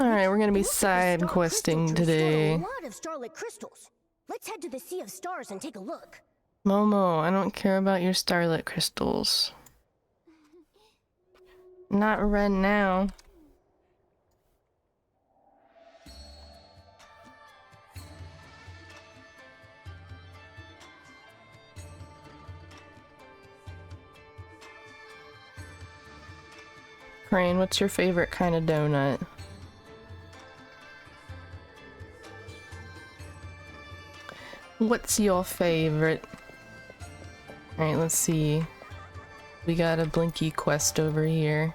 Alright, we're gonna be side questing today. A lot of starlit crystals. Let's head to the Sea of Stars and take a look. Momo, I don't care about your starlit crystals. Not right now. Crane, what's your favorite kind of donut? What's your favorite? Alright, let's see. We got a Blinky quest over here.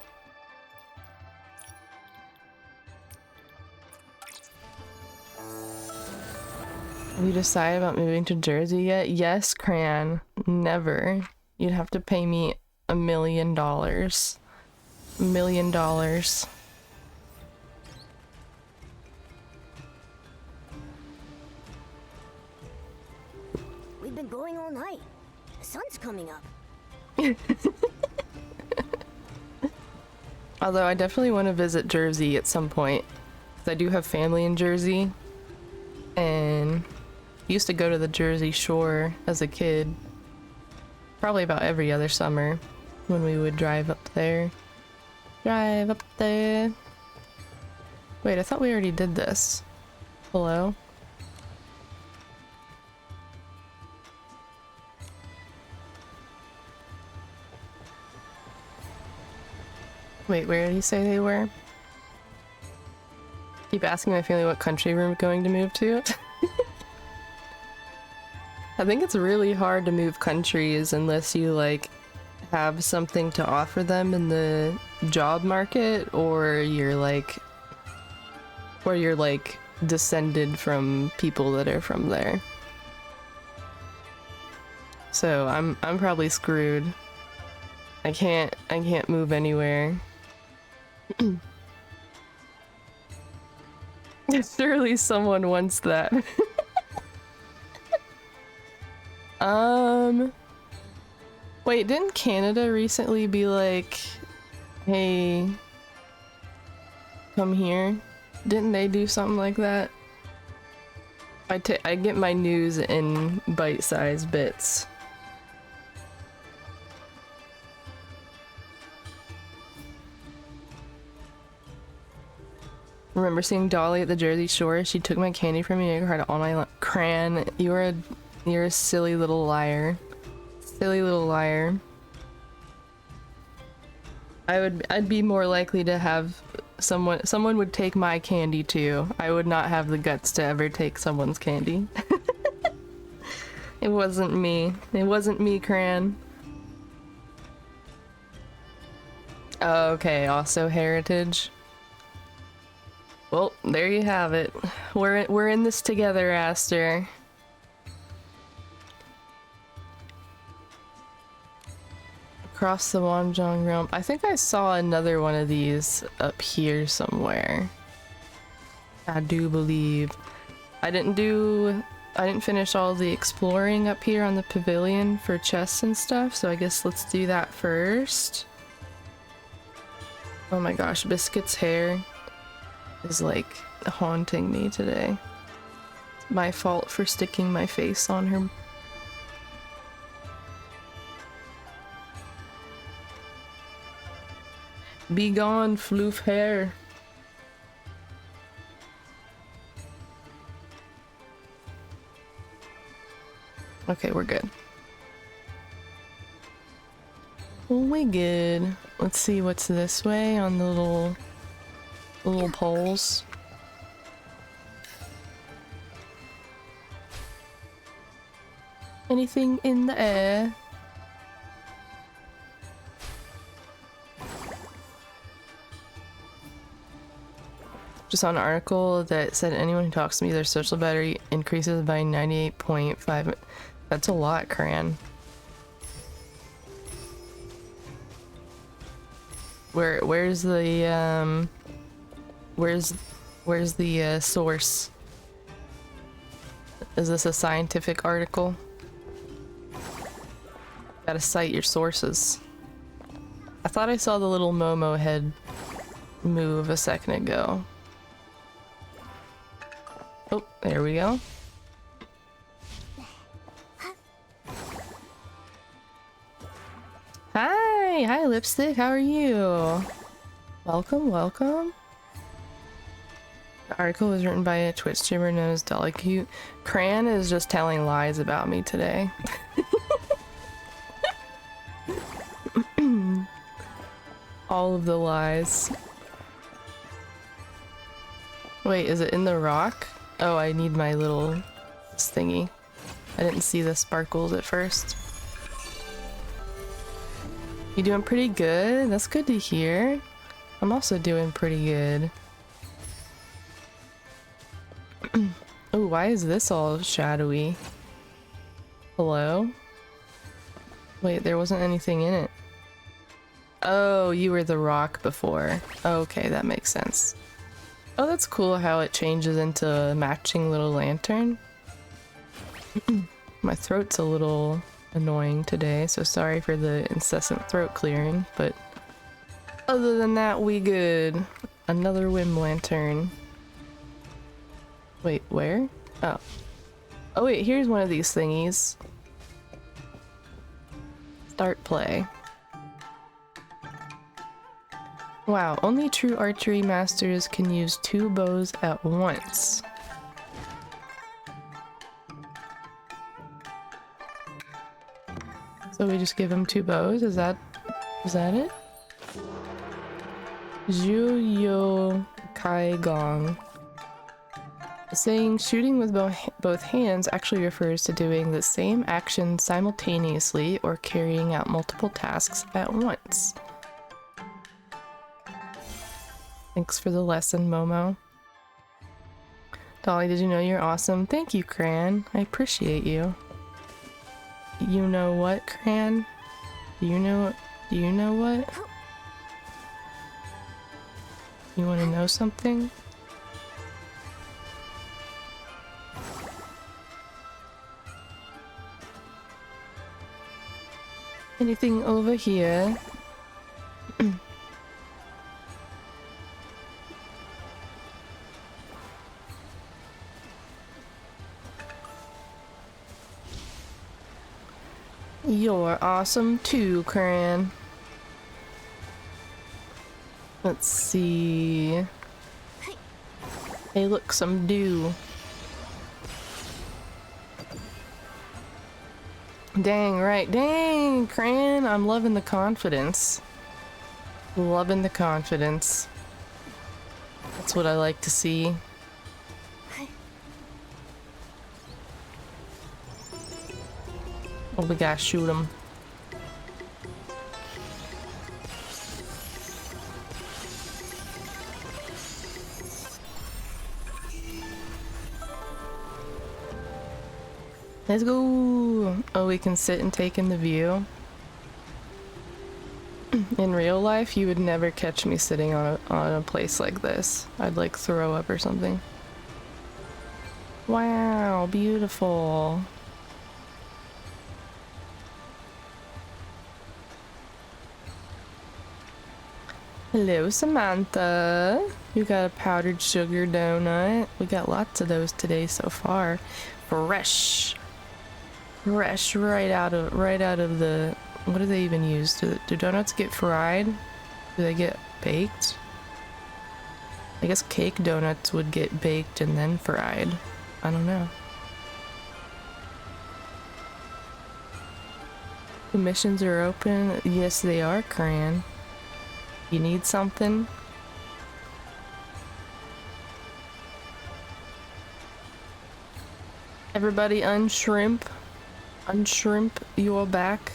Have you decided about moving to Jersey yet? Yes, Cran. Never. You'd have to pay me $1 million. $1 million. We've been going all night. The sun's coming up. Although I definitely want to visit Jersey at some point. 'Cause I do have family in Jersey. And used to go to the Jersey Shore as a kid. Probably about every other summer when we would drive up there. Drive up there. Wait, I thought we already did this. Hello? Wait, where did he say they were? Keep asking my family what country we're going to move to. I think it's really hard to move countries unless you like have something to offer them in the job market, or you're like descended from people that are from there. So I'm probably screwed. I can't move anywhere. Surely someone wants that. Wait, didn't Canada recently be like, hey, come here? Didn't they do something like that? I get my news in bite-sized bits. Remember seeing Dali at the Jersey Shore? She took my candy from me and I cried all night long. Cran, you're a silly little liar. Silly little liar. I'd be more likely to have someone would take my candy too. I would not have the guts to ever take someone's candy. It wasn't me. It wasn't me, Cran. Oh, okay, also heritage. Well, there you have it. We're in this together, Aster. Across the Wanjong realm. I think I saw another one of these up here somewhere. I do believe. I didn't finish all the exploring up here on the pavilion for chests and stuff, so I guess let's do that first. Oh my gosh, Biscuit's hair is like haunting me today. It's my fault for sticking my face on her. Be gone, floof hair. Okay, we're good. We good. Let's see what's this way on the little poles. Anything in the air? Just saw an article that said anyone who talks to me, their social battery increases by 98.5. That's a lot, Cran. Where's the source? Is this a scientific article? Gotta cite your sources. I thought I saw the little Momo head move a second ago. Oh, there we go. Hi, Lipstick. How are you? Welcome, welcome. The article was written by a Twitch streamer known as Dali. Cran is just telling lies about me today. All of the lies. Wait, is it in the rock? Oh, I need my little thingy. I didn't see the sparkles at first. You doing pretty good? That's good to hear. I'm also doing pretty good. Oh, why is this all shadowy? Hello? Wait, there wasn't anything in it. Oh, you were the rock before. Okay, that makes sense. Oh, that's cool how it changes into a matching little lantern. My throat's a little annoying today, so sorry for the incessant throat clearing, but other than that, we good. Another whim lantern. Wait, where? Oh. Oh wait, here's one of these thingies. Start play. Wow, only true archery masters can use 2 bows at once. So we just give him 2 bows? Is that it? Zhu Yo Kai Gong. Saying shooting with both hands actually refers to doing the same action simultaneously or carrying out multiple tasks at once. Thanks for the lesson, Momo. Dali, did you know you're awesome? Thank you, Cran. I appreciate you. You know what, Cran? Do you know what? You want to know something? Anything over here? You're awesome too, Cran. Let's see. Hey, look, some dew. Dang right. Dang, Cran. I'm loving the confidence. Loving the confidence. That's what I like to see. Oh, we gotta shoot him. Let's go! Oh, we can sit and take in the view. In real life, you would never catch me sitting on a place like this. I'd like throw up or something. Wow, beautiful. Hello, Samantha. You got a powdered sugar donut. We got lots of those today so far. Fresh. Fresh right out of the, what do they even use? Do donuts get fried? Do they get baked? I guess cake donuts would get baked and then fried. I don't know. The missions are open. Yes, they are, Cran. You need something? Everybody unshrimp. Unshrimp your back.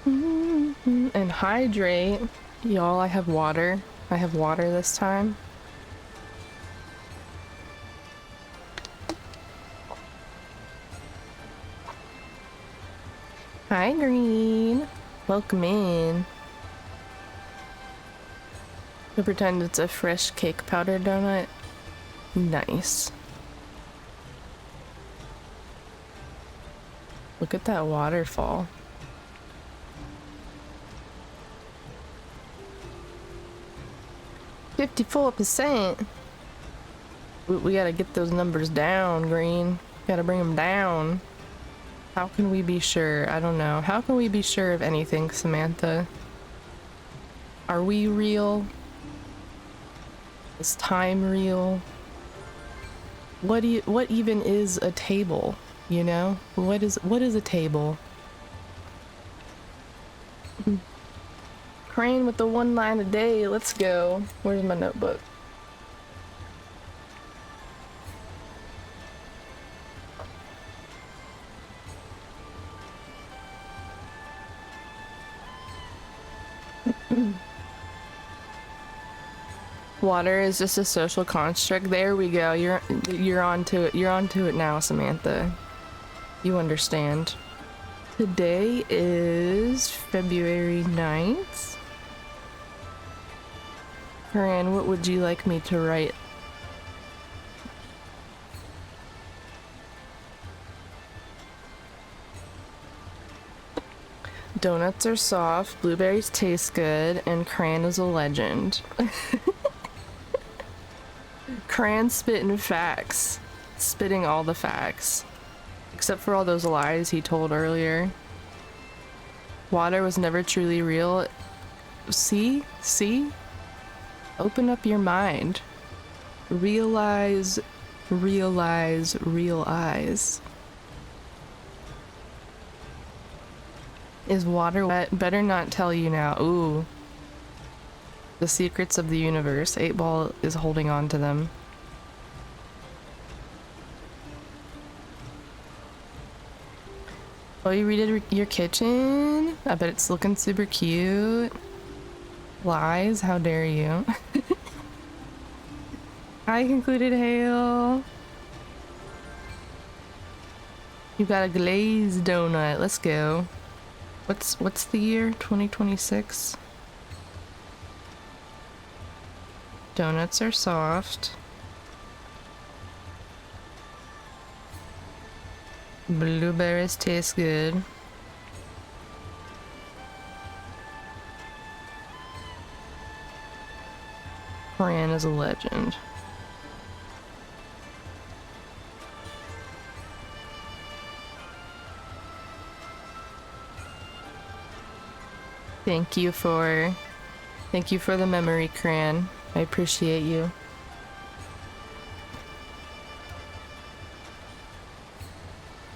And hydrate. Y'all, I have water. I have water this time. Hi, Green. Welcome in. We'll pretend it's a fresh cake powder donut. Nice. Look at that waterfall. 54%. We gotta get those numbers down, Green. Gotta bring them down. How can we be sure? I don't know. How can we be sure of anything, Samantha? Are we real? Is time real? What even is a table? You know? What is a table? Crane with the 1 line a day. Let's go. Where's my notebook? Water is just a social construct. There we go. You're onto it. You're onto it now, Samantha. You understand. Today is February 9th. Corinne, what would you like me to write? Donuts are soft, blueberries taste good, and Cran is a legend. Cran spitting facts. Spitting all the facts. Except for all those lies he told earlier. Water was never truly real. See? See? Open up your mind. Realize, realize, realize. Is water wet? Better not tell you now. Ooh. The secrets of the universe. 8-Ball is holding on to them. Oh, you redid your kitchen? I bet it's looking super cute. Lies? How dare you? Hi, concluded Hale. You got a glazed donut. Let's go. What's the year? 2026? Donuts are soft. Blueberries taste good. Fran is a legend. Thank you for the memory, Cran. I appreciate you.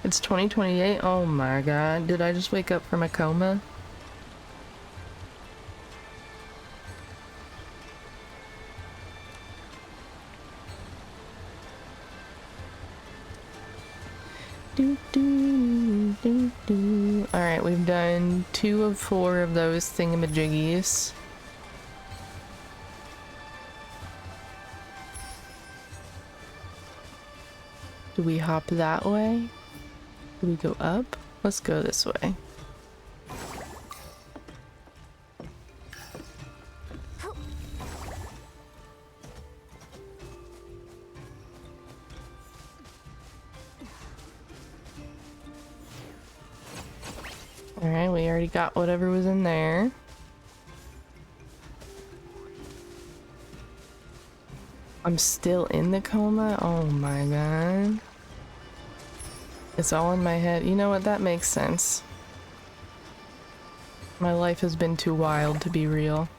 It's 2028? Oh my god. Did I just wake up from a coma? Alright, we've done 2 of 4 of those thingamajiggies. Do we hop that way? Do we go up? Let's go this way. Alright, we already got whatever was in there. I'm still in the coma? Oh my god. It's all in my head. You know what? That makes sense. My life has been too wild to be real.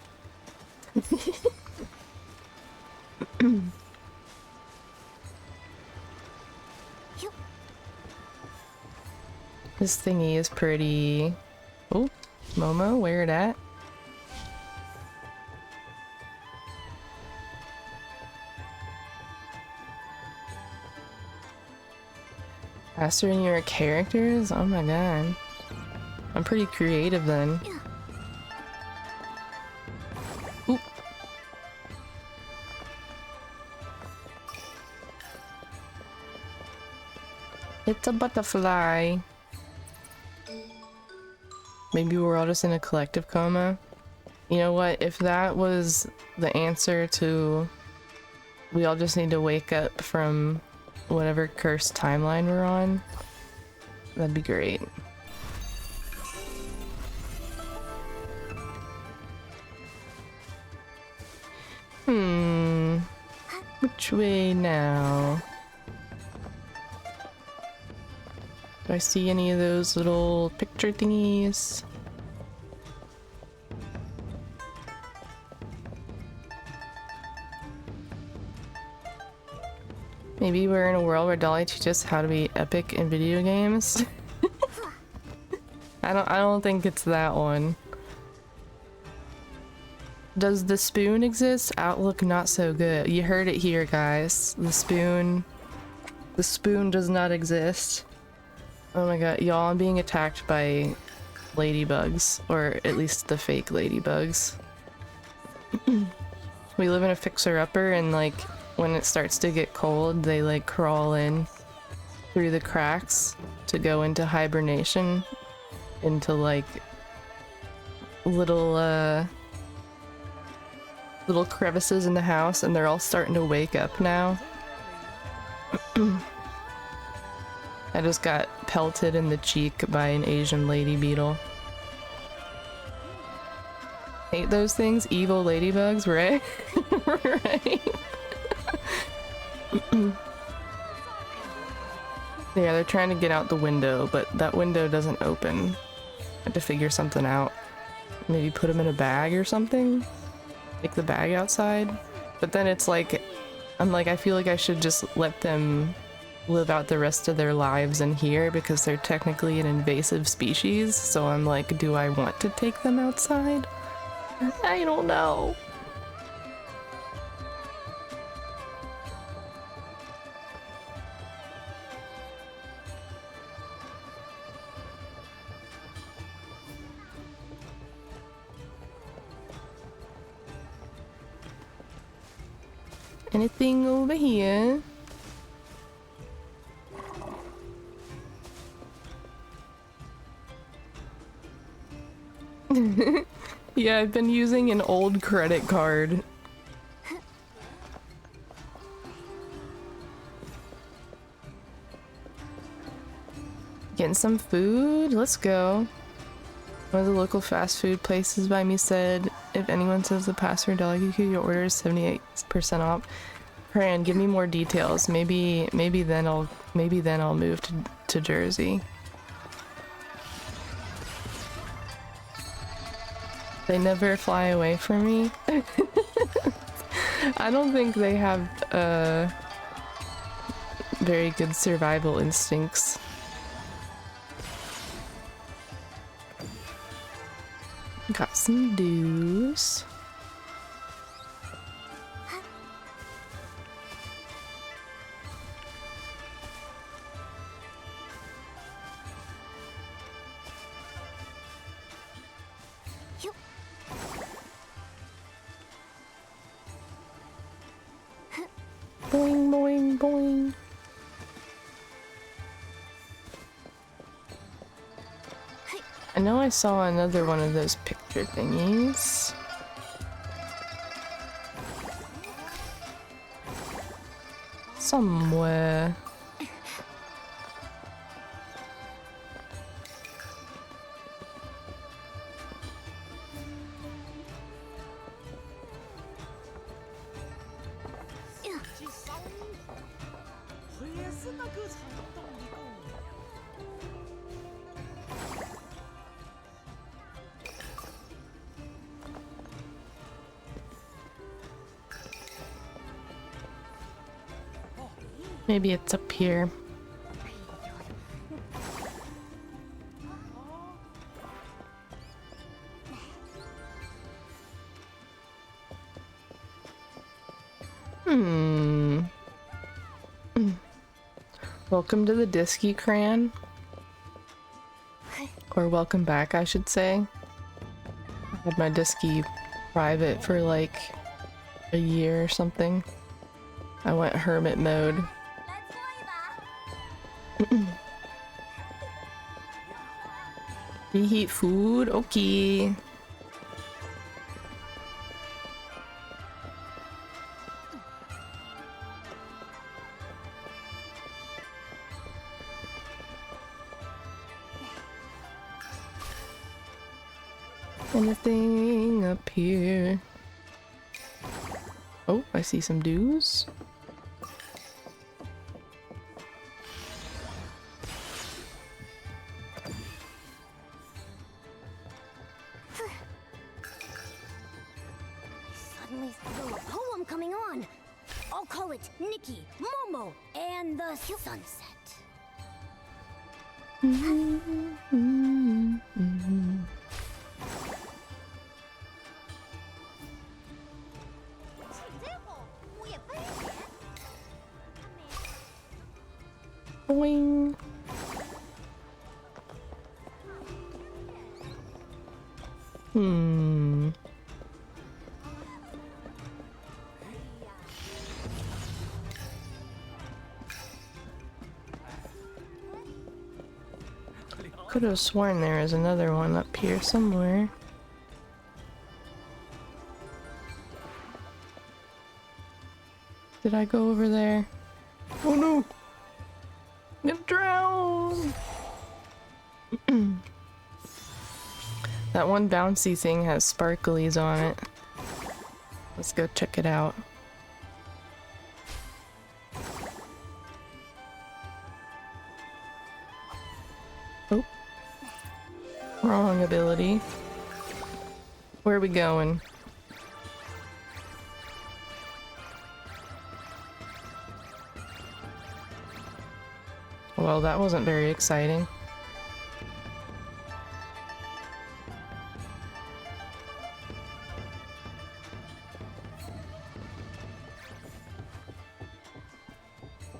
This thingy is pretty. Oh, Momo, where it at? Faster than your characters? Oh my god. I'm pretty creative then. Oop. It's a butterfly. Maybe we're all just in a collective coma. You know what? If that was the answer to we all just need to wake up from whatever cursed timeline we're on, that'd be great. Which way now? Do I see any of those little picture thingies? Maybe we're in a world where Dali teaches how to be epic in video games. I don't think it's that one. Does the spoon exist? Outlook not so good. You heard it here, guys. The spoon does not exist. Oh my god, y'all, I'm being attacked by ladybugs, or at least the fake ladybugs. We live in a fixer-upper, and like when it starts to get cold, they like crawl in through the cracks to go into hibernation, into like little crevices in the house, and they're all starting to wake up now. I just got pelted in the cheek by an Asian lady beetle. Hate those things, evil ladybugs, right? Right. Yeah, they're trying to get out the window, but that window doesn't open. I have to figure something out. Maybe put them in a bag or something? Take the bag outside? But then it's like, I feel like I should just let them live out the rest of their lives in here because they're technically an invasive species. So I'm like, do I want to take them outside? I don't know. Anything over here? Yeah, I've been using an old credit card. Getting some food? Let's go. One of the local fast food places by me said, if anyone says the password Dali, your order is 78% off. Fran, give me more details. Maybe then I'll move to Jersey. They never fly away from me. I don't think they have very good survival instincts. Got some dues. Boing, boing, boing. I know I saw another one of those picture thingies. Somewhere. Maybe it's up here. Welcome to the Disky Cran. Or welcome back, I should say. I had my Disky private for like a year or something. I went hermit mode. Reheat food? Okay. Anything up here? Oh, I see some dues. Suddenly feel a poem coming on. I'll call it Nikki, Momo, and the Sunset. Boing. Could have sworn there is another one up here somewhere. Did I go over there? Oh no! I'm gonna drown! That one bouncy thing has sparklies on it. Let's go check it out. Oh. Wrong ability. Where are we going? Well, that wasn't very exciting.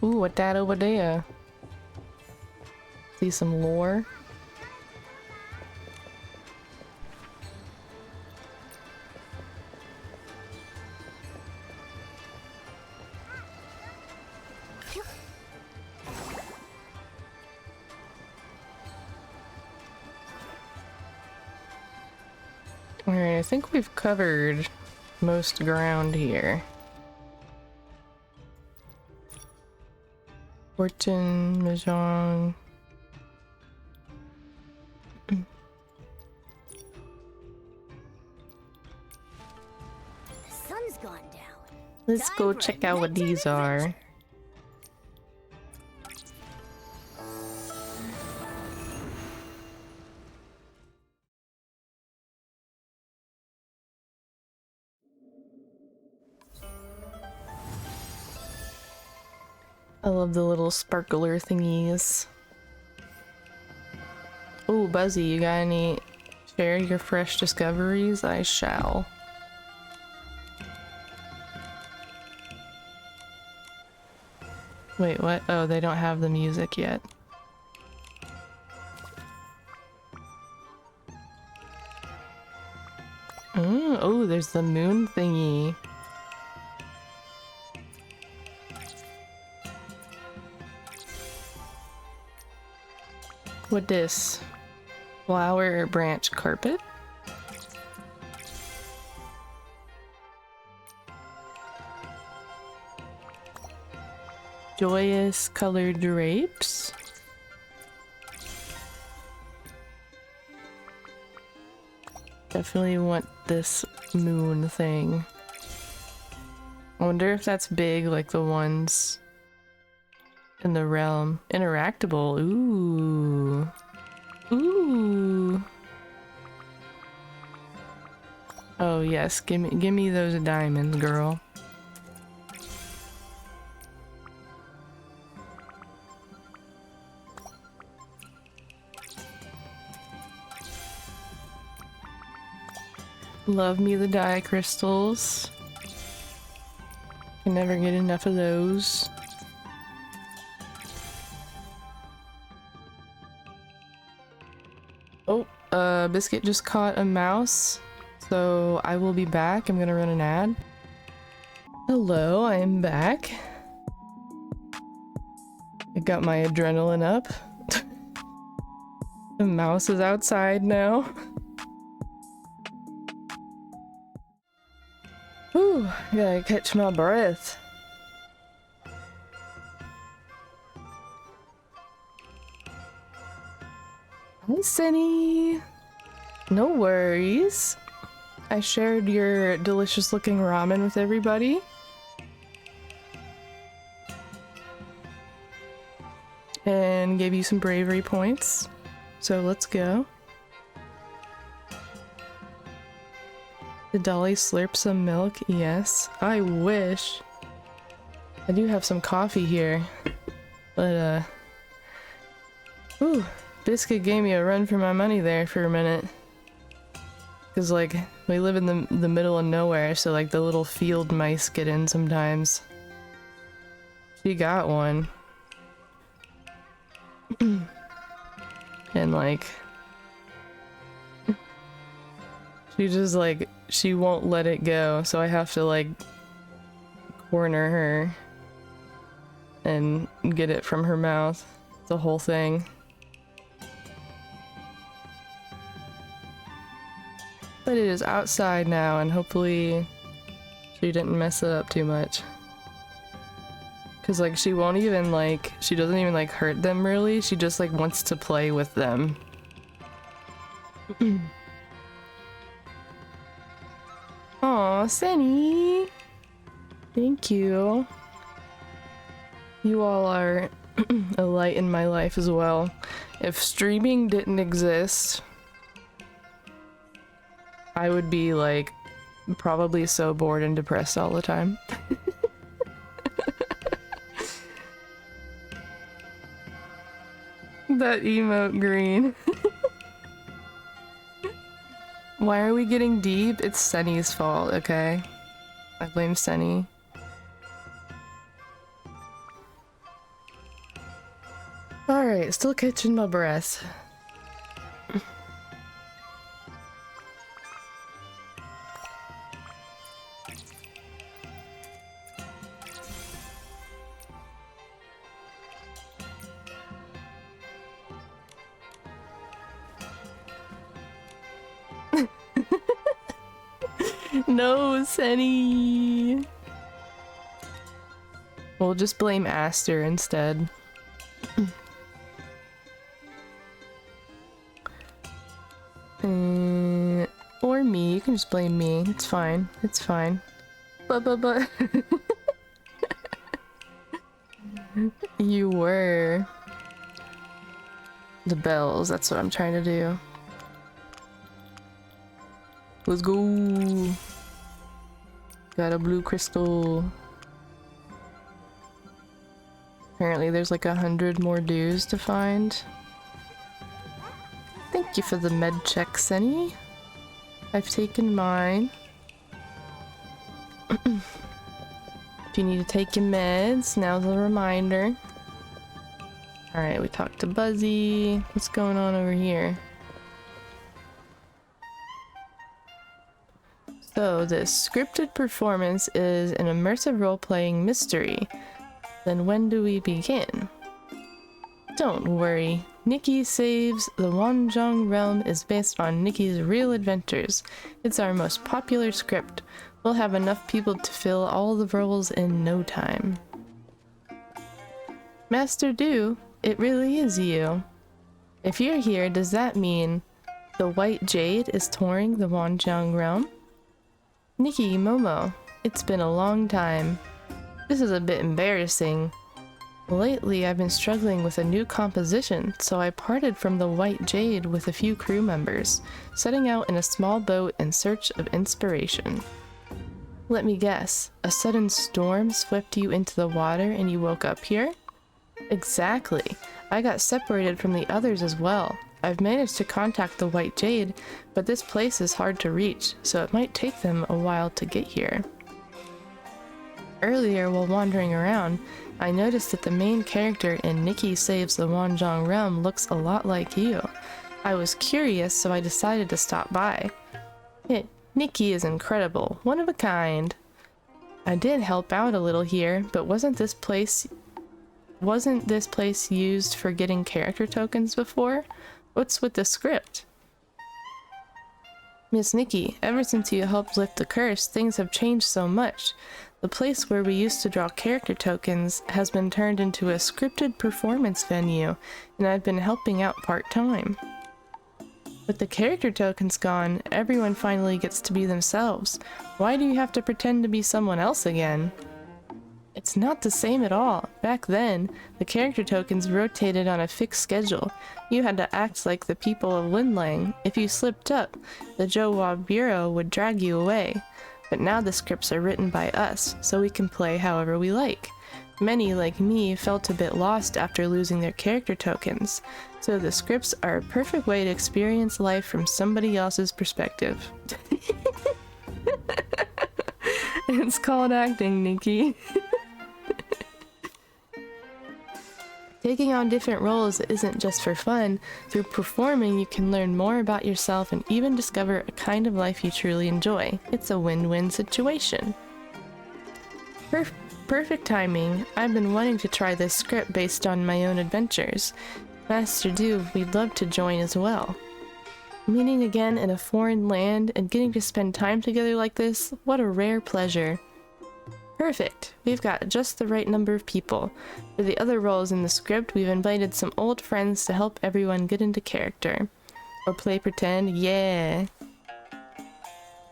Ooh, what that over there? See some lore? Alright, I think we've covered most ground here. Fortune, Mahjong. The sun's gone down. Let's go Time for check a out what nighttime these are. adventure. I love the little sparkler thingies. Oh, Buzzy, you got any? Share your fresh discoveries? I shall. Wait, what? Oh, they don't have the music yet. Oh, there's the moon thingy. What this? Flower branch carpet? Joyous colored drapes? Definitely want this moon thing. I wonder if that's big like the ones in the realm. Interactable. Ooh. Ooh. Oh yes, give me those diamonds, girl. Love me the dye crystals. Can never get enough of those. Oh, Biscuit just caught a mouse, so I will be back. I'm gonna run an ad. Hello, I am back. I got my adrenaline up. The mouse is outside now. Whew, gotta catch my breath. Hi, Cindy. No worries. I shared your delicious looking ramen with everybody. and gave you some bravery points. So let's go. Did Dali slurp some milk? Yes. I wish. I do have some coffee here. But, ooh, Biscuit gave me a run for my money there for a minute. Cause, like, we live in the middle of nowhere, so, like, the little field mice get in sometimes. She got one. And, like... she just, like, she won't let it go, so I have to, like, corner her and get it from her mouth. The whole thing. But it is outside now, and hopefully she didn't mess it up too much. Cause like she won't even like, she doesn't even like hurt them really, she just like wants to play with them. Aw, Senny! Thank you. You all are a light in my life as well. If streaming didn't exist, I would be like probably so bored and depressed all the time. That emote green. Why are we getting deep? It's Senny's fault, okay? I blame Senny. Alright, still catching my breath. No, Senny! We'll just blame Aster instead. Or me, you can just blame me. It's fine. It's fine. But. You were. The bells, that's what I'm trying to do. Let's go. Got a blue crystal. Apparently there's like 100 more dues to find. Thank you for the med check, Senny. I've taken mine. If you need to take your meds, now's a reminder. Alright, we talked to Buzzy. What's going on over here? So, this scripted performance is an immersive role-playing mystery. Then when do we begin? Don't worry. Nikki Saves the Wanzhong Realm is based on Nikki's real adventures. It's our most popular script. We'll have enough people to fill all the roles in no time. Master Du, it really is you. If you're here, does that mean the White Jade is touring the Wanzhong Realm? Nikki, Momo, it's been a long time. This is a bit embarrassing. Lately, I've been struggling with a new composition, so I parted from the White Jade with a few crew members, setting out in a small boat in search of inspiration. Let me guess, a sudden storm swept you into the water and you woke up here? Exactly. I got separated from the others as well. I've managed to contact the White Jade, but this place is hard to reach, so it might take them a while to get here. Earlier, while wandering around, I noticed that the main character in Nikki Saves the Wanzhong Realm looks a lot like you. I was curious, so I decided to stop by. Nikki is incredible, one of a kind. I did help out a little here, but wasn't this place used for getting character tokens before? What's with the script? Miss Nikki, ever since you helped lift the curse, things have changed so much. The place where we used to draw character tokens has been turned into a scripted performance venue, and I've been helping out part-time. With the character tokens gone, everyone finally gets to be themselves. Why do you have to pretend to be someone else again? It's not the same at all. Back then, the character tokens rotated on a fixed schedule. You had to act like the people of Linlang. If you slipped up, the Jowa Bureau would drag you away. But now the scripts are written by us, so we can play however we like. Many, like me, felt a bit lost after losing their character tokens, so the scripts are a perfect way to experience life from somebody else's perspective. It's called acting, Nikki. Taking on different roles isn't just for fun. Through performing, you can learn more about yourself and even discover a kind of life you truly enjoy. It's a win-win situation. Perfect timing. I've been wanting to try this script based on my own adventures. Master Du, we'd love to join as well. Meeting again in a foreign land and getting to spend time together like this, what a rare pleasure. Perfect. We've got just the right number of people. For the other roles in the script, we've invited some old friends to help everyone get into character. Or play pretend, yeah.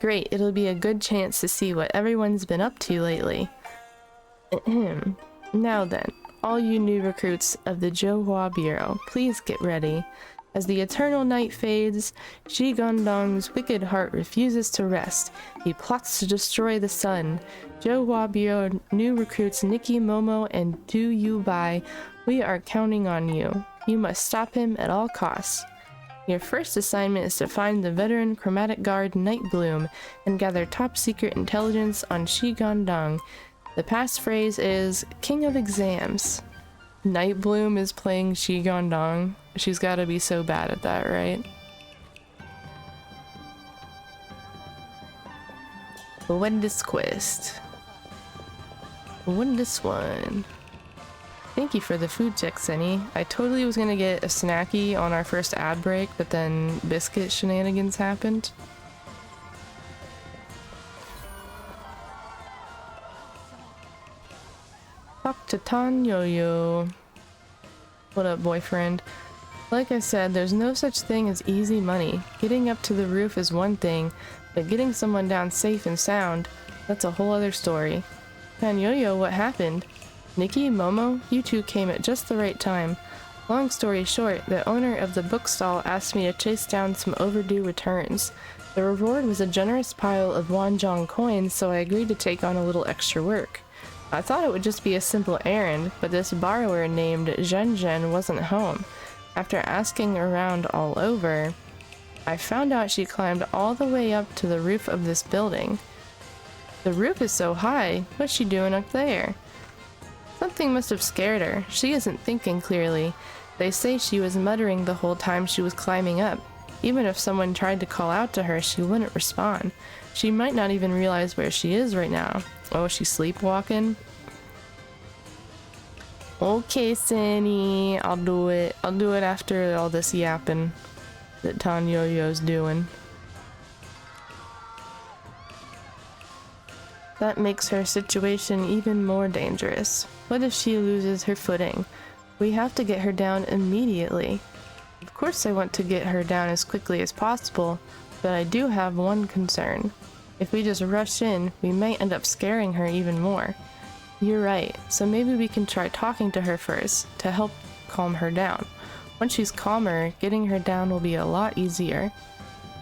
Great, it'll be a good chance to see what everyone's been up to lately. Now then, all you new recruits of the Johua Bureau, please get ready. As the eternal night fades, Shi Gondong's wicked heart refuses to rest. He plots to destroy the sun. Johua Bureau new recruits Nikki, Momo, and Du Yu Bai. We are counting on you. You must stop him at all costs. Your first assignment is to find the veteran Chromatic Guard Nightbloom and gather top secret intelligence on Shi Gondong. The passphrase is King of Exams. Nightbloom is playing Shi Gondong. She's gotta be so bad at that, right? Win this quest. Win this one. Thank you for the food check, Senny. I totally was gonna get a snacky on our first ad break, but then biscuit shenanigans happened. Talk to Tan Yo-Yo. What up, boyfriend? Like I said, there's no such thing as easy money. Getting up to the roof is one thing, but getting someone down safe and sound, that's a whole other story. Tan Yo-Yo, what happened? Nikki, Momo, you two came at just the right time. Long story short, the owner of the bookstall asked me to chase down some overdue returns. The reward was a generous pile of Wanzhong coins, so I agreed to take on a little extra work. I thought it would just be a simple errand, but this borrower named Zhen Zhen wasn't home. After asking around all over, I found out she climbed all the way up to the roof of this building. The roof is so high, what's she doing up there? Something must have scared her. She isn't thinking clearly. They say she was muttering the whole time she was climbing up. Even if someone tried to call out to her, she wouldn't respond. She might not even realize where she is right now. Oh, she's sleepwalking? Okay, Sunny. I'll do it. I'll do it after all this yapping that Tan Yo-Yo's doing. That makes her situation even more dangerous. What if she loses her footing? We have to get her down immediately. Of course I want to get her down as quickly as possible, but I do have one concern. If we just rush in, we may end up scaring her even more. You're right, so maybe we can try talking to her first, to help calm her down. Once she's calmer, getting her down will be a lot easier.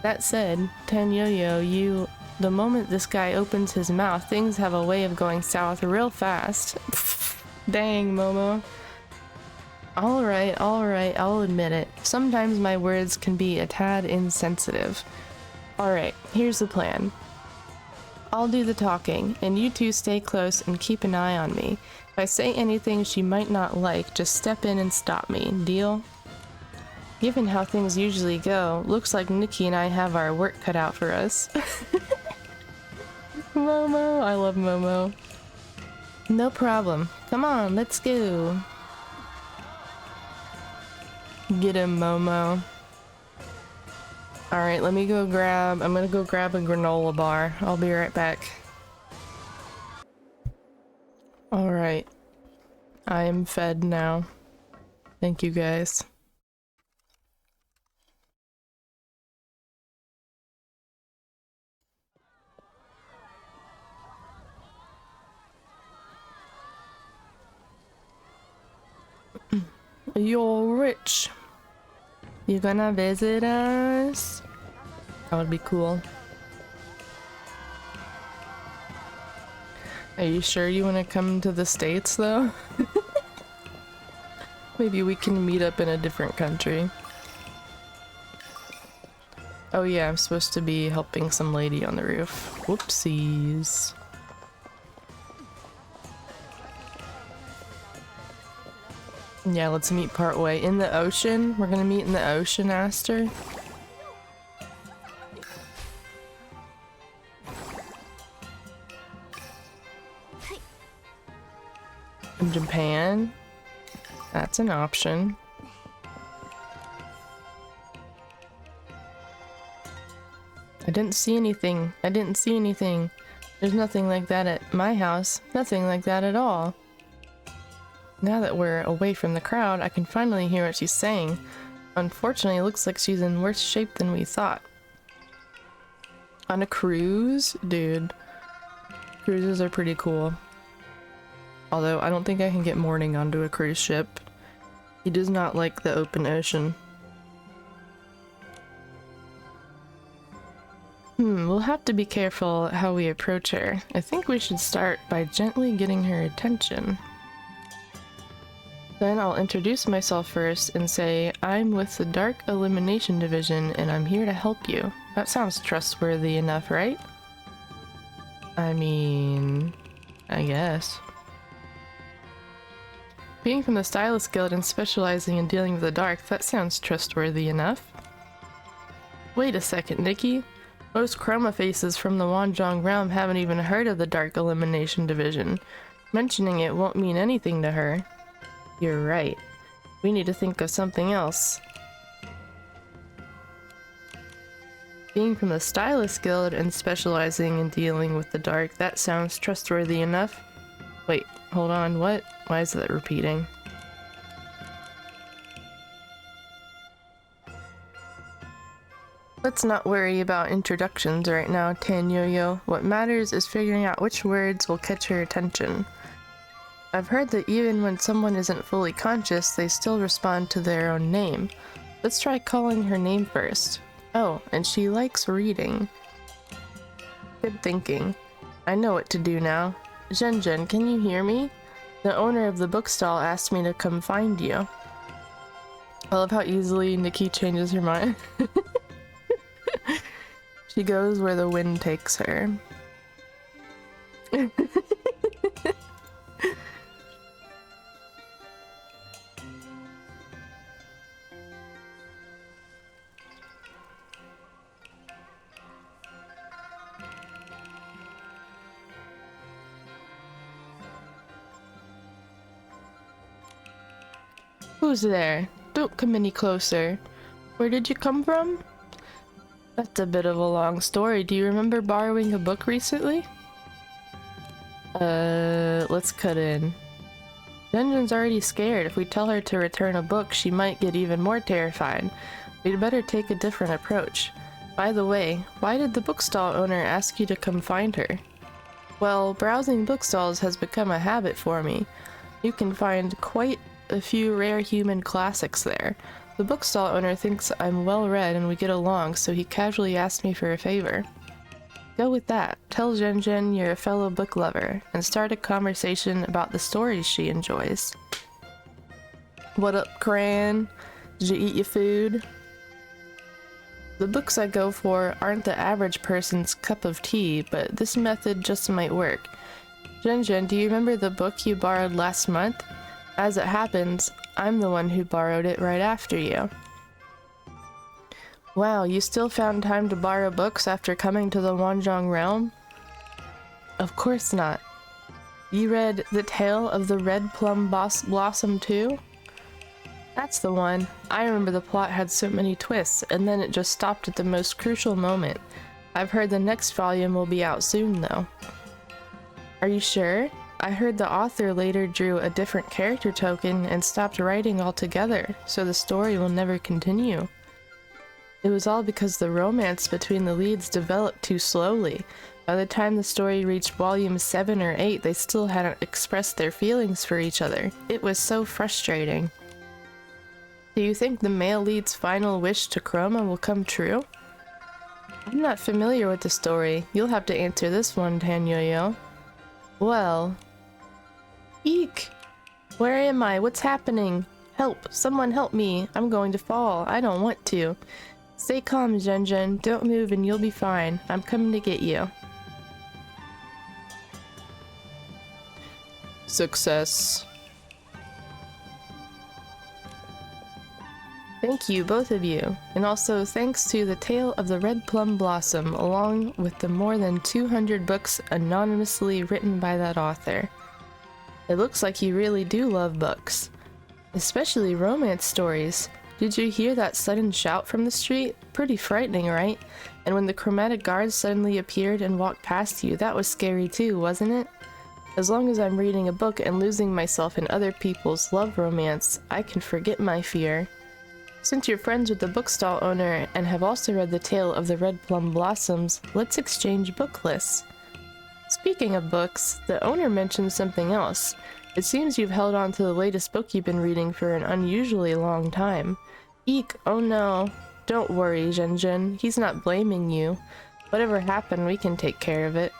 That said, Tan Yo-Yo, the moment this guy opens his mouth, things have a way of going south real fast. Dang, Momo. Alright, I'll admit it. Sometimes my words can be a tad insensitive. Alright, here's the plan. I'll do the talking, and you two stay close and keep an eye on me. If I say anything she might not like, just step in and stop me. Deal? Given how things usually go, looks like Nikki and I have our work cut out for us. Momo, I love Momo. No problem. Come on, let's go. Get him, Momo. Alright, let me go grab... I'm gonna go grab a granola bar. I'll be right back. Alright. I am fed now. Thank you, guys. you're rich. You gonna visit us? That would be cool. Are you sure you want to come to the States, though? Maybe we can meet up in a different country. Oh yeah, I'm supposed to be helping some lady on the roof. Whoopsies. Yeah, let's meet partway. In the ocean? We're gonna meet in the ocean, Aster? In Japan? That's an option. I didn't see anything. I didn't see anything. There's nothing like that at my house. Nothing like that at all. Now that we're away from the crowd, I can finally hear what she's saying. Unfortunately, it looks like she's in worse shape than we thought. On a cruise? Dude. Cruises are pretty cool. Although, I don't think I can get Morning onto a cruise ship. He does not like the open ocean. We'll have to be careful how we approach her. I think we should start by gently getting her attention. Then I'll introduce myself first and say, I'm with the Dark Elimination Division and I'm here to help you. That sounds trustworthy enough, right? I mean, I guess. Being from the Stylist Guild and specializing in dealing with the dark, that sounds trustworthy enough. Wait a second, Nikki. Most chroma faces from the Wanzhong realm haven't even heard of the Dark Elimination Division. Mentioning it won't mean anything to her. You're right. We need to think of something else. Being from the Stylist Guild and specializing in dealing with the dark, that sounds trustworthy enough. Wait, hold on, what? Why is that repeating? Let's not worry about introductions right now, Tan Yo-Yo. What matters is figuring out which words will catch her attention. I've heard that even when someone isn't fully conscious, they still respond to their own name. Let's try calling her name first. Oh, and she likes reading. Good thinking. I know what to do now. Zhen, can you hear me? The owner of the bookstall asked me to come find you. I love how easily Nikki changes her mind. She goes where the wind takes her. Who's there? Don't come any closer. Where did you come from? That's a bit of a long story. Do you remember borrowing a book recently? Let's cut in. Zhen's already scared. If we tell her to return a book, she might get even more terrified. We'd better take a different approach. By the way, why did the bookstall owner ask you to come find her? Well, browsing bookstalls has become a habit for me. You can find quite a few rare human classics there. The bookstall owner thinks I'm well read and we get along, so he casually asked me for a favor. Go with that. Tell Zhen you're a fellow book lover, and start a conversation about the stories she enjoys. What up, Cran? Did you eat your food? The books I go for aren't the average person's cup of tea, but this method just might work. Zhen, do you remember the book you borrowed last month? As it happens, I'm the one who borrowed it right after you. Wow, you still found time to borrow books after coming to the Wanzhong realm? Of course not. You read The Tale of the Red Plum Blossom too? That's the one. I remember the plot had so many twists, and then it just stopped at the most crucial moment. I've heard the next volume will be out soon, though. Are you sure? I heard the author later drew a different character token and stopped writing altogether, so the story will never continue. It was all because the romance between the leads developed too slowly. By the time the story reached volume 7 or 8, they still hadn't expressed their feelings for each other. It was so frustrating. Do you think the male lead's final wish to Chroma will come true? I'm not familiar with the story. You'll have to answer this one, Tanyoyo. Well... Eek! Where am I? What's happening? Help! Someone help me! I'm going to fall. I don't want to. Stay calm, Zhen. Don't move and you'll be fine. I'm coming to get you. Success. Thank you, both of you. And also thanks to The Tale of the Red Plum Blossom, along with the more than 200 books anonymously written by that author. It looks like you really do love books. Especially romance stories. Did you hear that sudden shout from the street? Pretty frightening, right? And when the Chromatic guards suddenly appeared and walked past you, that was scary too, wasn't it? As long as I'm reading a book and losing myself in other people's love romance, I can forget my fear. Since you're friends with the bookstall owner and have also read The Tale of the Red Plum Blossoms, let's exchange book lists. Speaking of books, the owner mentioned something else. It seems you've held on to the latest book you've been reading for an unusually long time. Eek, oh no. Don't worry, Zhen. He's not blaming you. Whatever happened, we can take care of it.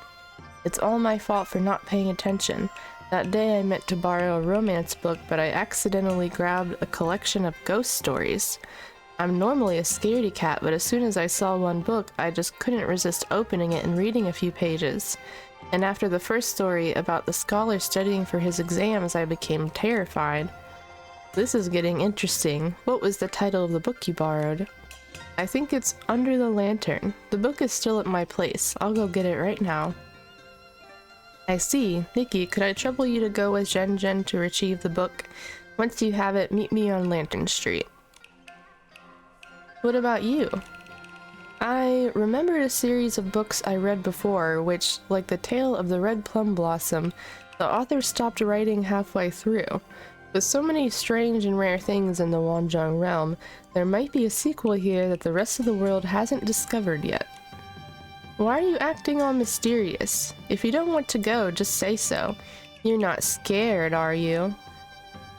It's all my fault for not paying attention. That day I meant to borrow a romance book, but I accidentally grabbed a collection of ghost stories. I'm normally a scaredy cat, but as soon as I saw one book, I just couldn't resist opening it and reading a few pages. And after the first story about the scholar studying for his exams, I became terrified. This is getting interesting. What was the title of the book you borrowed? I think it's Under the Lantern. The book is still at my place. I'll go get it right now. I see. Nikki, could I trouble you to go with Zhen to retrieve the book? Once you have it, meet me on Lantern Street. What about you? I remembered a series of books I read before, which, like The Tale of the Red Plum Blossom, the author stopped writing halfway through. With so many strange and rare things in the Wanzhong realm, there might be a sequel here that the rest of the world hasn't discovered yet. Why are you acting all mysterious? If you don't want to go, just say so. You're not scared, are you?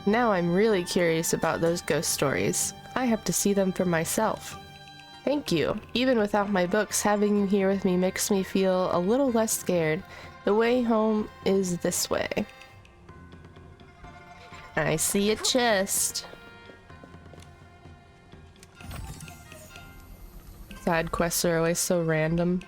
Now I'm really curious about those ghost stories. I have to see them for myself. Thank you. Even without my books, having you here with me makes me feel a little less scared. The way home is this way. I see a chest. Side quests are always so random.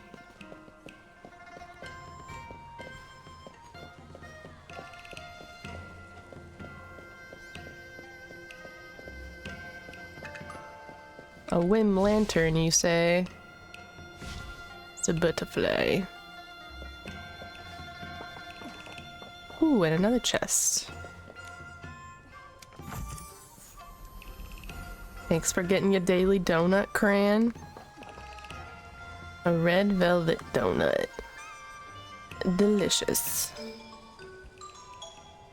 A whim lantern, you say? It's a butterfly. Ooh, and another chest. Thanks for getting your daily donut, Cran. A red velvet donut. Delicious.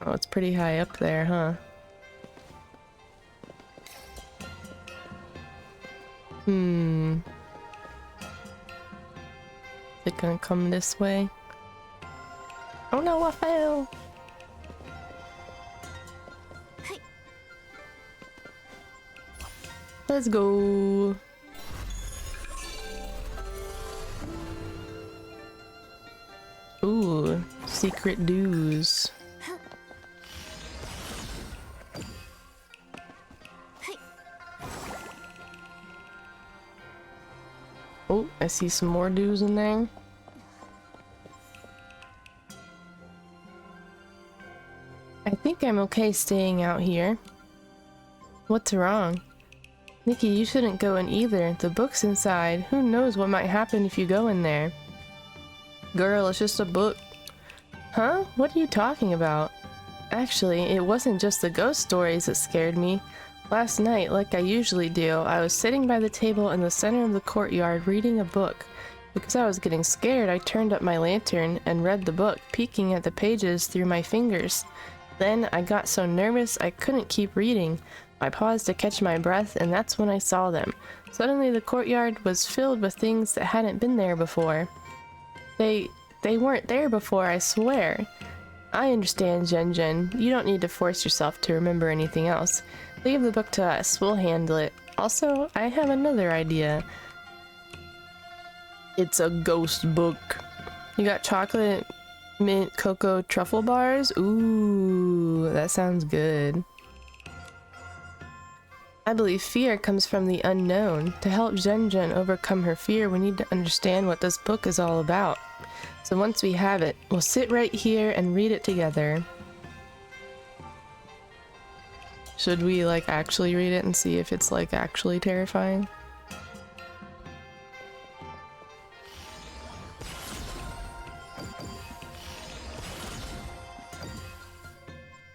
Oh, it's pretty high up there, huh? Is it gonna come this way? Oh no, I fell! Let's go! Ooh, secret dues. Oh, I see some more dues in there. I think I'm okay staying out here. What's wrong? Nikki, you shouldn't go in either. The book's inside. Who knows what might happen if you go in there? Girl, it's just a book. Huh? What are you talking about? Actually, it wasn't just the ghost stories that scared me. Last night, like I usually do, I was sitting by the table in the center of the courtyard reading a book. Because I was getting scared, I turned up my lantern and read the book, peeking at the pages through my fingers. Then I got so nervous I couldn't keep reading. I paused to catch my breath, and that's when I saw them. Suddenly the courtyard was filled with things that hadn't been there before. They weren't there before, I swear. I understand, Zhen. You don't need to force yourself to remember anything else. Leave the book to us. We'll handle it. Also, I have another idea. It's a ghost book. You got chocolate, mint, cocoa, truffle bars? Ooh, that sounds good. I believe fear comes from the unknown. To help Zhen overcome her fear, we need to understand what this book is all about. So once we have it, we'll sit right here and read it together. Should we, like, actually read it and see if it's, like, actually terrifying?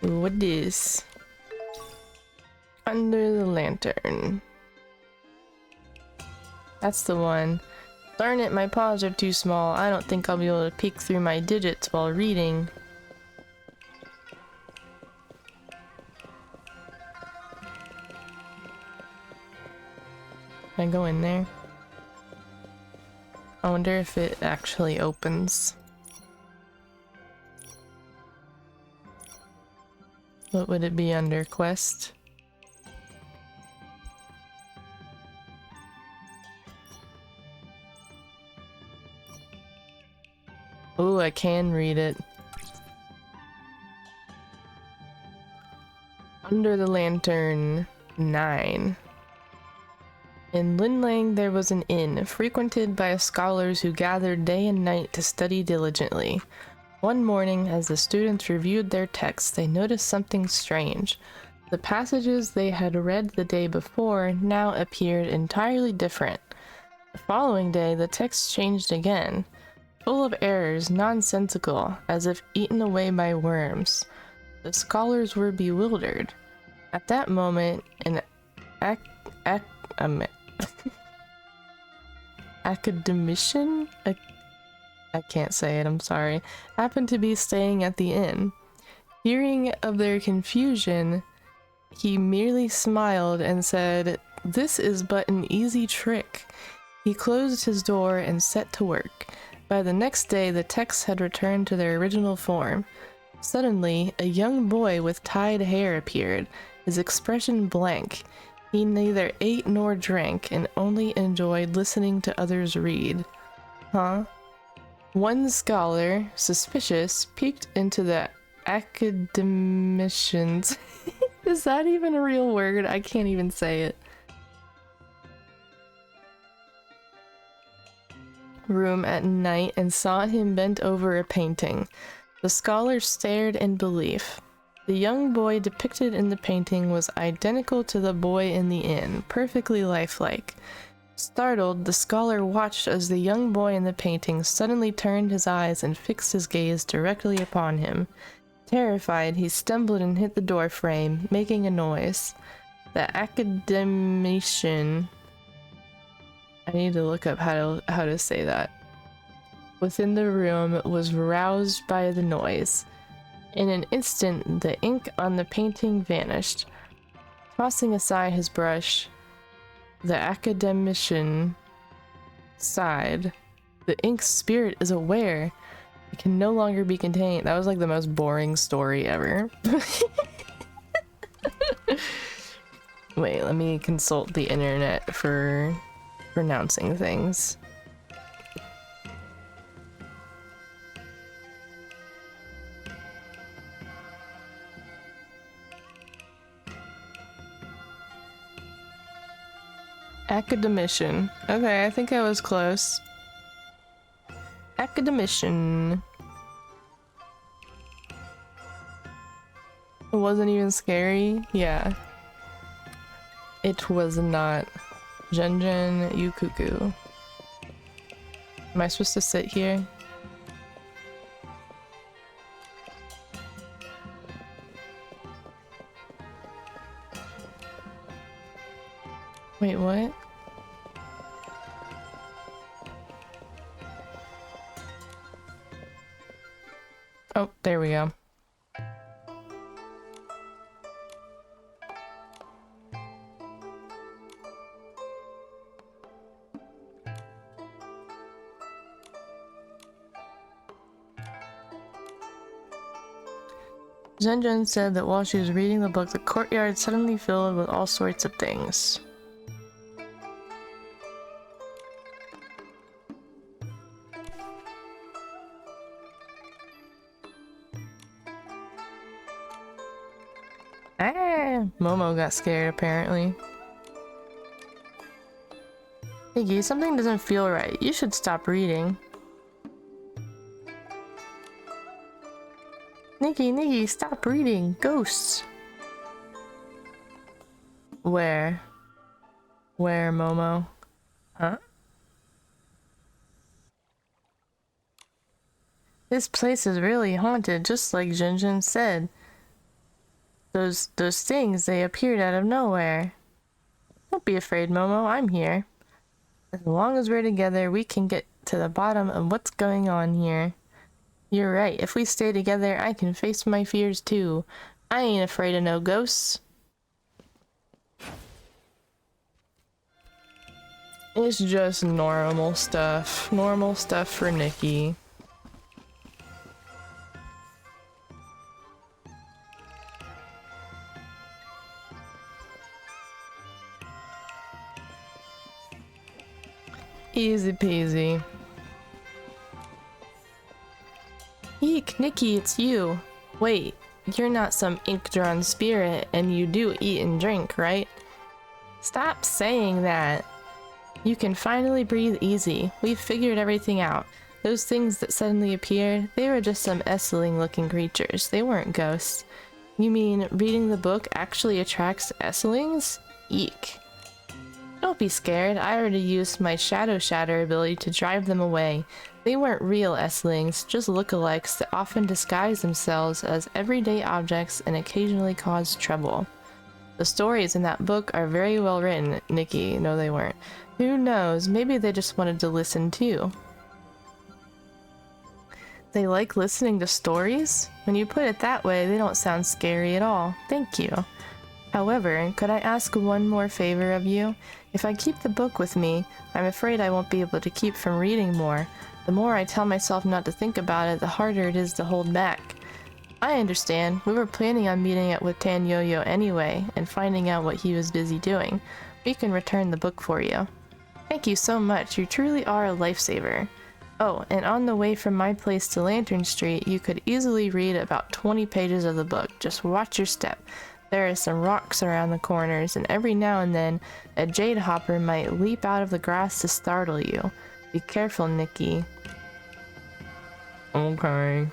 What is? Under the lantern. That's the one. Darn it, my paws are too small. I don't think I'll be able to peek through my digits while reading. Can I go in there? I wonder if it actually opens. What would it be under? Quest? Oh, I can read it. Under the Lantern 9. In Linlang there was an inn, frequented by scholars who gathered day and night to study diligently. One morning, as the students reviewed their texts, they noticed something strange. The passages they had read the day before now appeared entirely different. The following day, the text changed again, full of errors, nonsensical, as if eaten away by worms. The scholars were bewildered. At that moment, an academician? I can't say it, I'm sorry. Happened to be staying at the inn. Hearing of their confusion, he merely smiled and said, "This is but an easy trick." He closed his door and set to work. By the next day, the texts had returned to their original form. Suddenly, a young boy with tied hair appeared, his expression blank. He neither ate nor drank and only enjoyed listening to others read. Huh? One scholar, suspicious, peeked into the academician's is that even a real word? I can't even say it. Room at night and saw him bent over a painting. The scholar stared in belief. The young boy depicted in the painting was identical to the boy in the inn, perfectly lifelike. Startled, the scholar watched as the young boy in the painting suddenly turned his eyes and fixed his gaze directly upon him. Terrified, he stumbled and hit the door frame, making a noise. The academician... I need to look up how to say that. Within the room was roused by the noise. In an instant, the ink on the painting vanished. Tossing aside his brush, the academician sighed. The ink's spirit is aware. It can no longer be contained. That was like the most boring story ever. Wait, let me consult the internet for pronouncing things. Academician. Okay, I think I was close. Academician. It wasn't even scary? Yeah. It was not. Zhen, you cuckoo. Am I supposed to sit here? Wait, what? Oh, there we go. Zenjun said that while she was reading the book, the courtyard suddenly filled with all sorts of things. Ah! Momo got scared, apparently. Nikki, something doesn't feel right. You should stop reading. Nikki, stop reading! Ghosts! Where? Where, Momo? Huh? This place is really haunted, just like Jinjin said. Those things, they appeared out of nowhere. Don't be afraid, Momo, I'm here. As long as we're together, we can get to the bottom of what's going on here. You're right, if we stay together, I can face my fears too. I ain't afraid of no ghosts. It's just normal stuff. Normal stuff for Nikki. Easy peasy. Eek, Nikki, it's you. Wait, you're not some ink-drawn spirit, and you do eat and drink, right? Stop saying that. You can finally breathe easy. We've figured everything out. Those things that suddenly appeared, they were just some Essling-looking creatures. They weren't ghosts. You mean reading the book actually attracts Esslings? Eek. Don't be scared. I already used my Shadow Shatter ability to drive them away. They weren't real Esslings, just lookalikes that often disguise themselves as everyday objects and occasionally cause trouble. The stories in that book are very well written, Nikki. No, they weren't. Who knows? Maybe they just wanted to listen too. They like listening to stories? When you put it that way, they don't sound scary at all. Thank you. However, could I ask one more favor of you? If I keep the book with me, I'm afraid I won't be able to keep from reading more. The more I tell myself not to think about it, the harder it is to hold back. I understand. We were planning on meeting up with Tan Yo-Yo anyway, and finding out what he was busy doing. We can return the book for you. Thank you so much. You truly are a lifesaver. Oh, and on the way from my place to Lantern Street, you could easily read about 20 pages of the book. Just watch your step. There are some rocks around the corners, and every now and then, a jade hopper might leap out of the grass to startle you. Be careful, Nikki. Okay.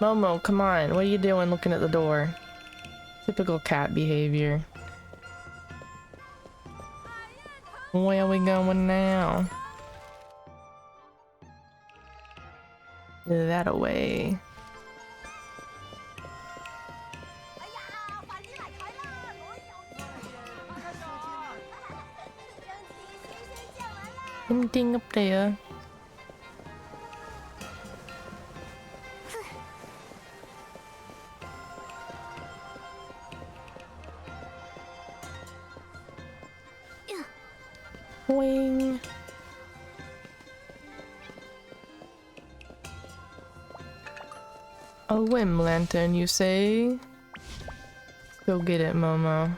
Momo, come on. What are you doing looking at the door? Typical cat behavior. Where are we going now? That away. Anything up there? Wing. A whim lantern, you say? Go get it, Momo.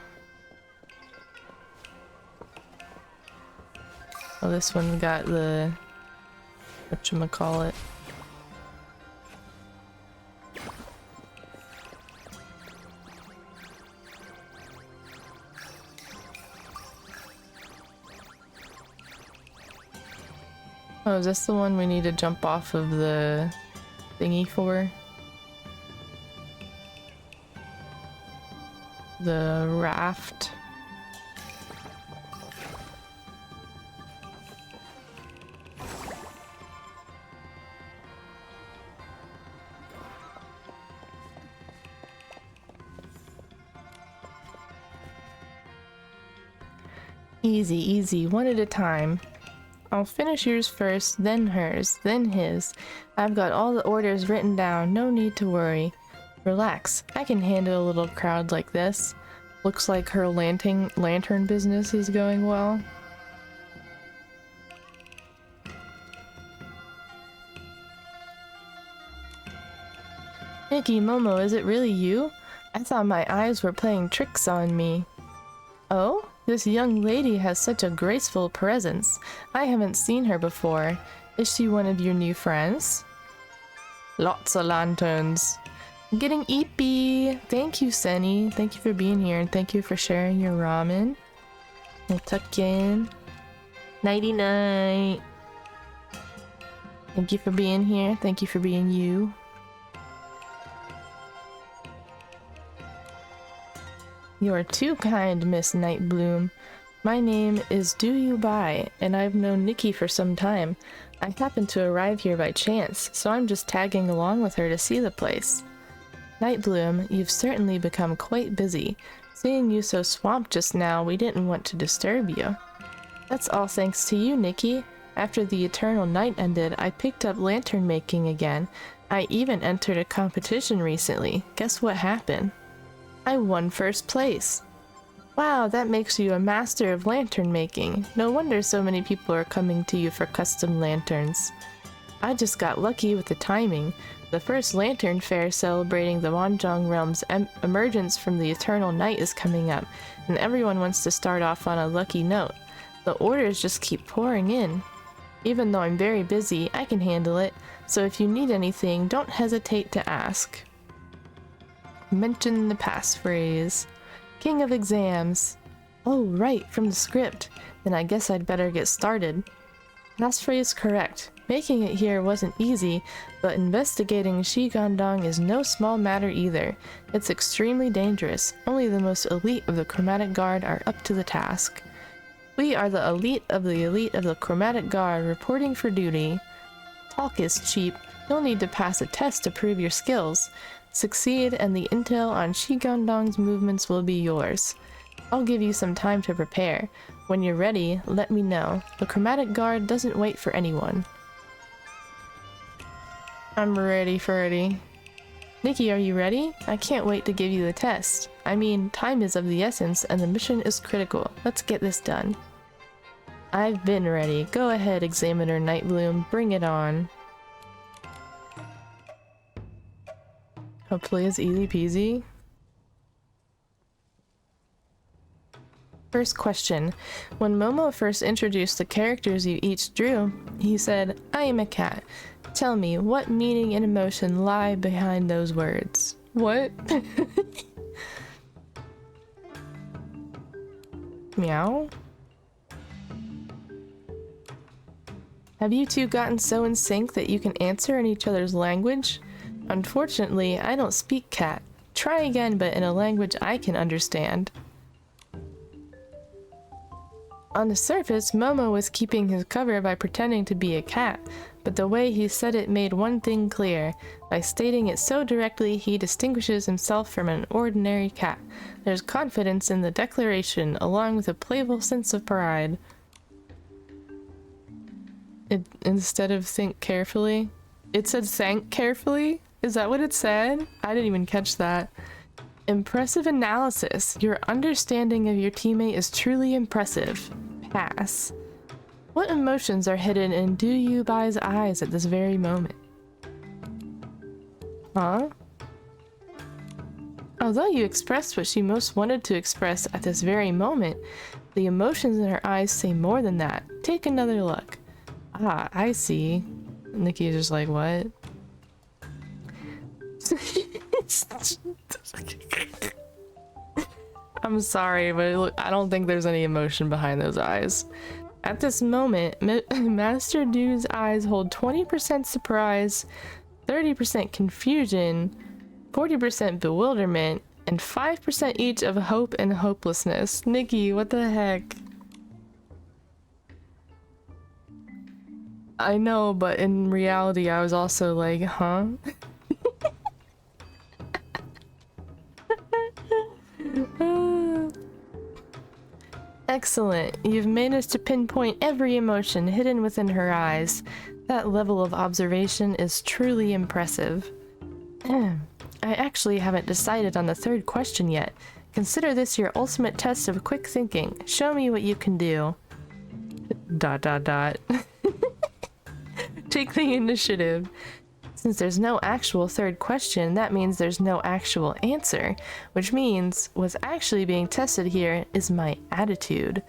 Oh, this one got the whatchamacallit. Oh, is this the one we need to jump off of the thingy for? The raft? Easy, easy, one at a time. I'll finish yours first, then hers, then his. I've got all the orders written down, no need to worry. Relax, I can handle a little crowd like this. Looks like her lantern business is going well. Nikki, Momo, is it really you? I thought my eyes were playing tricks on me. Oh? This young lady has such a graceful presence. I haven't seen her before. Is she one of your new friends? Lots of lanterns. I'm getting eepy. Thank you, Senny. Thank you for being here, and thank you for sharing your ramen. We'll tuck you in. Nighty-night. Thank you for being here. Thank you for being you. You are too kind, Miss Nightbloom. My name is Do You Bai, and I've known Nikki for some time. I happened to arrive here by chance, so I'm just tagging along with her to see the place. Nightbloom, you've certainly become quite busy. Seeing you so swamped just now, we didn't want to disturb you. That's all thanks to you, Nikki. After the eternal night ended, I picked up lantern making again. I even entered a competition recently. Guess what happened? I won first place. Wow, that makes you a master of lantern making. No wonder so many people are coming to you for custom lanterns. I just got lucky with the timing. The first lantern fair celebrating the Wanzhong realm's emergence from the eternal night is coming up, and everyone wants to start off on a lucky note. The orders just keep pouring in. Even though I'm very busy, I can handle it, so if you need anything, don't hesitate to ask. Mention the passphrase. King of exams. Oh, right, from the script. Then I guess I'd better get started. Passphrase correct. Making it here wasn't easy, but investigating Shigandong is no small matter either. It's extremely dangerous. Only the most elite of the Chromatic Guard are up to the task. We are the elite of the Chromatic Guard reporting for duty. Talk is cheap. You'll need to pass a test to prove your skills. Succeed and the intel on Shigandong's movements will be yours. I'll give you some time to prepare. When you're ready, let me know. The Chromatic Guard doesn't wait for anyone. I'm ready, Freddy. Nikki, are you ready? I can't wait to give you the test. I mean, time is of the essence and the mission is critical. Let's get this done. I've been ready. Go ahead, Examiner Nightbloom. Bring it on. Hopefully it's easy peasy. First question. When Momo first introduced the characters you each drew, he said, I am a cat. Tell me, what meaning and emotion lie behind those words? What? Meow? Have you two gotten so in sync that you can answer in each other's language? Unfortunately, I don't speak cat. Try again, but in a language I can understand. On the surface, Momo was keeping his cover by pretending to be a cat, but the way he said it made one thing clear. By stating it so directly, he distinguishes himself from an ordinary cat. There's confidence in the declaration, along with a playful sense of pride. Instead of think carefully, it said think carefully? Is that what it said? I didn't even catch that. Impressive analysis. Your understanding of your teammate is truly impressive. Pass. What emotions are hidden in Do You Bai's eyes at this very moment? Huh? Although you expressed what she most wanted to express at this very moment, the emotions in her eyes say more than that. Take another look. Ah, I see. Nikki is just like, what? I'm sorry, but look, I don't think there's any emotion behind those eyes. At this moment, Master Dude's eyes hold 20% surprise, 30% confusion, 40% bewilderment, and 5% each of hope and hopelessness. Nikki, what the heck? I know, but in reality, I was also like, huh? Excellent. You've managed to pinpoint every emotion hidden within her eyes. That level of observation is truly impressive. I actually haven't decided on the third question yet. Consider this your ultimate test of quick thinking. Show me what you can do. ... Take the initiative. Since there's no actual third question, that means there's no actual answer, which means what's actually being tested here is my attitude.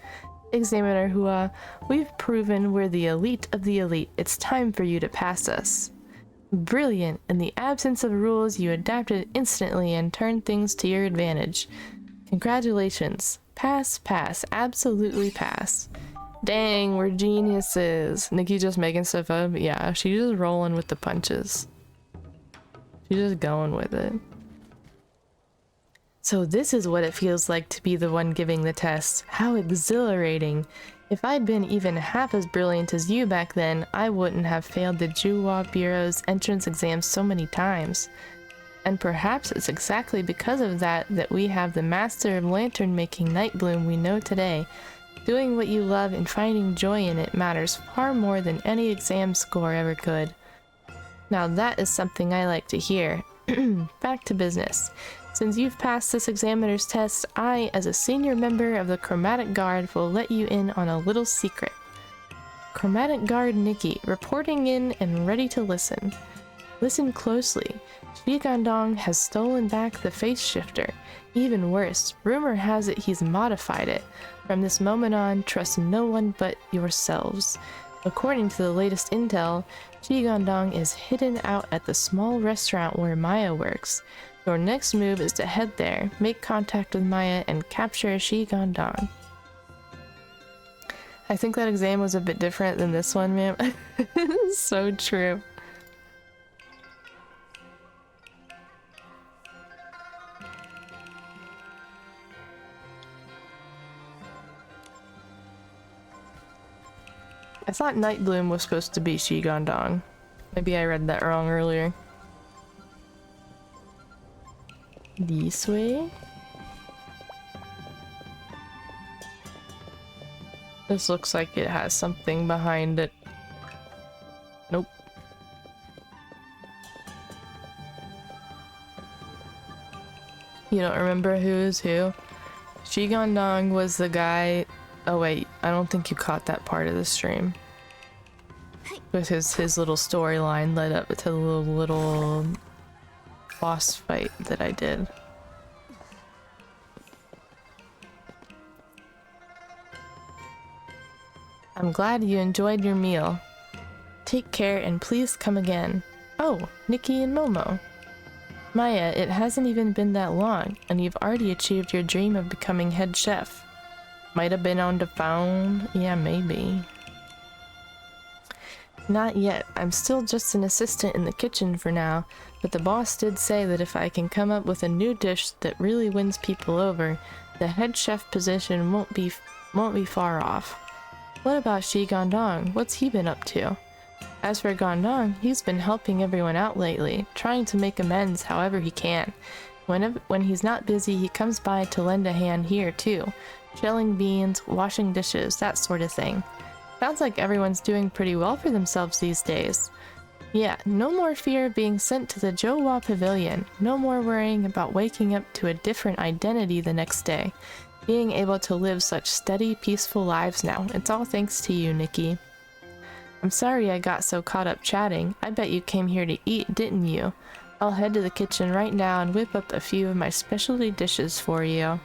Examiner Hua, we've proven we're the elite of the elite. It's time for you to pass us. Brilliant. In the absence of rules, you adapted instantly and turned things to your advantage. Congratulations. Pass, pass, absolutely pass. Dang, we're geniuses. Nikki just making stuff up? Yeah, she's just rolling with the punches. She's just going with it. So this is what it feels like to be the one giving the test. How exhilarating. If I'd been even half as brilliant as you back then, I wouldn't have failed the Juwa Bureau's entrance exam so many times. And perhaps it's exactly because of that that we have the master of lantern making Nightbloom we know today. Doing what you love and finding joy in it matters far more than any exam score ever could. Now that is something I like to hear. Back to business. Since you've passed this examiner's test, I, as a senior member of the Chromatic Guard, will let you in on a little secret. Chromatic Guard Nikki, reporting in and ready to listen. Listen closely. Shi Gandong has stolen back the face shifter. Even worse, rumor has it he's modified it. From this moment on, trust no one but yourselves. According to the latest intel, Shi Gandong is hidden out at the small restaurant where Maya works. Your next move is to head there, make contact with Maya, and capture Shi Gandong. I think that exam was a bit different than this one, ma'am. So true. I thought Nightbloom was supposed to be Shi Gandong. Maybe I read that wrong earlier. This way? This looks like it has something behind it. Nope. You don't remember who is who? Shi Gandong was the guy... Oh wait, I don't think you caught that part of the stream. With his little storyline led up to the little boss fight that I did. I'm glad you enjoyed your meal. Take care and please come again. Oh, Nikki and Momo. Maya, it hasn't even been that long, and you've already achieved your dream of becoming head chef. Might have been on the phone. Yeah, maybe. Not yet. I'm still just an assistant in the kitchen for now, but the boss did say that if I can come up with a new dish that really wins people over, the head chef position won't be far off. What about Shi Gandong? What's he been up to? As for Gandong, he's been helping everyone out lately, trying to make amends however he can. When he's not busy, he comes by to lend a hand here too. Shelling beans, washing dishes, that sort of thing. Sounds like everyone's doing pretty well for themselves these days. Yeah, no more fear of being sent to the Jowa Pavilion. No more worrying about waking up to a different identity the next day. Being able to live such steady, peaceful lives now. It's all thanks to you, Nikki. I'm sorry I got so caught up chatting. I bet you came here to eat, didn't you? I'll head to the kitchen right now and whip up a few of my specialty dishes for you.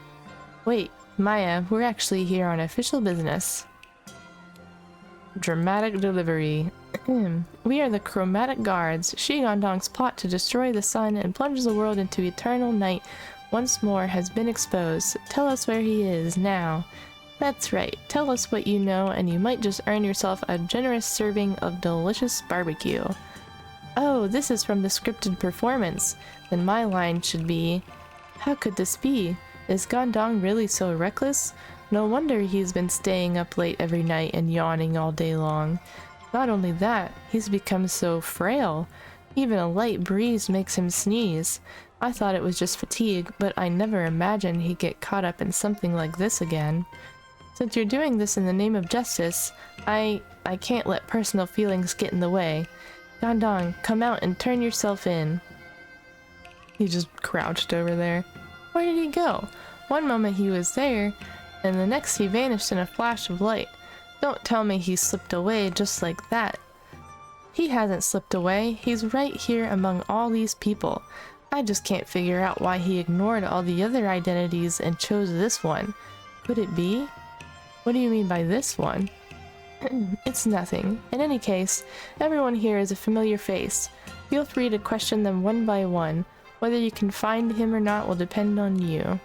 Wait, Maya, we're actually here on official business. Dramatic delivery. We are the Chromatic Guards. Shi Gandong's plot to destroy the sun and plunge the world into eternal night once more has been exposed. Tell us where he is now. That's right. Tell us what you know and you might just earn yourself a generous serving of delicious barbecue. Oh, this is from the scripted performance. Then my line should be, how could this be? Is Gandong really so reckless? No wonder he's been staying up late every night and yawning all day long. Not only that, he's become so frail. Even a light breeze makes him sneeze. I thought it was just fatigue, but I never imagined he'd get caught up in something like this again. Since you're doing this in the name of justice, I can't let personal feelings get in the way. Gandong, come out and turn yourself in. He just crouched over there. Where did he go? One moment he was there, and the next he vanished in a flash of light. Don't tell me he slipped away just like that. He hasn't slipped away. He's right here among all these people. I just can't figure out why he ignored all the other identities and chose this one. Could it be? What do you mean by this one? It's nothing. In any case, everyone here is a familiar face. Feel free to question them one by one. Whether you can find him or not will depend on you.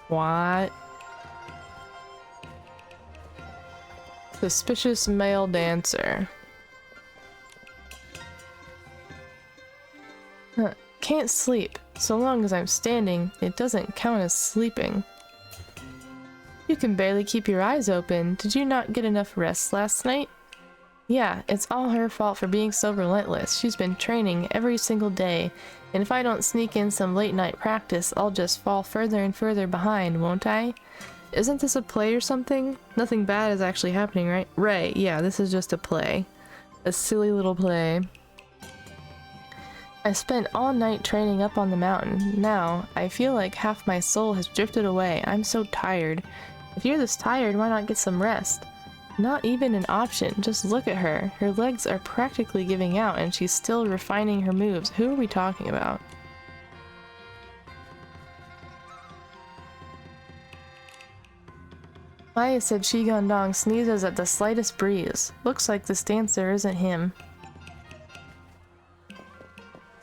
What? Suspicious male dancer. Can't sleep. So long as I'm standing, it doesn't count as sleeping. You can barely keep your eyes open. Did you not get enough rest last night? Yeah, it's all her fault for being so relentless. She's been training every single day, and if I don't sneak in some late night practice, I'll just fall further and further behind, won't I? Isn't this a play or something? Nothing bad is actually happening, right? Right, yeah, this is just a play. A silly little play. I spent all night training up on the mountain. Now, I feel like half my soul has drifted away. I'm so tired. If you're this tired, why not get some rest? Not even an option. Just look at her. Her legs are practically giving out and she's still refining her moves. Who are we talking about? Maya said Shigondong sneezes at the slightest breeze. Looks like this dancer isn't him.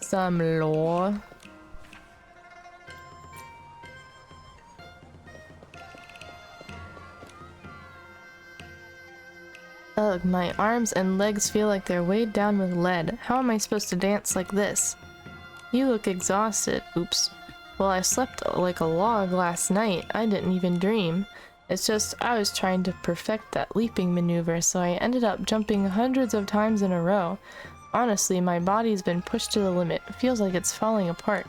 Some lore. Ugh, my arms and legs feel like they're weighed down with lead. How am I supposed to dance like this? You look exhausted. Oops. Well, I slept like a log last night. I didn't even dream. It's just I was trying to perfect that leaping maneuver, so I ended up jumping hundreds of times in a row. Honestly, my body's been pushed to the limit. It feels like it's falling apart.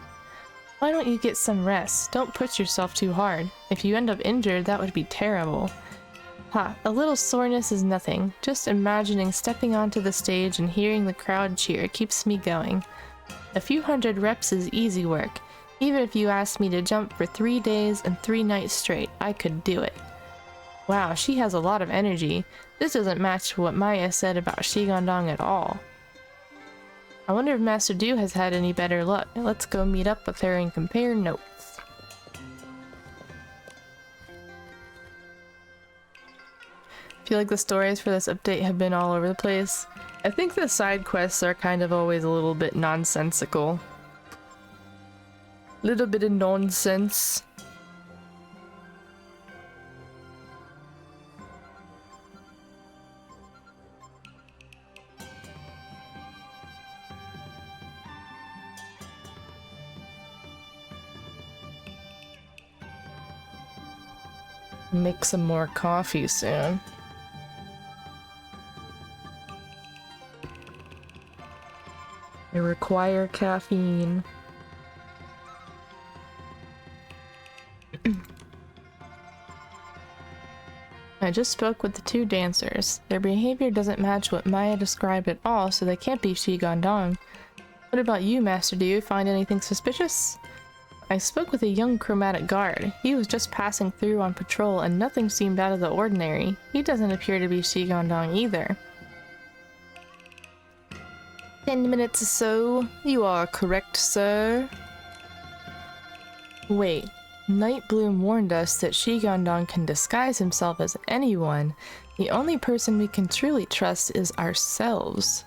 Why don't you get some rest? Don't push yourself too hard. If you end up injured, that would be terrible. Ha, a little soreness is nothing. Just imagining stepping onto the stage and hearing the crowd cheer keeps me going. A few hundred reps is easy work. Even if you asked me to jump for 3 days and 3 nights straight, I could do it. Wow, she has a lot of energy. This doesn't match what Maya said about Shigondong at all. I wonder if Master Du has had any better luck. Let's go meet up with her and compare notes. I feel like the stories for this update have been all over the place. I think the side quests are kind of always a little bit nonsensical. Little bit of nonsense. Make some more coffee soon. I require caffeine. I just spoke with the 2 dancers. Their behavior doesn't match what Maya described at all, so they can't be Shigondong. What about you, Master? Do you find anything suspicious? I spoke with a young Chromatic guard. He was just passing through on patrol and nothing seemed out of the ordinary. He doesn't appear to be Shigondong either. 10 minutes or so. You are correct, sir. Wait. Nightbloom warned us that Shigondong can disguise himself as anyone. The only person we can truly trust is ourselves.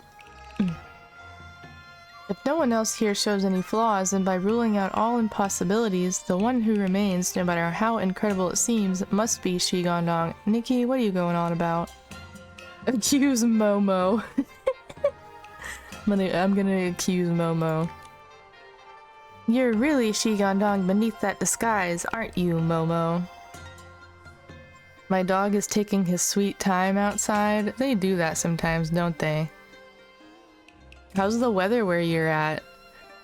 If no one else here shows any flaws, then by ruling out all impossibilities, the one who remains, no matter how incredible it seems, must be Shigondong. Nikki, what are you going on about? Accuse Momo. I'm gonna accuse Momo. You're really Shigondong beneath that disguise, aren't you, Momo? My dog is taking his sweet time outside. They do that sometimes, don't they? How's the weather where you're at?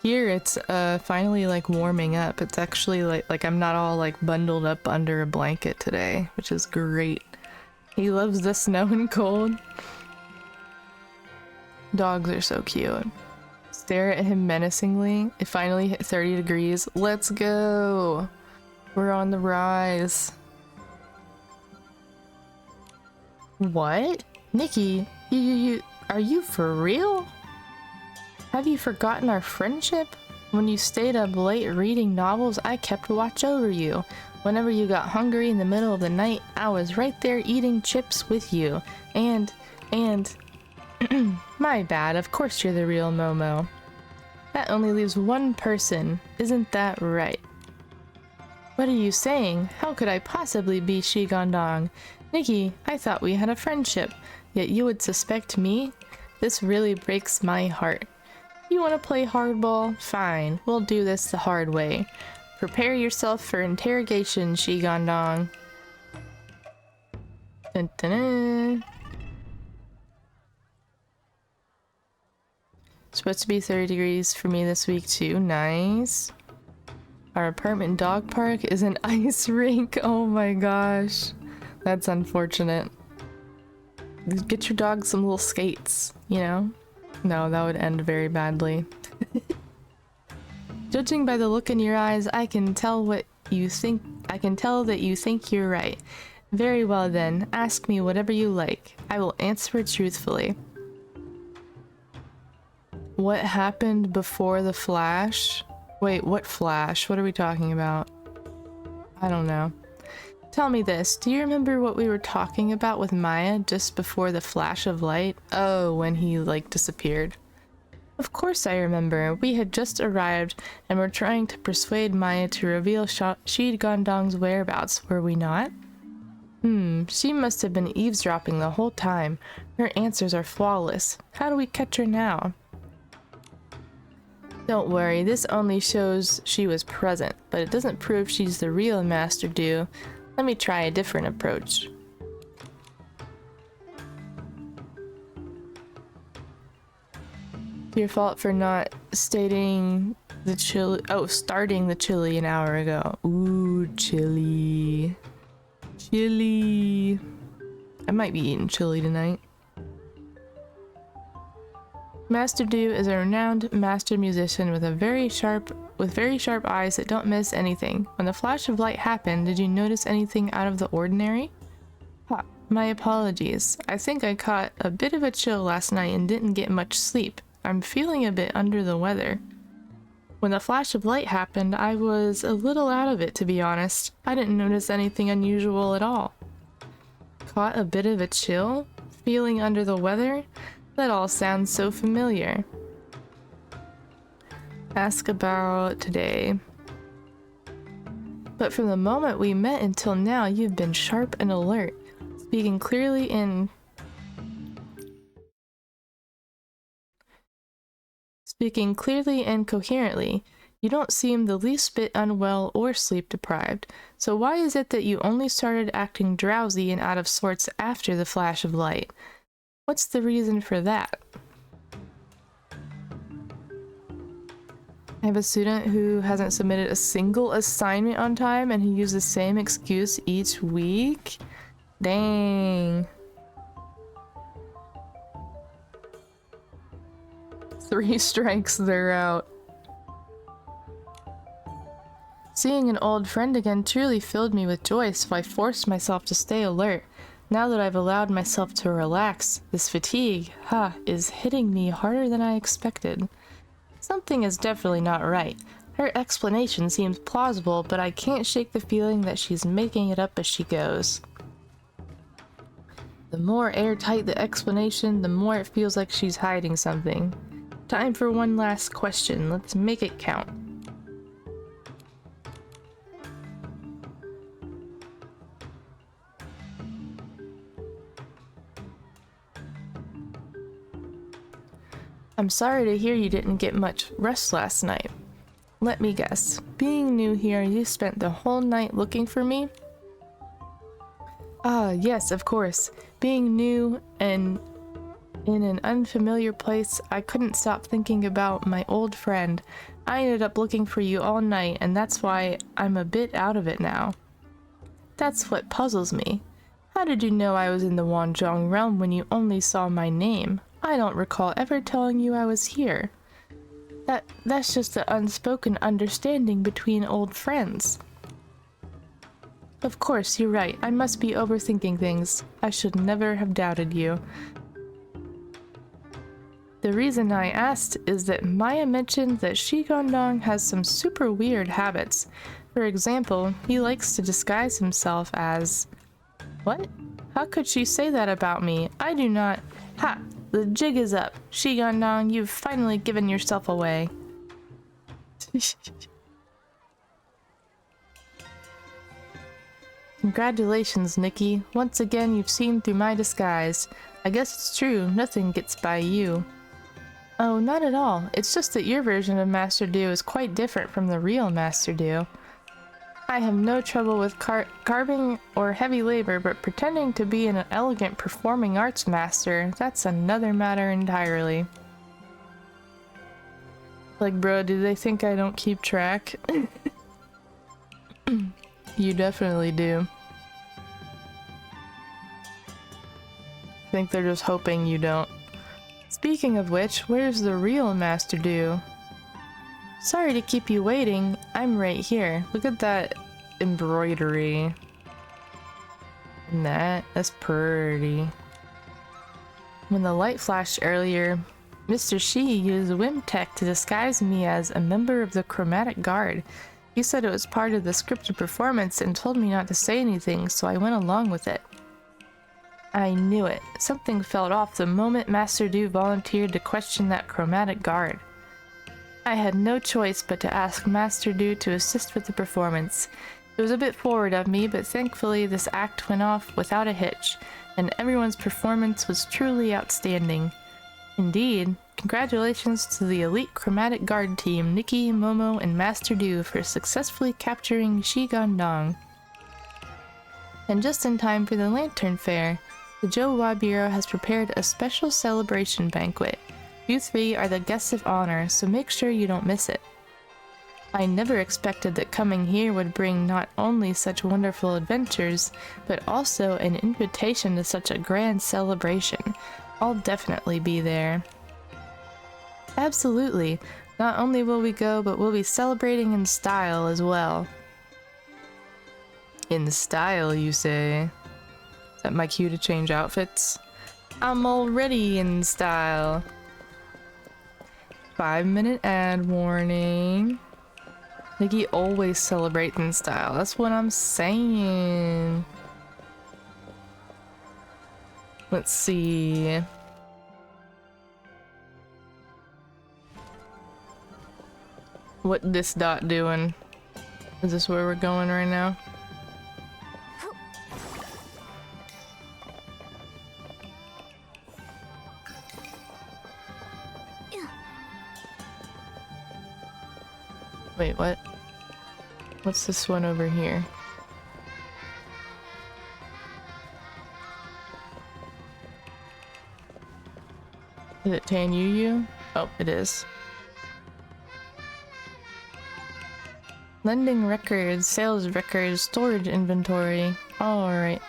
Here it's finally like warming up. It's actually like I'm not all like bundled up under a blanket today, which is great. He loves the snow and cold. Dogs are so cute. Stare at him menacingly. It finally hit 30 degrees. Let's go! We're on the rise. What? Nikki, Are you for real? Have you forgotten our friendship? When you stayed up late reading novels, I kept watch over you. Whenever you got hungry in the middle of the night, I was right there eating chips with you. And, my bad, of course you're the real Momo. That only leaves one person, isn't that right? What are you saying? How could I possibly be Shigondong? Nikki, I thought we had a friendship, yet you would suspect me? This really breaks my heart. You want to play hardball? Fine, we'll do this the hard way. Prepare yourself for interrogation, Shigondong. Dun, dun, dun. Supposed to be 30 degrees for me this week too. Nice. Our apartment dog park is an ice rink. Oh my gosh. That's unfortunate. Get your dog some little skates, you know? No, that would end very badly. Judging by the look in your eyes, I can tell that you think you're right. Very well then, ask me whatever you like. I will answer it truthfully. What happened before the flash? Wait, what flash? What are we talking about? I don't know. Tell me this, do you remember what we were talking about with Maya just before the flash of light? Oh, when he, like, disappeared. Of course I remember. We had just arrived and were trying to persuade Maya to reveal Shigondong's whereabouts, were we not? She must have been eavesdropping the whole time. Her answers are flawless. How do we catch her now? Don't worry, this only shows she was present, but it doesn't prove she's the real Master Do. Let me try a different approach. Your fault for not starting the chili an hour ago. Ooh, chili. Chili. I might be eating chili tonight. Master Do is a renowned master musician with very sharp eyes that don't miss anything. When the flash of light happened, did you notice anything out of the ordinary? My apologies. I think I caught a bit of a chill last night and didn't get much sleep. I'm feeling a bit under the weather. When the flash of light happened, I was a little out of it, to be honest. I didn't notice anything unusual at all. Caught a bit of a chill? Feeling under the weather? That all sounds so familiar. Ask about today. But from the moment we met until now, you've been sharp and alert, speaking clearly and coherently. You don't seem the least bit unwell or sleep deprived. So why is it that you only started acting drowsy and out of sorts after the flash of light? What's the reason for that? I have a student who hasn't submitted a single assignment on time and who used the same excuse each week. Dang. 3 strikes, they're out. Seeing an old friend again truly filled me with joy, so I forced myself to stay alert. Now that I've allowed myself to relax, this fatigue, is hitting me harder than I expected. Something is definitely not right. Her explanation seems plausible, but I can't shake the feeling that she's making it up as she goes. The more airtight the explanation, the more it feels like she's hiding something. Time for one last question. Let's make it count. I'm sorry to hear you didn't get much rest last night. Let me guess. Being new here, you spent the whole night looking for me? Ah, yes, of course. Being new and in an unfamiliar place, I couldn't stop thinking about my old friend. I ended up looking for you all night, and that's why I'm a bit out of it now. That's what puzzles me. How did you know I was in the Wanzhong realm when you only saw my name? I don't recall ever telling you I was here. That's just an unspoken understanding between old friends. Of course, you're right. I must be overthinking things. I should never have doubted you. The reason I asked is that Maya mentioned that Shigondong has some super weird habits. For example, he likes to disguise himself as... What? How could she say that about me? I do not... Ha! The jig is up. Shigondong, you've finally given yourself away. Congratulations, Nikki. Once again, you've seen through my disguise. I guess it's true, nothing gets by you. Oh, not at all. It's just that your version of Master Do is quite different from the real Master Do. I have no trouble with carving or heavy labor, but pretending to be an elegant performing arts master, that's another matter entirely. Like, bro, do they think I don't keep track? You definitely do. I think they're just hoping you don't. Speaking of which, where's the real Master Do? Sorry to keep you waiting. I'm right here. Look at that embroidery. And that's pretty. When the light flashed earlier, Mr. Shi used Wimtech to disguise me as a member of the Chromatic Guard. He said it was part of the scripted performance and told me not to say anything, so I went along with it. I knew it. Something felt off the moment Master Do volunteered to question that Chromatic Guard. I had no choice but to ask Master Do to assist with the performance. It was a bit forward of me, but thankfully this act went off without a hitch, and everyone's performance was truly outstanding. Indeed, congratulations to the elite Chromatic Guard team, Nikki, Momo, and Master Do for successfully capturing Shigondong. And just in time for the Lantern Fair, the Jowa Bureau has prepared a special celebration banquet. You three are the guests of honor, so make sure you don't miss it. I never expected that coming here would bring not only such wonderful adventures, but also an invitation to such a grand celebration. I'll definitely be there. Absolutely. Not only will we go, but we'll be celebrating in style as well. In style, you say? Is that my cue to change outfits? I'm already in style. 5-minute ad warning. Nikki always celebrates in style. That's what I'm saying. Let's see. What this dot doing? Is this where we're going right now? Wait, what? What's this one over here? Is it Tan Yu Yu? Oh, it is. Lending records, sales records, storage inventory. Alright.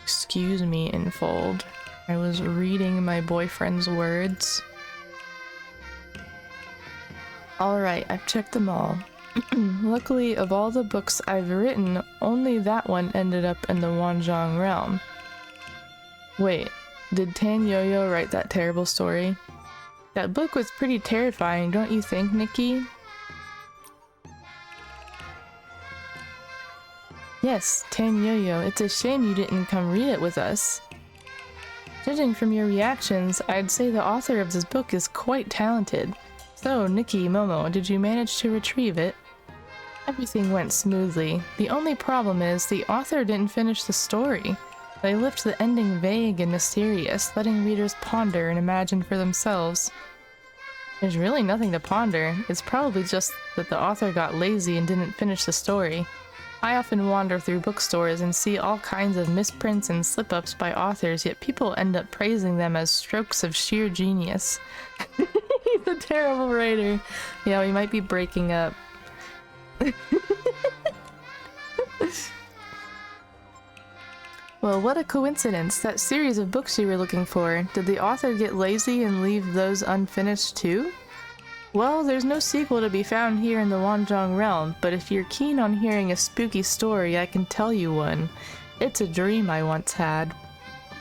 Excuse me, Infold. I was reading my boyfriend's words. Alright, I've checked them all. Luckily, of all the books I've written, only that one ended up in the Wanzhong realm. Wait, did Tan Yo-Yo write that terrible story? That book was pretty terrifying, don't you think, Nikki? Yes, Tan Yo-Yo, it's a shame you didn't come read it with us. Judging from your reactions, I'd say the author of this book is quite talented. So, Nikki, Momo, did you manage to retrieve it? Everything went smoothly. The only problem is, the author didn't finish the story. They left the ending vague and mysterious, letting readers ponder and imagine for themselves. There's really nothing to ponder. It's probably just that the author got lazy and didn't finish the story. I often wander through bookstores and see all kinds of misprints and slip-ups by authors, yet people end up praising them as strokes of sheer genius. He's a terrible writer. Yeah, we might be breaking up. Well, what a coincidence. That series of books you were looking for. Did the author get lazy and leave those unfinished too? Well, there's no sequel to be found here in the Wanzhong realm, but if you're keen on hearing a spooky story, I can tell you one. It's a dream I once had.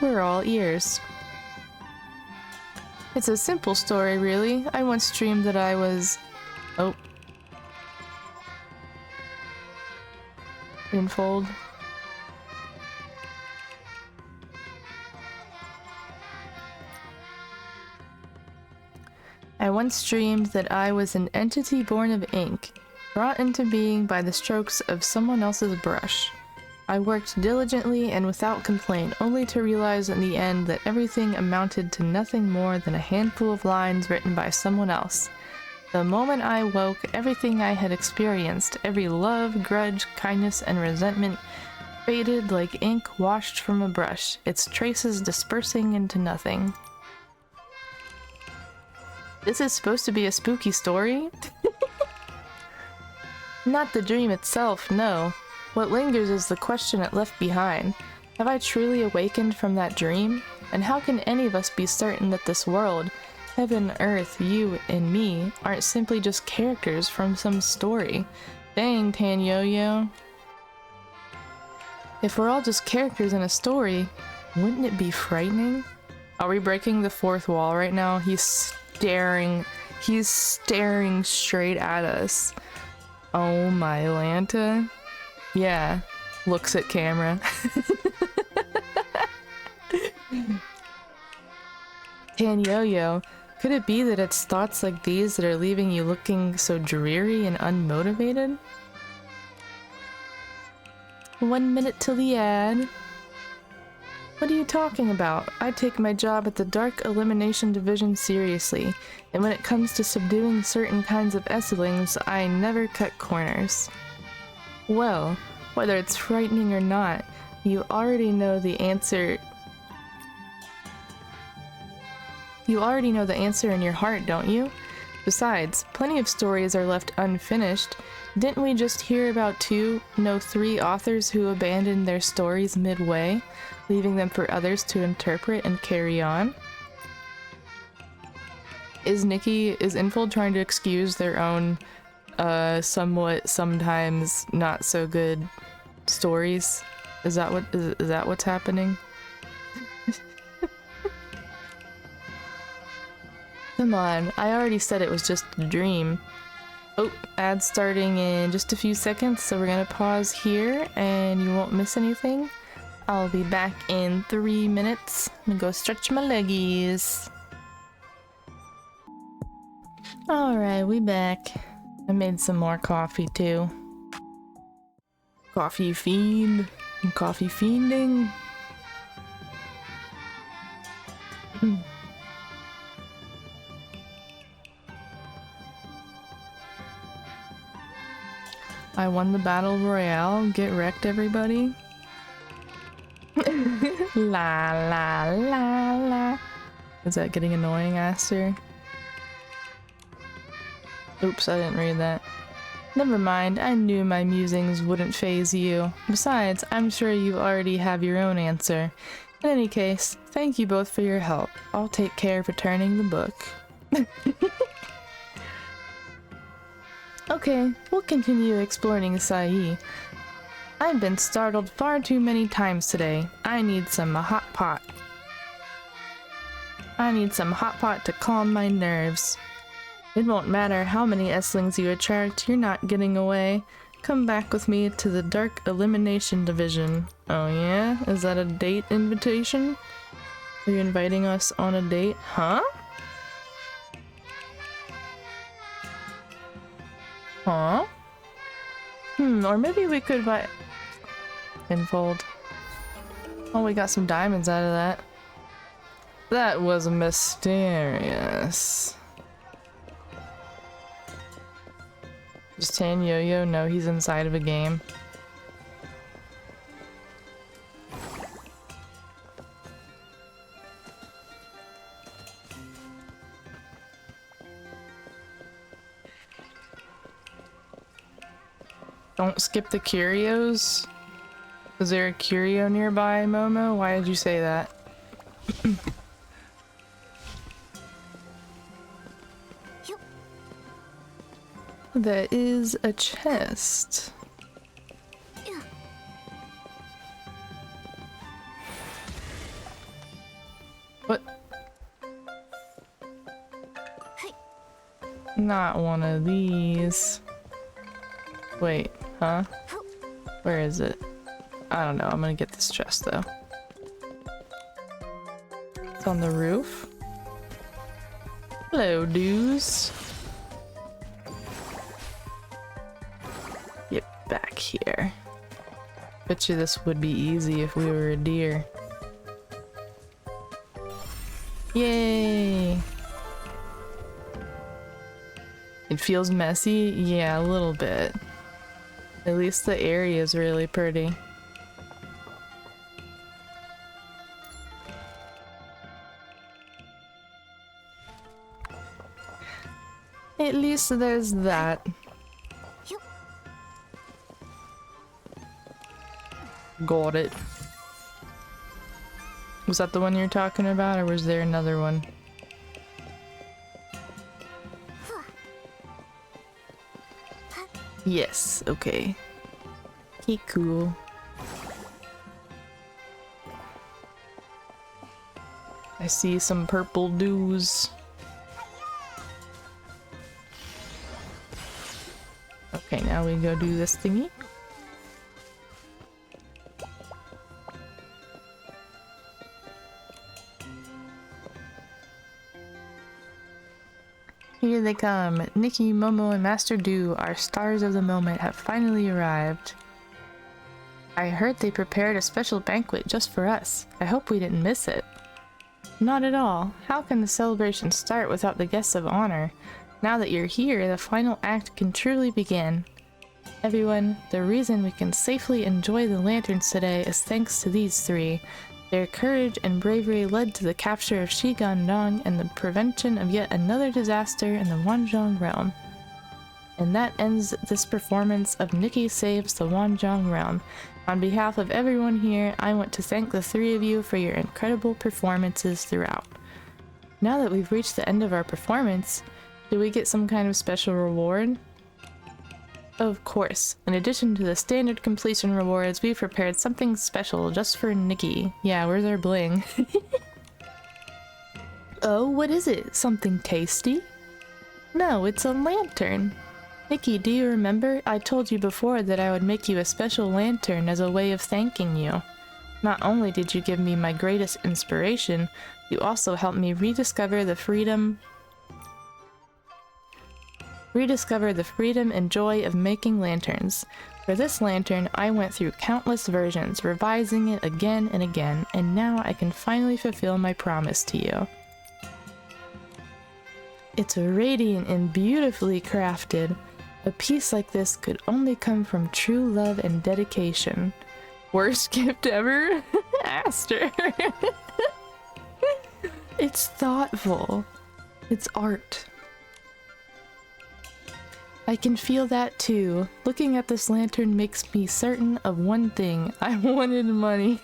We're all ears. It's a simple story, really. I once dreamed that I was... Oh. Unfold. I once dreamed that I was an entity born of ink, brought into being by the strokes of someone else's brush. I worked diligently and without complaint, only to realize in the end that everything amounted to nothing more than a handful of lines written by someone else. The moment I woke, everything I had experienced, every love, grudge, kindness, and resentment, faded like ink washed from a brush, its traces dispersing into nothing. This is supposed to be a spooky story? Not the dream itself, no. What lingers is the question it left behind. Have I truly awakened from that dream? And how can any of us be certain that this world, heaven, earth, you, and me, aren't simply just characters from some story? Dang, Tan-Yo-Yo. If we're all just characters in a story, wouldn't it be frightening? Are we breaking the fourth wall right now? He's staring straight at us. Oh my Lanta. Yeah, looks at camera. Tan-Yo-Yo, could it be that it's thoughts like these that are leaving you looking so dreary and unmotivated? 1 minute till the ad. What are you talking about? I take my job at the Dark Elimination Division seriously, and when it comes to subduing certain kinds of Esselings, I never cut corners. Well, whether it's frightening or not, you already know the answer. You already know the answer in your heart, don't you? Besides, plenty of stories are left unfinished. Didn't we just hear about 3 authors who abandoned their stories midway, leaving them for others to interpret and carry on? Is Infold trying to excuse their own somewhat sometimes not so good stories? Is that what's happening? Come on, I already said it was just a dream. Oh, ad starting in just a few seconds, so we're gonna pause here and you won't miss anything. I'll be back in 3 minutes. I'm gonna go stretch my leggies. Alright, we back. I made some more coffee too. Coffee fiend. I'm coffee fiending. I won the battle royale. Get wrecked, everybody. La la la la. Is that getting annoying, Aster? Oops, I didn't read that. Never mind, I knew my musings wouldn't faze you. Besides, I'm sure you already have your own answer. In any case, thank you both for your help. I'll take care of returning the book. Okay, we'll continue exploring Sai. I've been startled far too many times today. I need some hot pot. To calm my nerves. It won't matter how many Esslings you attract, you're not getting away. Come back with me to the Dark Elimination Division. Oh yeah? Is that a date invitation? Are you inviting us on a date? Huh? Huh? Or maybe we could buy... Infold. Oh, we got some diamonds out of that. That was mysterious. Does Tan-Yo-Yo know he's inside of a game? Don't skip the curios? Is there a curio nearby, Momo? Why did you say that? There is a chest. What? Not one of these. Wait, huh? Where is it? I don't know. I'm gonna get this chest though. It's on the roof. Hello, dudes. Get back here. Bet you this would be easy if we were a deer. Yay! It feels messy? Yeah, a little bit. At least the area is really pretty. At least there's that. Got it. Was that the one you're talking about, or was there another one? Yes, okay. Okay, cool. I see some purple dews. Okay, now we go do this thingy. Here they come. Nikki, Momo, and Master Do, our stars of the moment, have finally arrived. I heard they prepared a special banquet just for us. I hope we didn't miss it. Not at all. How can the celebration start without the guests of honor? Now that you're here, the final act can truly begin. Everyone, the reason we can safely enjoy the lanterns today is thanks to these three. Their courage and bravery led to the capture of Shigandong and the prevention of yet another disaster in the Wanzhong realm. And that ends this performance of Nikki Saves the Wanzhong Realm. On behalf of everyone here, I want to thank the three of you for your incredible performances throughout. Now that we've reached the end of our performance, do we get some kind of special reward? Of course. In addition to the standard completion rewards, we've prepared something special just for Nikki. Yeah, where's our bling? Oh, what is it? Something tasty? No, it's a lantern. Nikki, do you remember? I told you before that I would make you a special lantern as a way of thanking you. Not only did you give me my greatest inspiration, you also helped me rediscover the freedom and joy of making lanterns. For this lantern, I went through countless versions, revising it again and again, and now I can finally fulfill my promise to you. It's radiant and beautifully crafted. A piece like this could only come from true love and dedication. Worst gift ever? Aster. It's thoughtful. It's art. I can feel that too. Looking at this lantern makes me certain of one thing. I wanted money.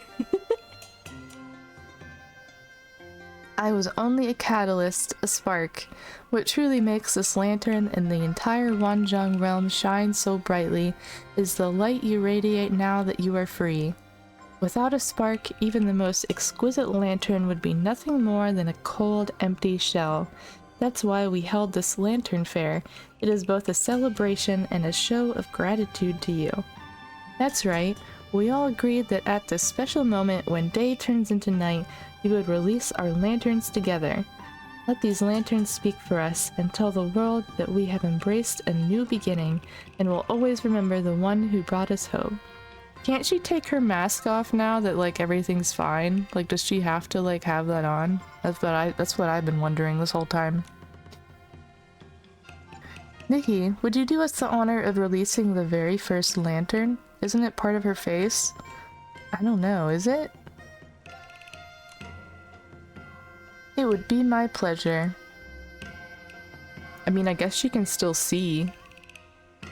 I was only a catalyst, a spark. What truly makes this lantern and the entire Wanzhong realm shine so brightly is the light you radiate now that you are free. Without a spark, even the most exquisite lantern would be nothing more than a cold, empty shell. That's why we held this lantern fair. It is both a celebration and a show of gratitude to you. That's right, we all agreed that at this special moment when day turns into night, we would release our lanterns together. Let these lanterns speak for us and tell the world that we have embraced a new beginning and will always remember the one who brought us hope. Can't she take her mask off now that like everything's fine? Like, does she have to like have that on? That's what I've been wondering this whole time. Nikki, would you do us the honor of releasing the very first lantern? Isn't it part of her face? I don't know, is it? It would be my pleasure. I mean, I guess she can still see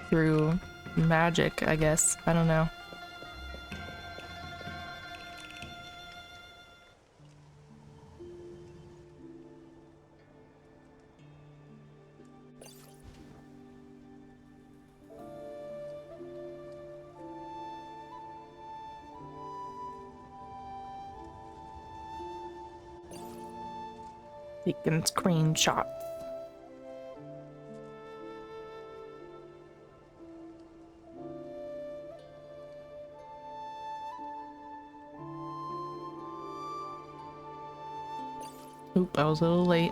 through magic, I guess. I don't know. Taking screenshot. Oop, I was a little late.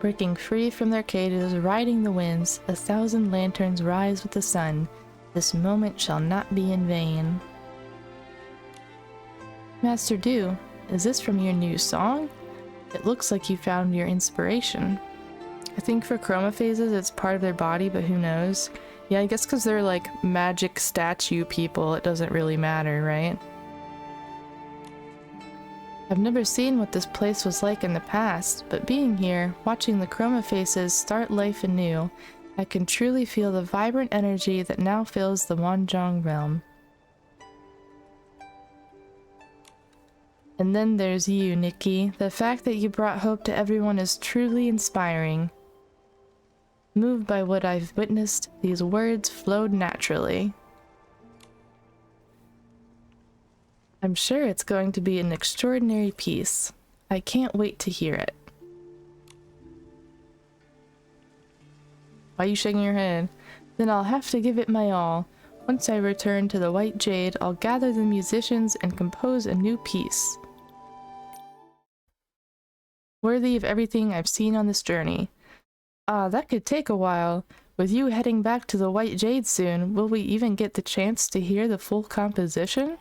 Breaking free from their cages, riding the winds, 1,000 lanterns rise with the sun. This moment shall not be in vain. Master Do, is this from your new song? It looks like you found your inspiration. I think for chroma phases it's part of their body, but who knows? Yeah, I guess because they're like magic statue people, it doesn't really matter, right? I've never seen what this place was like in the past, but being here, watching the chroma faces start life anew, I can truly feel the vibrant energy that now fills the Wanzhong realm. And then there's you, Nikki. The fact that you brought hope to everyone is truly inspiring. Moved by what I've witnessed, these words flowed naturally. I'm sure it's going to be an extraordinary piece. I can't wait to hear it. Why are you shaking your head? Then I'll have to give it my all. Once I return to the White Jade, I'll gather the musicians and compose a new piece. Worthy of everything I've seen on this journey. Ah, that could take a while. With you heading back to the White Jade soon, will we even get the chance to hear the full composition?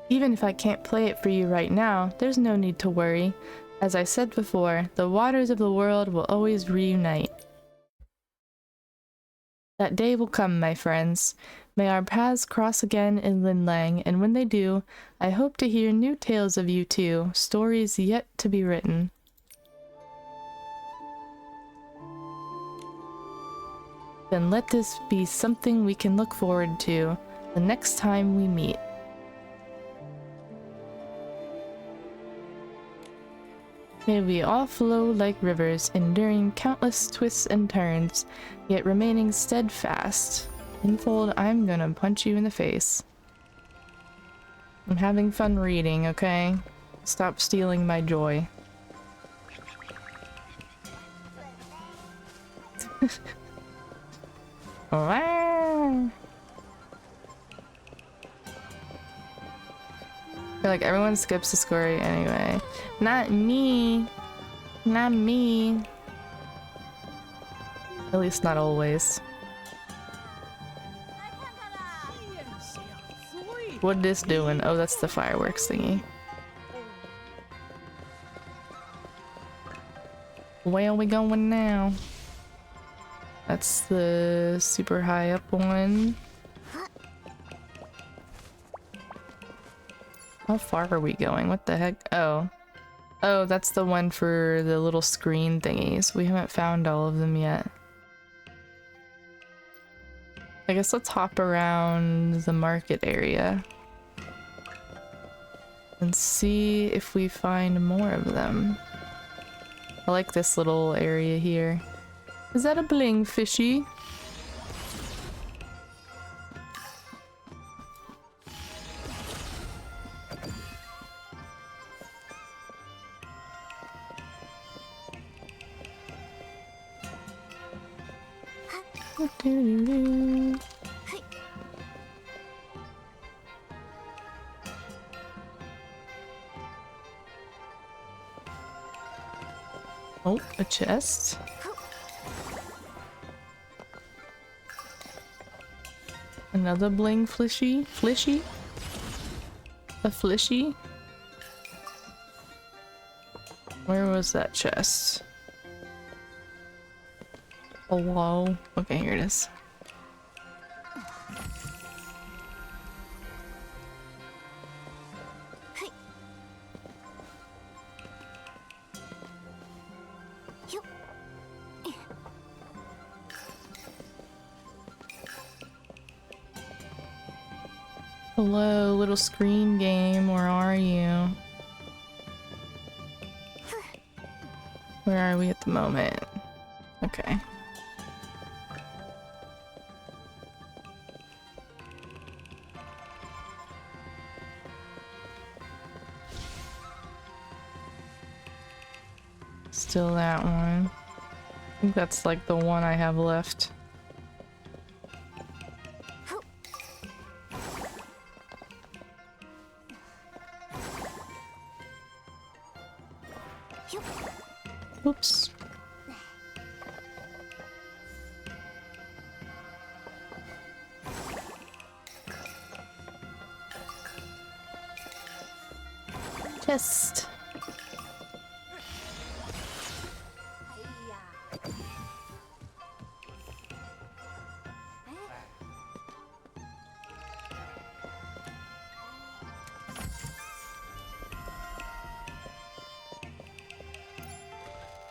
Even if I can't play it for you right now, there's no need to worry. As I said before, the waters of the world will always reunite. That day will come, my friends. May our paths cross again in Linlang, and when they do, I hope to hear new tales of you two, stories yet to be written. Then let this be something we can look forward to the next time we meet. May we all flow like rivers, enduring countless twists and turns, yet remaining steadfast. Infold, I'm gonna punch you in the face. I'm having fun reading, okay? Stop stealing my joy. Wow. I feel like everyone skips the story anyway. Not me. Not me. At least not always. What this doing? Oh, that's the fireworks thingy. Where are we going now? That's the super high up one. How far are we going? What the heck? Oh. Oh, that's the one for the little screen thingies. We haven't found all of them yet. I guess let's hop around the market area and see if we find more of them. I like this little area here. Is that a bling fishy? Oh, a chest. Another bling flishy? Flishy? A flishy? Where was that chest? Hello? Okay, here it is. Hello, little screen game, where are you? Where are we at the moment? Okay. Still that one. I think that's like the one I have left. Oops. Chest.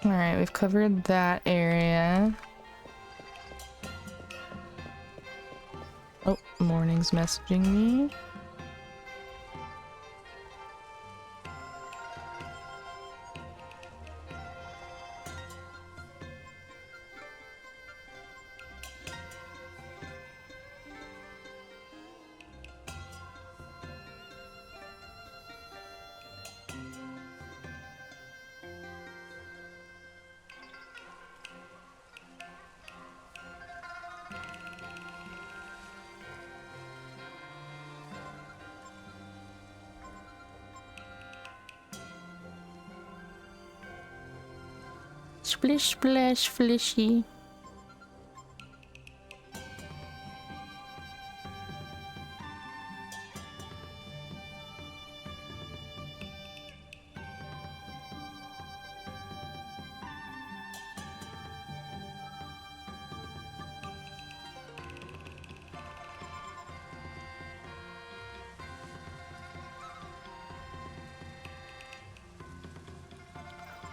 Alright, we've covered that area. Oh, Morning's messaging me. Splish splash flishy.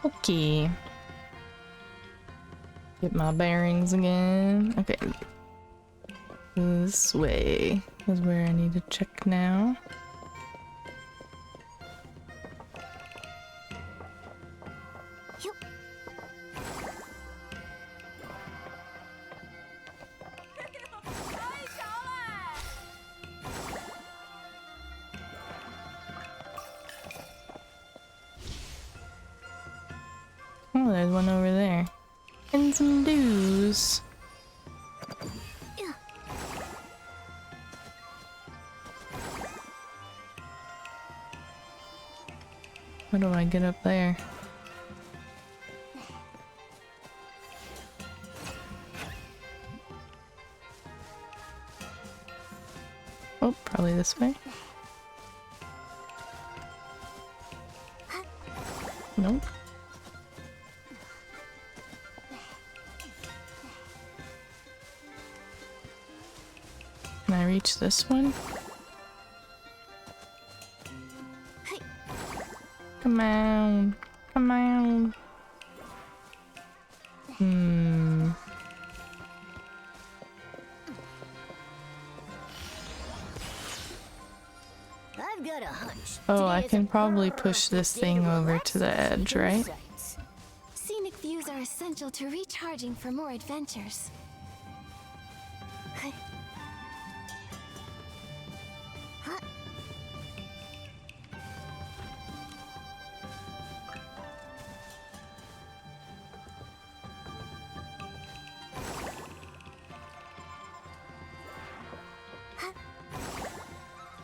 Okay. Get my bearings again. Okay. This way is where I need to check now. Oh, there's one over there. And some dues. How do I get up there? Oh, probably this way. Nope. Can I reach this one? Come on. Come on. I've got a hunch. Oh, I Today is can a probably push this perfect day to thing over relax to the and edge, take in right? sights. Scenic views are essential to recharging for more adventures.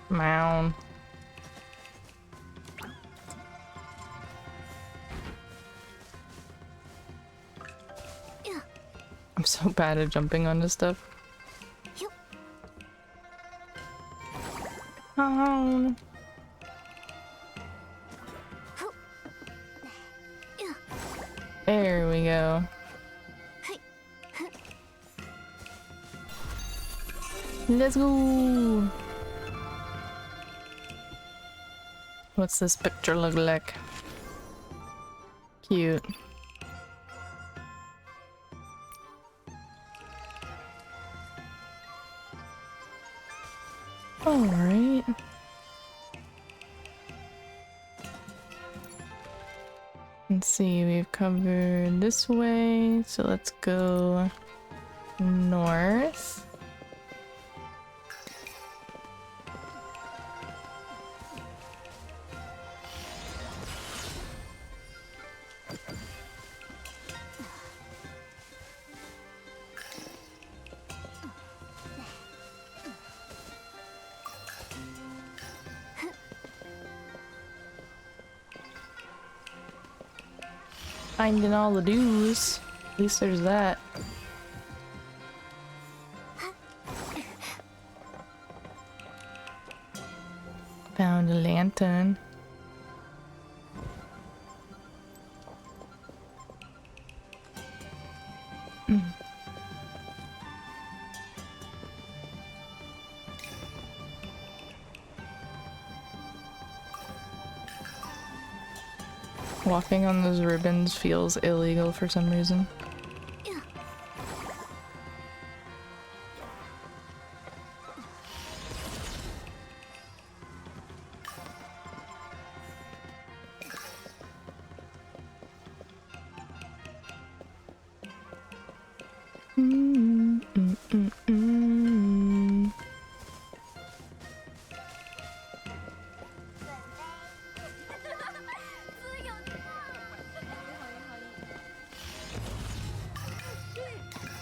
Come on. I'm so bad at jumping onto stuff. Oh. There we go. Let's go. What's this picture look like? Cute. Alright. Let's see, we've covered this way, so let's go north. Finding all the dues. At least there's that. Found a lantern. Walking on those ribbons feels illegal for some reason.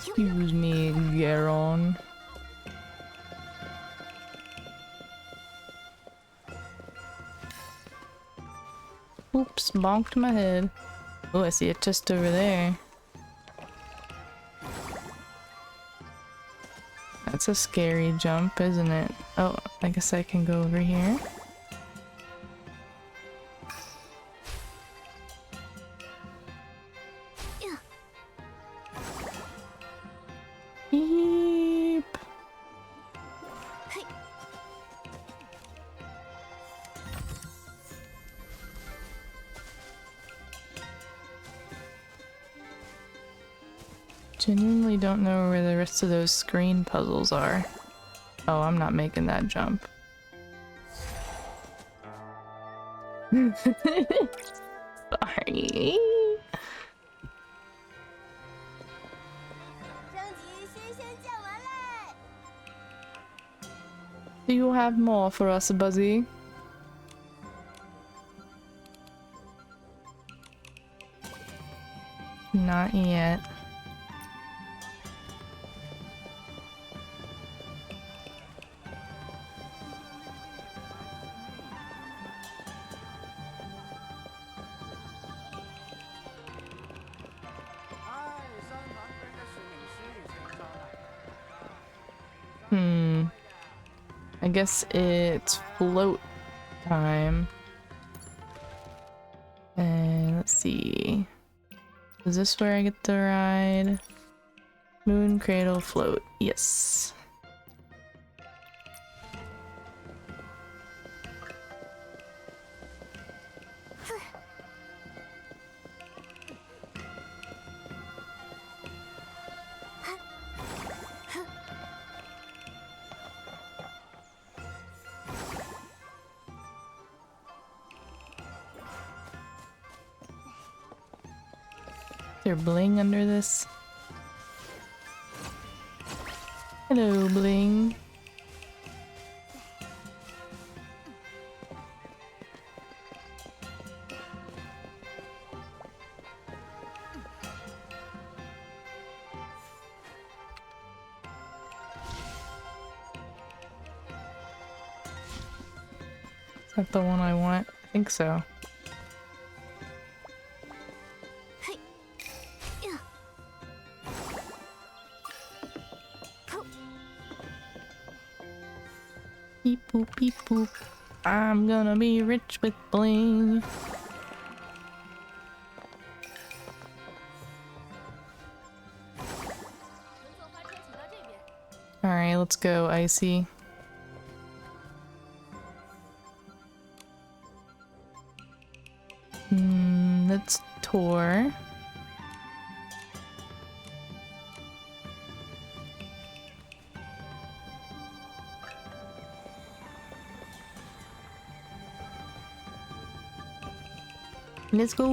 Excuse me, Garon. Oops, bonked my head. Oh, I see it just over there. That's a scary jump, isn't it? Oh, I guess I can go over here. Beep. Genuinely don't know where the rest of those screen puzzles are. Oh, I'm not making that jump. Sorry. Do you have more for us, Buzzy? Not yet. I guess it's float time. And let's see. Is this where I get to ride? Moon Cradle Float. Yes. Is there bling under this? Hello, bling. Is that the one I want? I think so. Beep boop beep boop. I'm gonna be rich with bling. Alright, let's go, Icy. Let's tour. Let's go!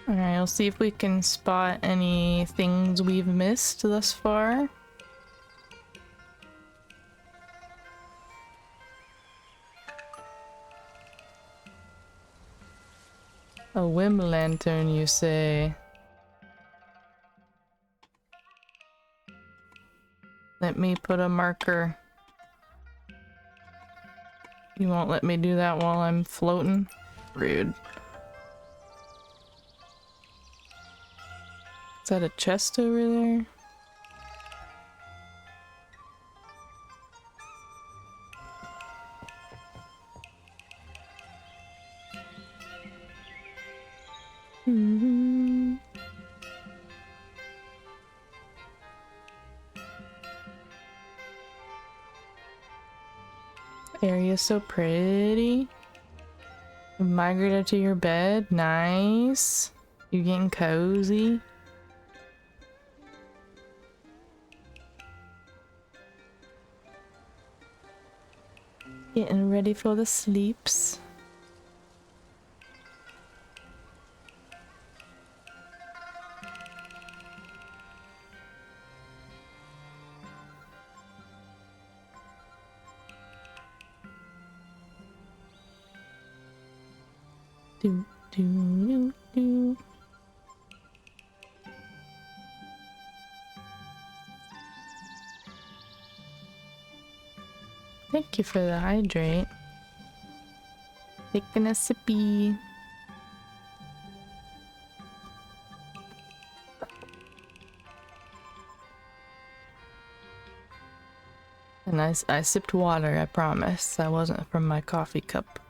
Alright, let's see if we can spot any things we've missed thus far. A whim lantern, you say? Let me put a marker. You won't let me do that while I'm floating? Rude. Is that a chest over there? Mm-hmm. Area's so pretty. You migrated to your bed. Nice. You getting cozy? Getting ready for the sleeps. Do, do, do, do. Thank you for the hydrate. Taking a sippy. And I sipped water, I promise. That wasn't from my coffee cup.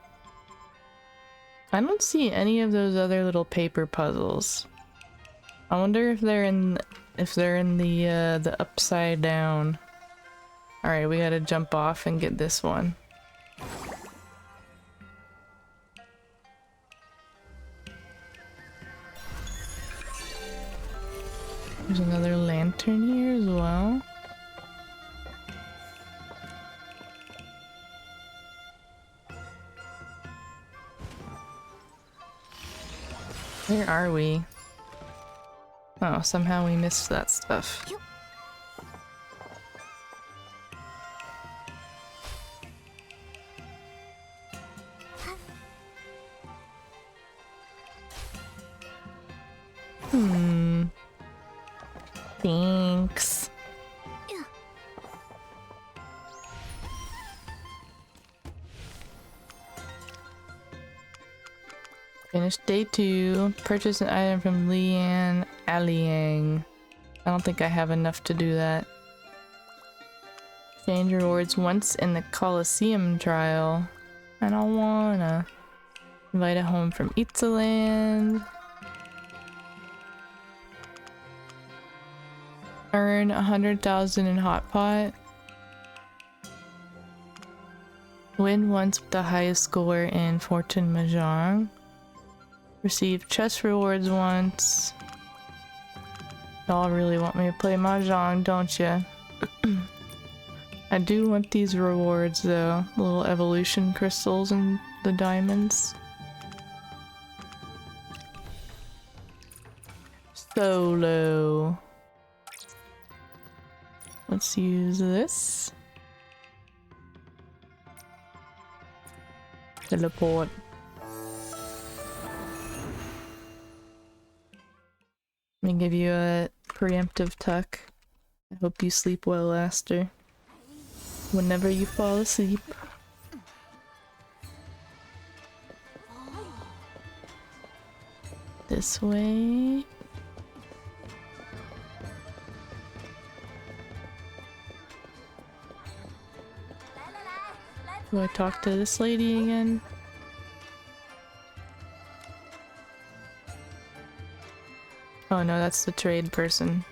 I don't see any of those other little paper puzzles. I wonder if they're in the upside down. Alright, we gotta jump off and get this one. There's another lantern here as well. Where are we? Oh, somehow we missed that stuff. Thanks. Finished day 2. Purchase an item from Lian Aliang. I don't think I have enough to do that. Exchange rewards once in the Colosseum trial. I don't wanna. Invite a home from Itzaland. Earn 100,000 in Hot Pot. Win once with the highest score in Fortune Mahjong. Receive chest rewards once. Y'all really want me to play Mahjong, don't ya? I do want these rewards though. The little evolution crystals and the diamonds. Solo. Let's use this. Teleport. Let me give you a preemptive tuck. I hope you sleep well, Aster. Whenever you fall asleep. This way. Do I talk to this lady again? Oh no, that's the trade person.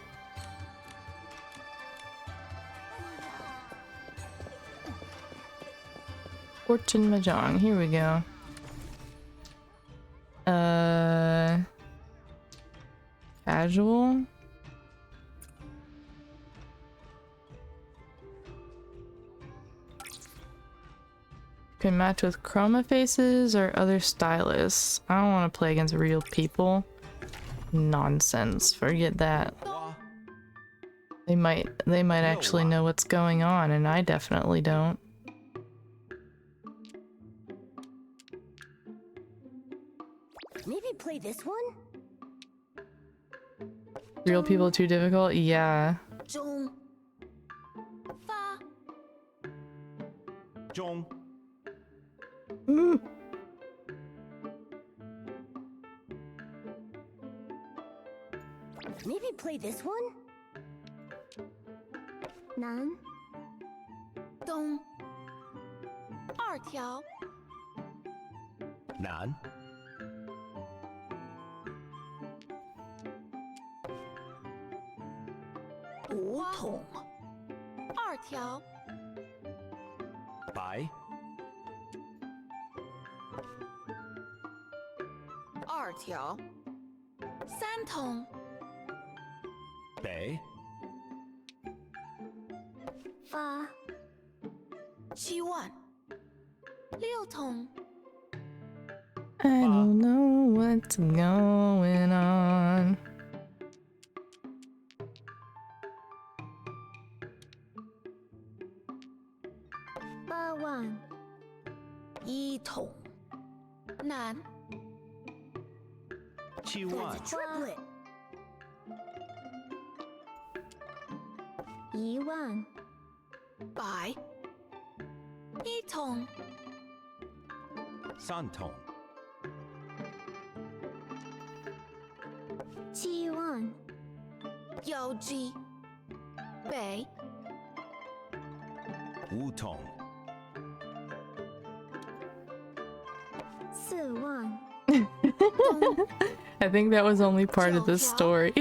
Fortune Mahjong, here we go. Casual? Can match with chroma faces or other stylists. I don't want to play against real people. Nonsense, forget that. They might actually know what's going on, and I definitely don't. Maybe play this one? Real people too difficult? Yeah. 中 Maybe play this one? 南、东、二条、南五桶、二条、白二条、三桶、北发、七万、六桶、 I don't know what's going on. 八万、一桶、南、 7 That's 万 a triplet. 一万、百、一桶、 3桶七万、妖姬、北、 5桶 四万、 I think that was only part of this story.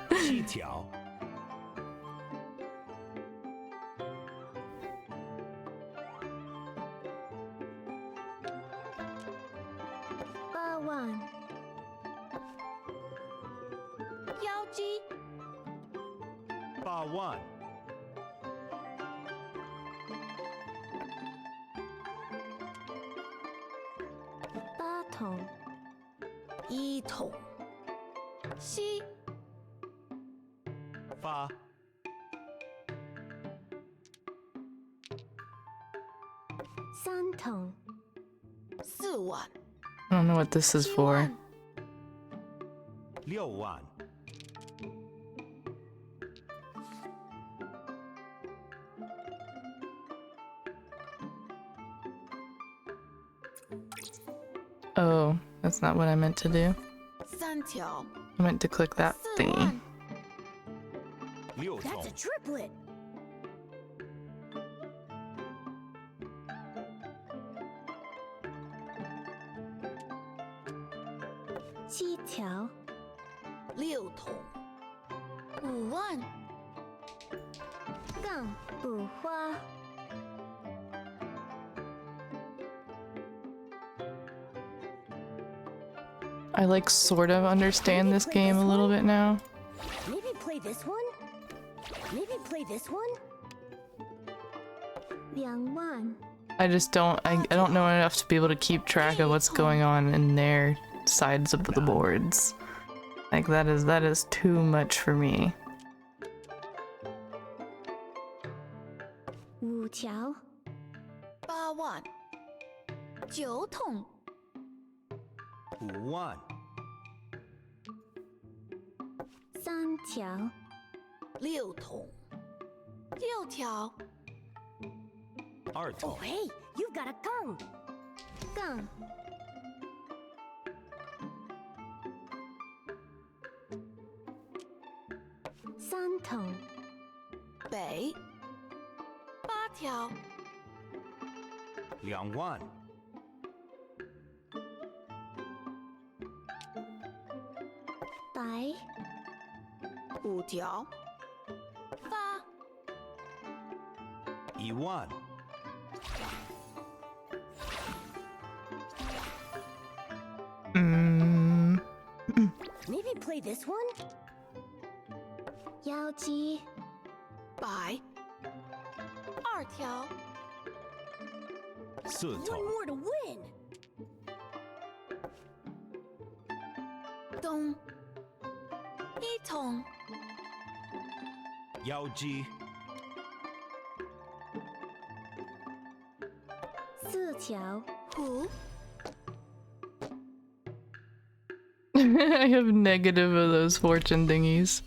7条八万、妖姬、 8万八桶、一桶、西、发三桶、四万、 I don't know what this is 七 for. 万、 6万 Oh, that's not what I meant to do. 三条、 I meant to click that 四 thingy. 万、 6 That's 桶 a triplet. 七条、六桶、五万、杠补花、 I like sort of understand this game a little bit now. Maybe play this one? Maybe play this one? 两万、 I just I don't know enough to be able to keep track of what's going on in their sides of the boards. Like that is too much for me. 五条、八万、九桶、 5万三条、六桶、六条、 2 Oh, 桶 hey, you've got a gun. 杠、三桶、北、八条、 2万白、五条、发、 1万 Maybe play this one? 妖姬、白、二条、 4 One 桶 more to win. 东、一桶、妖姬四条、胡、 I have negative of those fortune thingies.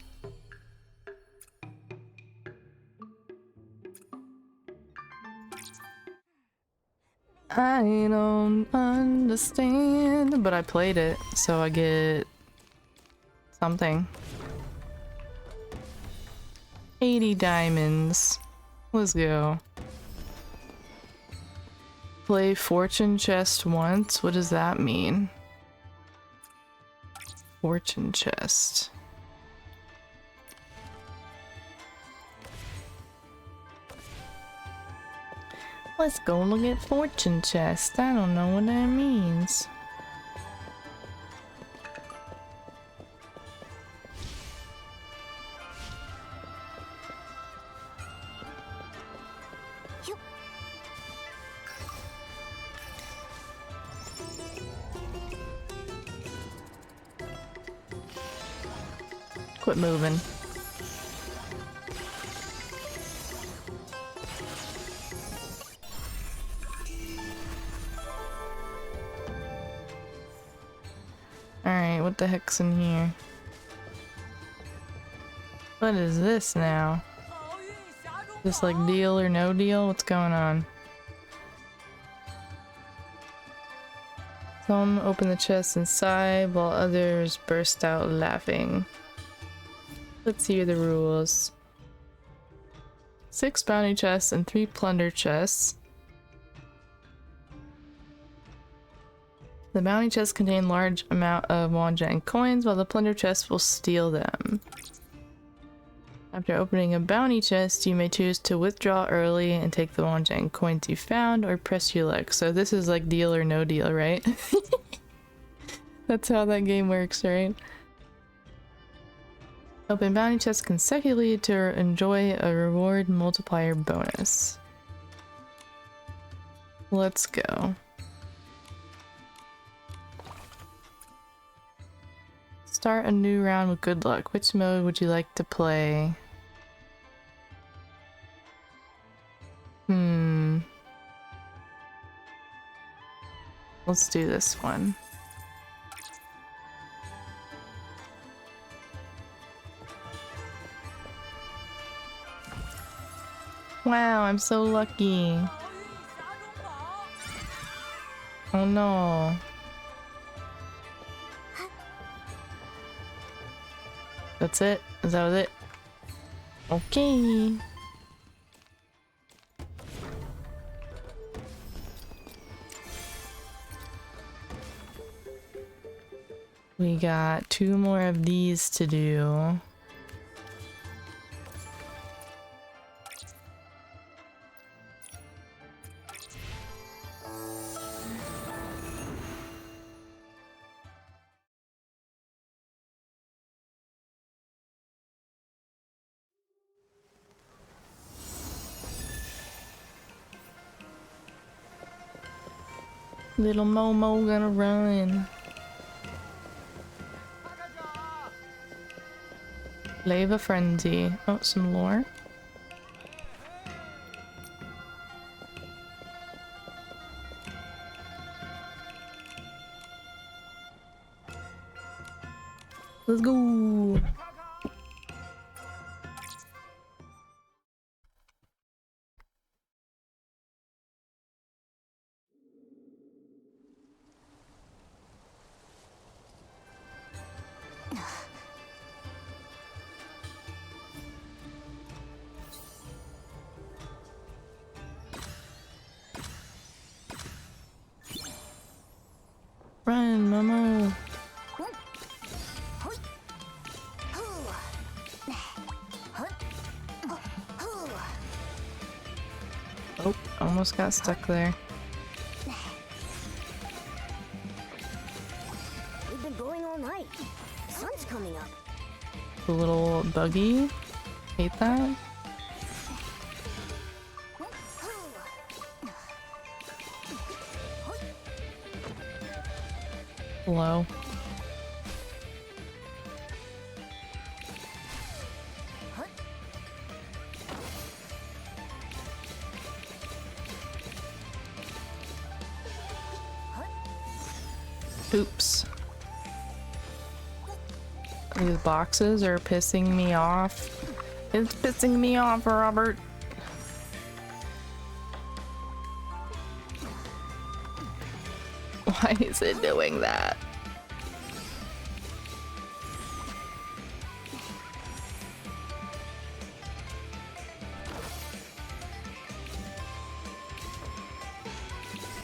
I don't understand, but I played it, so I get something. 80 diamonds. Let's go. Play fortune chest once? What does that mean? Fortune chest. Let's go look at fortune chest. I don't know what that means. Quit moving. Alright, what the heck's in here? What is this now? This like deal or no deal? What's going on? Some open the chest inside while others burst out laughing. Let's hear the rules. 6 bounty chests and 3 plunder chests. The bounty chests contain large amount of Wanjang coins, while the plunder chests will steal them. After opening a bounty chest, you may choose to withdraw early and take the Wanjang coins you found, or press your luck. So this is like deal or no deal, right? That's how that game works, right? Open bounty chests consecutively to enjoy a reward multiplier bonus. Let's go. Start a new round with good luck. Which mode would you like to play? Let's do this one. Wow, I'm so lucky. Oh no. That's it? Is that it? Okay. We got 2 more of these to do. Little Momo gonna run. Lava Frenzy. Oh, some lore. Let's go. Run, Momo. Oh, almost got stuck there. We've been going all night. The sun's coming up. The little buggy. Hate that. Hello. Oops. These boxes are pissing me off. It's pissing me off, Robert. Why is it doing that?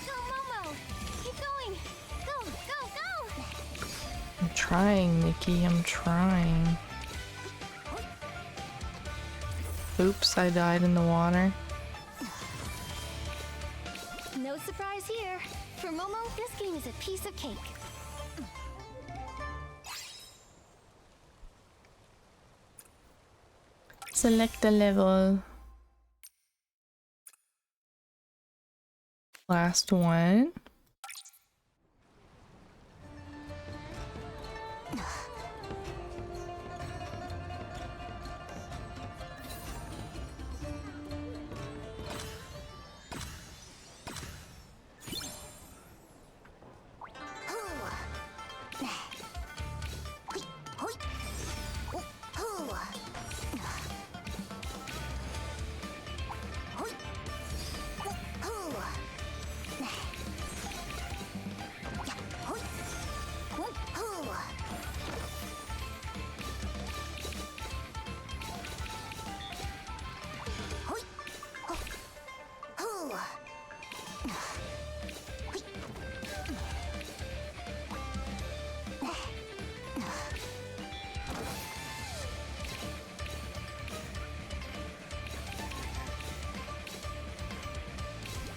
Go, Momo! Keep going! Go, go, go! I'm trying, Nikki. I'm trying. Oops, I died in the water. No surprise here. For Momo, this game is a piece of cake. Select a level. Last one.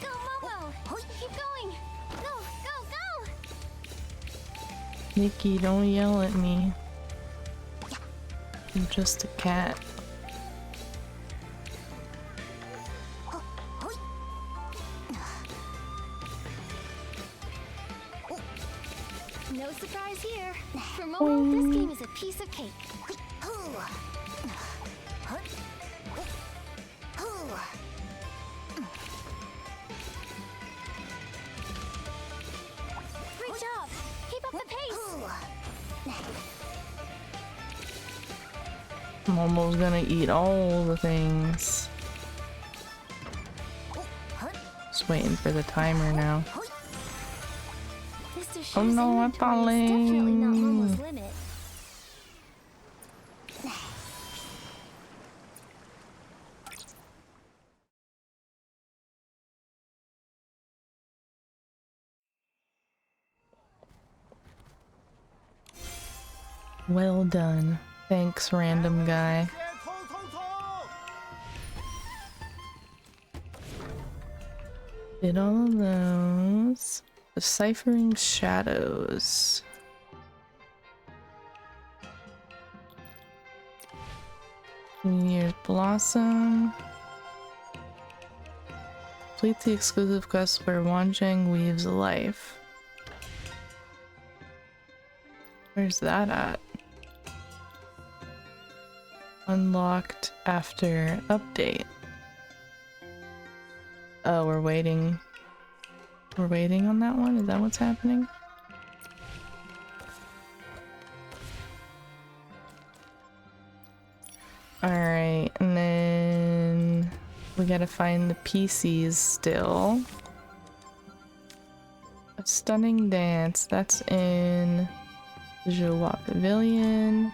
Go, Momo! Keep going! Go, go, go! Nikki, don't yell at me. I'm just a cat. No surprise here. For Momo, this game is a piece of cake. Great job! Keep up the pace! Momo's gonna eat all the things. Just waiting for the timer now. Mr. Shu's Oh no, I'm inventory is definitely not Momo's falling. limit. Well done. Thanks, random guy. Did all of those. Deciphering shadows. New Year's Blossom. Complete the exclusive quest where Wanzhang weaves a life. Where's that at? Unlocked after update. Oh, we're waiting. We're waiting on that one? Is that what's happening? Alright, and then we gotta find the PCs still. A Stunning Dance, that's in the Joie Pavilion.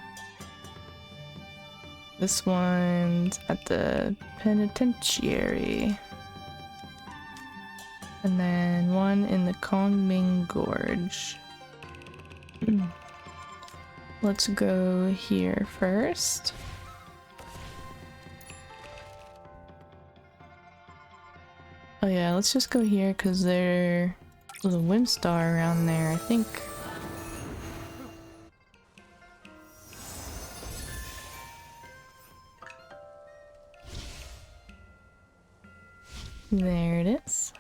This one's at the Penitentiary. And then one in the Kongming Gorge. Let's go here first. Oh yeah, let's just go here because there's a Whimstar around there, I think. There it is.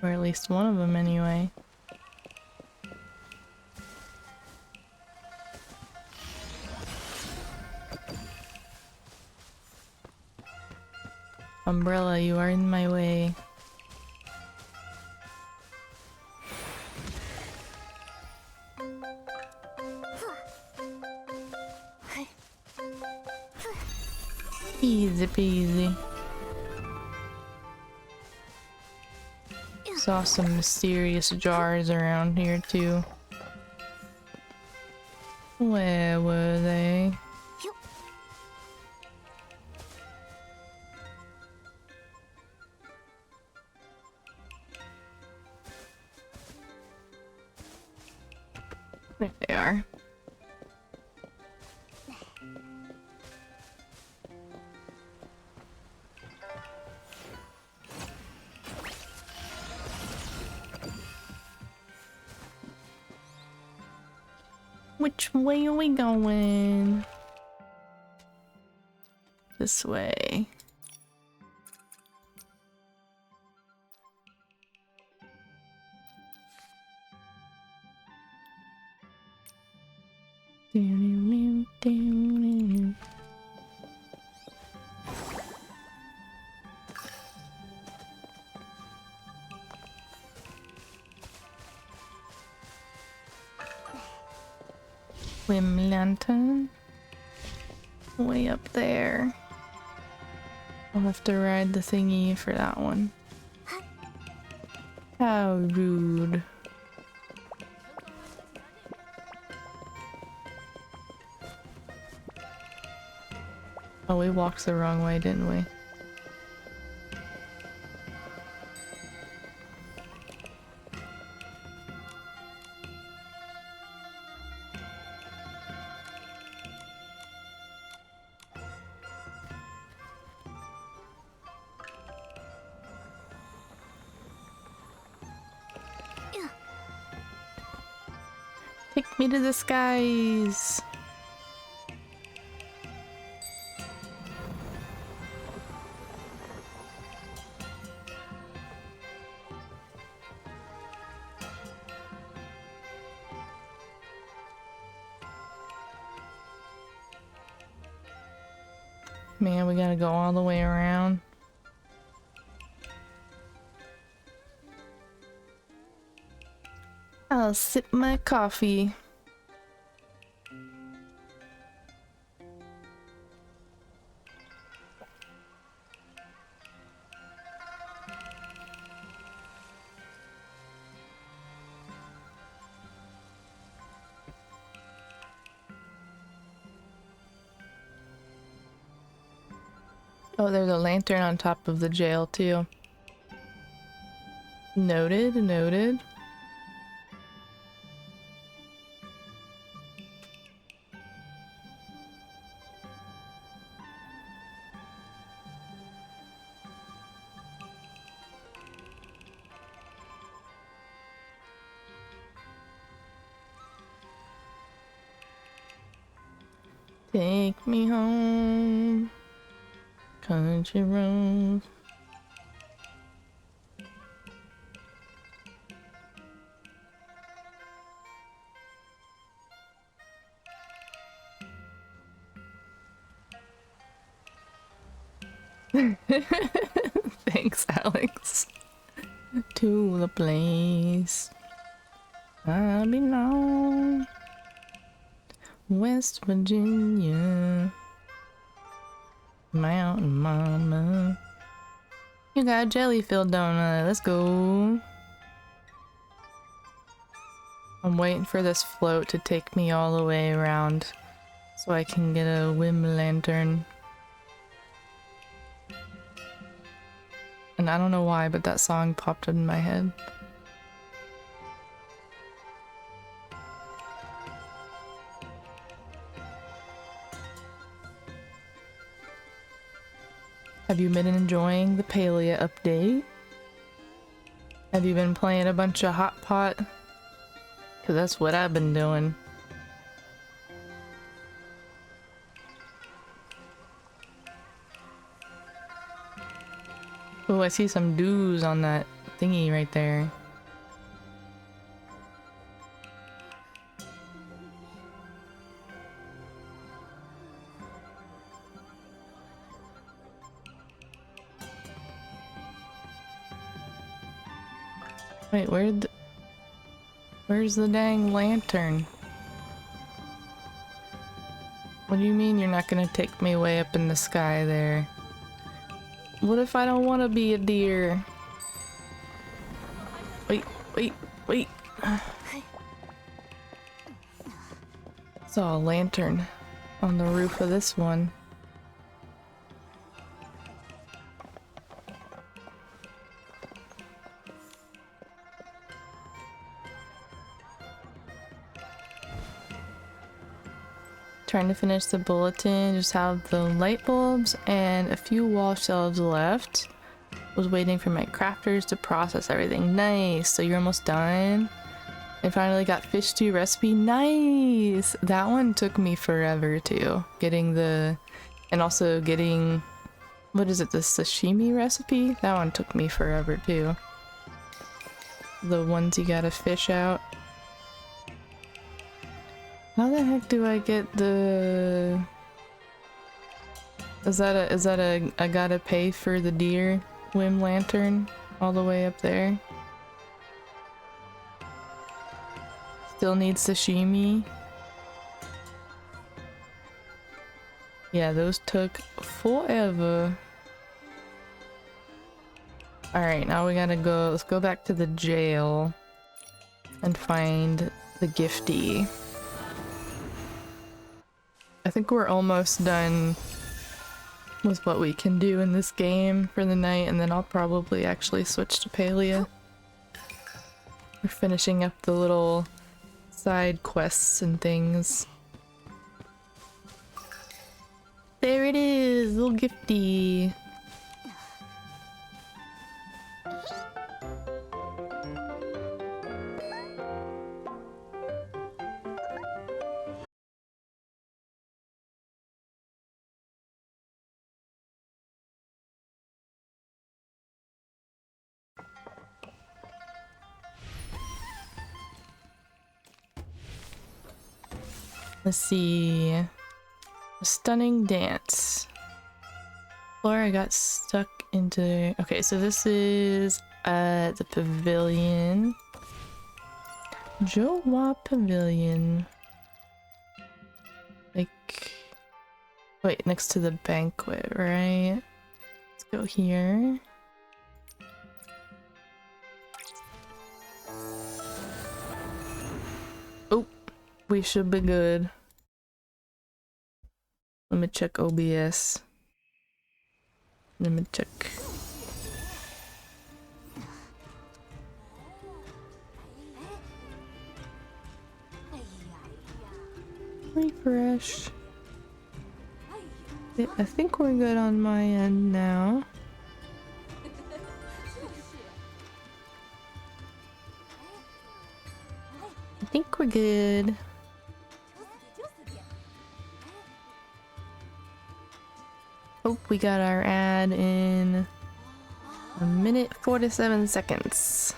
Or at least one of them anyway. Umbrella, you are in my way. Easy peasy. Saw some mysterious jars around here too. Where were they? Phew. There they are. Which way are we going? This way. Swim lantern. Way up there. I'll have to ride the thingy for that one. How rude. Oh, we walked the wrong way, didn't we? Take me to the skies. Man, we gotta go all the way around. I'll sip my coffee. Oh, there's a lantern on top of the jail, too. Noted, noted. Take me home. Country road. Thanks, Alex. To the place I belong. West Virginia. Mountain Mama. You got a jelly-filled donut. Let's go. I'm waiting for this float to take me all the way around so I can get a whim lantern. And I don't know why, but that song popped in my head. Have you been enjoying the Palia update? Have you been playing a bunch of Hot Pot? Cause that's what I've been doing. Oh, I see some dews on that thingy right there. Wait, where's the dang lantern? What do you mean you're not gonna take me way up in the sky there? What if I don't want to be a deer? Wait, wait. Saw a lantern on the roof of this one. Trying to finish the bulletin, just have the light bulbs and a few wall shelves left. Was waiting for my crafters to process everything. Nice, so you're almost done. I finally got fish stew recipe. Nice! That one took me forever too. Getting the, and also getting, what is it, the sashimi recipe? That one took me forever too. The ones you gotta fish out. How the heck do I get the... Is that a I gotta pay for the deer whim lantern all the way up there? Still need sashimi. Yeah, those took forever. Alright, now we gotta go, let's go back to the jail and find the gifty. I think we're almost done with what we can do in this game for the night, and then I'll probably actually switch to Palia. We're finishing up the little side quests and things. There it is, little gifty. Let's see. A stunning dance. Flora got stuck into... Okay, so this is the pavilion. Jowa Pavilion. Like... Wait, next to the banquet, right? Let's go here. Oh, we should be good. Let me check OBS. Let me check. Refresh. Yeah, I think we're good on my end now. I think we're good. Oh, we got our ad in 1 minute 47 seconds.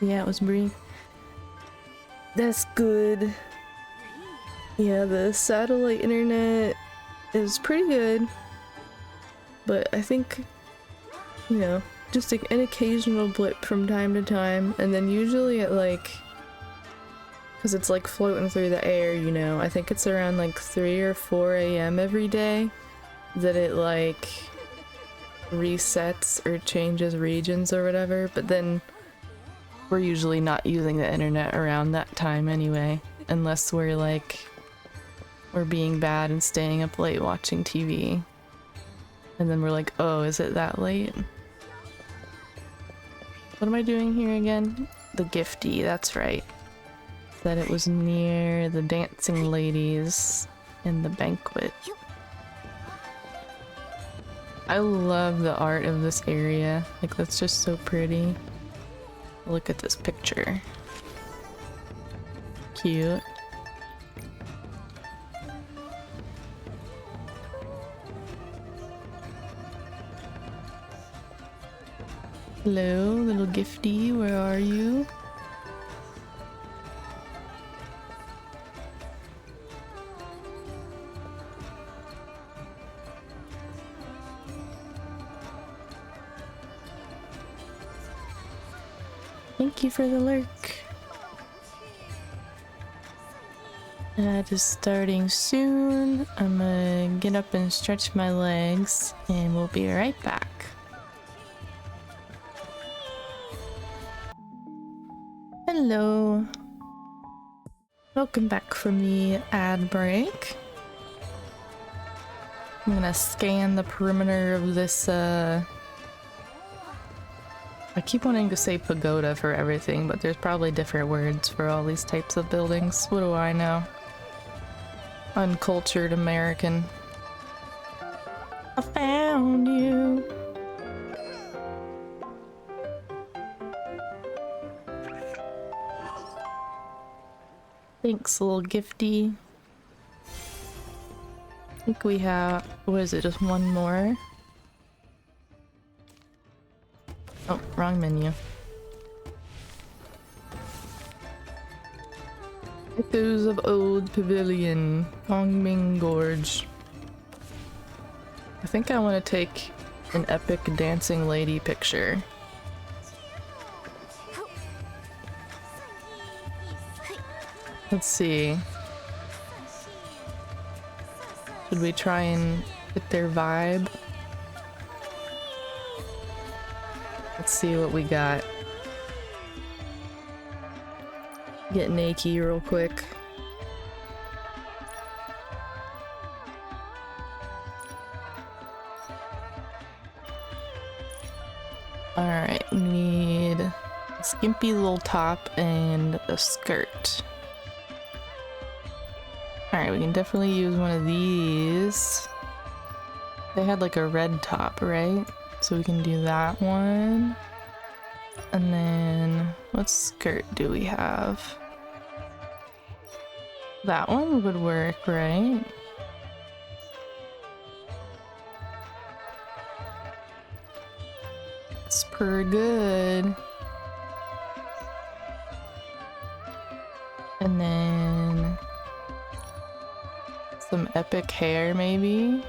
Yeah, it was brief. That's good. Yeah, the satellite internet is pretty good, but I think, you know, just like an occasional blip from time to time, and then usually at like, because it's like floating through the air, you know, I think it's around like 3 or 4 a.m. every day that it like resets or changes regions or whatever, but then we're usually not using the internet around that time anyway, unless we're like, we're being bad and staying up late watching TV. And then we're like, oh, is it that late? What am I doing here again? The gifty, that's right. That it was near the dancing ladies in the banquet. I love the art of this area. Like, that's just so pretty. Look at this picture. Cute. Hello, little gifty, where are you? Thank you for the lurk. That is starting soon. I'm gonna get up and stretch my legs, and we'll be right back. Hello. Welcome back from the ad break. I'm gonna scan the perimeter of this, I keep wanting to say pagoda for everything, but there's probably different words for all these types of buildings. What do I know? Uncultured American. I found you. Thanks, little gifty. I think we have, what is it, just one more? Oh, wrong menu. Echoes of Old Pavilion, Pongming Gorge. I think I want to take an epic dancing lady picture. Let's see. Should we try and hit their vibe? Let's see what we got. Get Nikki real quick. Alright, we need a skimpy little top and a skirt. Alright, we can definitely use one of these. They had like a red top, right? So we can do that one. And then, what skirt do we have? That one would work, right? It's pretty good. And then some epic hair, maybe?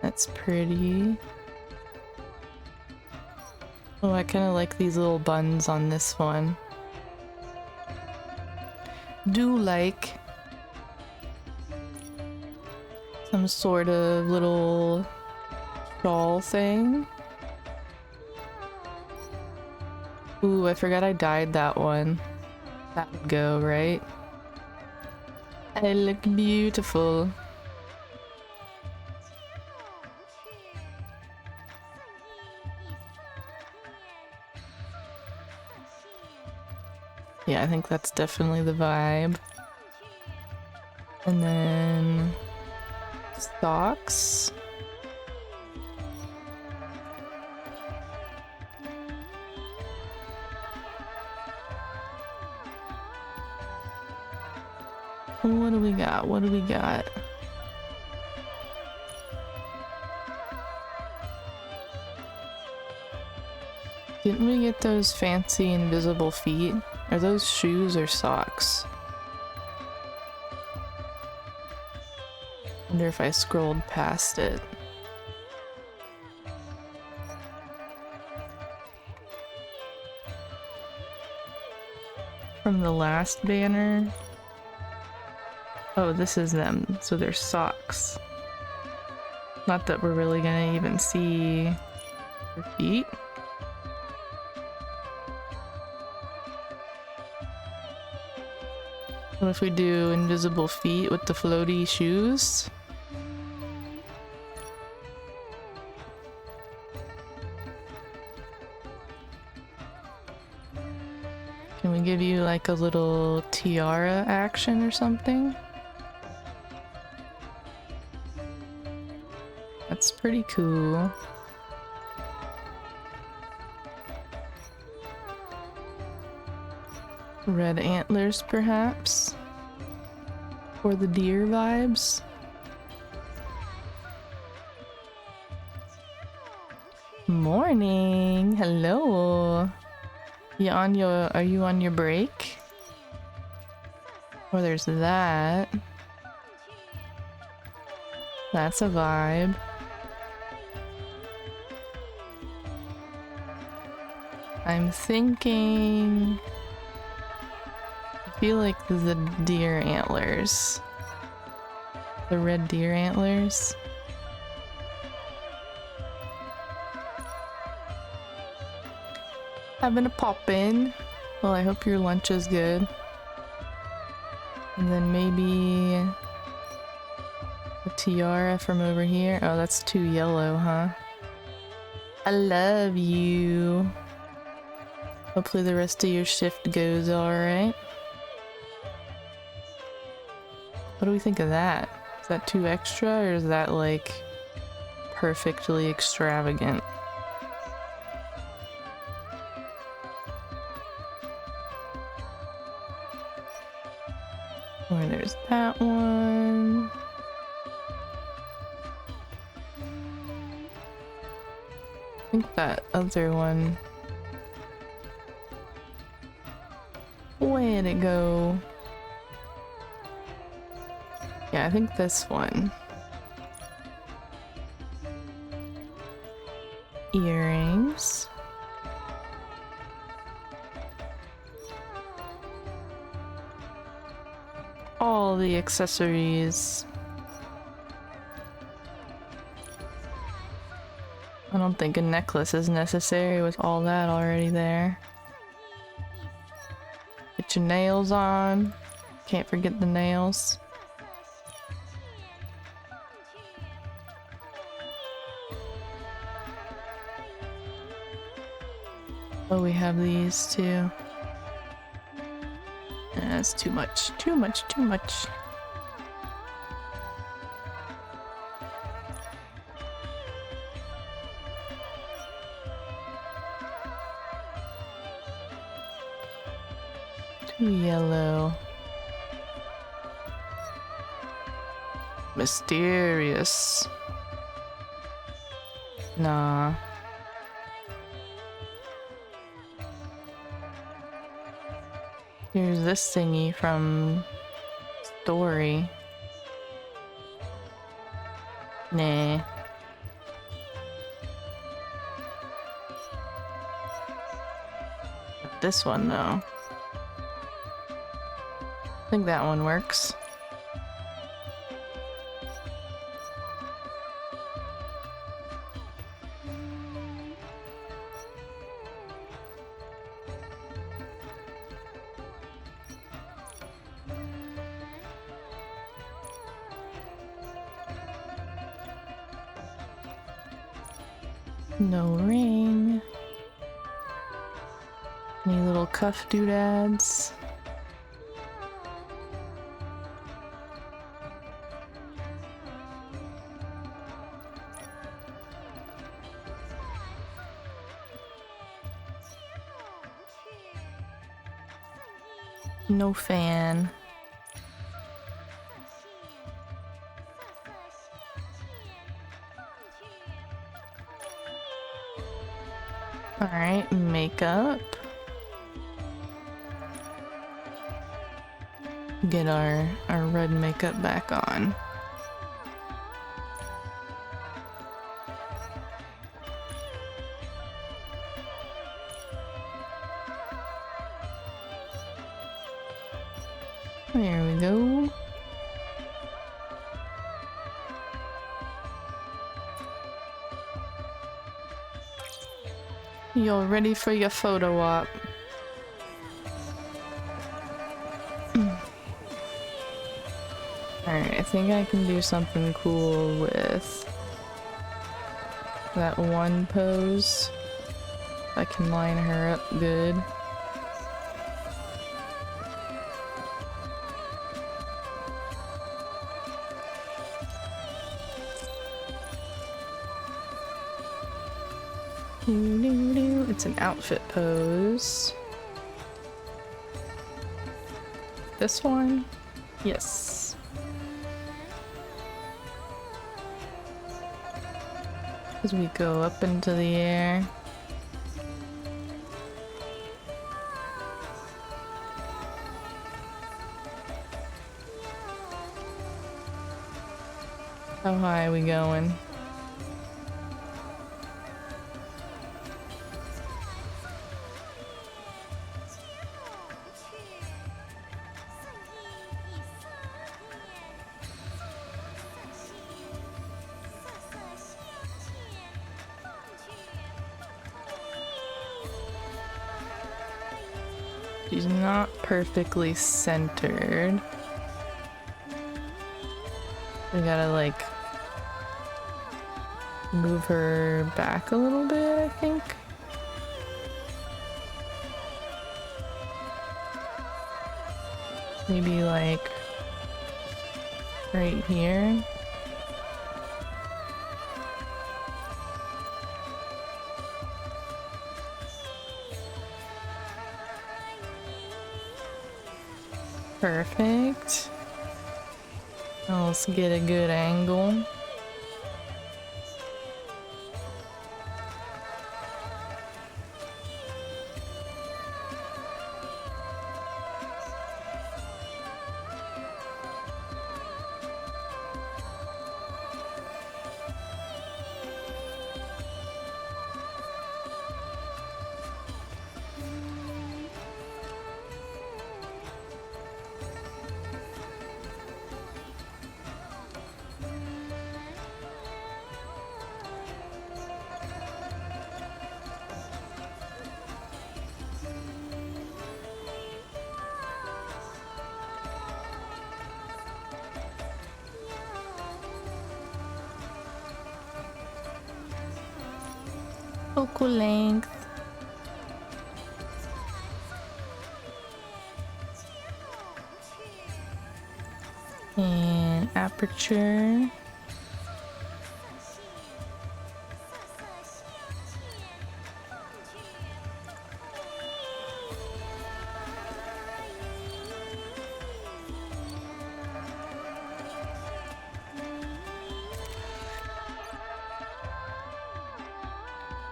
That's pretty. Oh, I kind of like these little buns on this one. Do like some sort of little shawl thing. Ooh, I forgot I dyed that one. That would go, right? I look beautiful. Yeah, I think that's definitely the vibe. And then socks. What do we got? What do we got? Didn't we get those fancy invisible feet? Are those shoes or socks? Wonder if I scrolled past it. From the last banner? Oh, this is them. So they're socks. Not that we're really gonna even see their feet. What if we do invisible feet with the floaty shoes? Can we give you like a little tiara action or something? That's pretty cool. Red antlers, perhaps? For the deer vibes? Morning! Hello! Are you on your break? Oh, there's that. That's a vibe. I'm thinking... I feel like the deer antlers. The red deer antlers. Having a pop in. Well, I hope your lunch is good. And then maybe a tiara from over here. Oh, that's too yellow, huh? I love you. Hopefully the rest of your shift goes alright. What do we think of that? Is that too extra, or is that like perfectly extravagant? Oh, there's that one. I think that other one. Where'd it go? Yeah, I think this one. Earrings. All the accessories. I don't think a necklace is necessary with all that already there. Get your nails on. Can't forget the nails. Oh, we have these too. That's too much. Too much, too much. Too yellow. Mysterious. Nah. Here's this thingy from Story. Nah. But this one though. I think that one works. No ring. Any little cuff doodads? No fan. Alright, makeup. Get our red makeup back on. There we go. You're ready for your photo op. Alright, I think I can do something cool with that one pose. I can line her up good. It's an outfit pose. This one? Yes. As we go up into the air. How high are we going? She's not perfectly centered. We gotta like move her back a little bit, I think. Maybe like right here. Perfect. Now let's get a good angle. Focal length. And aperture.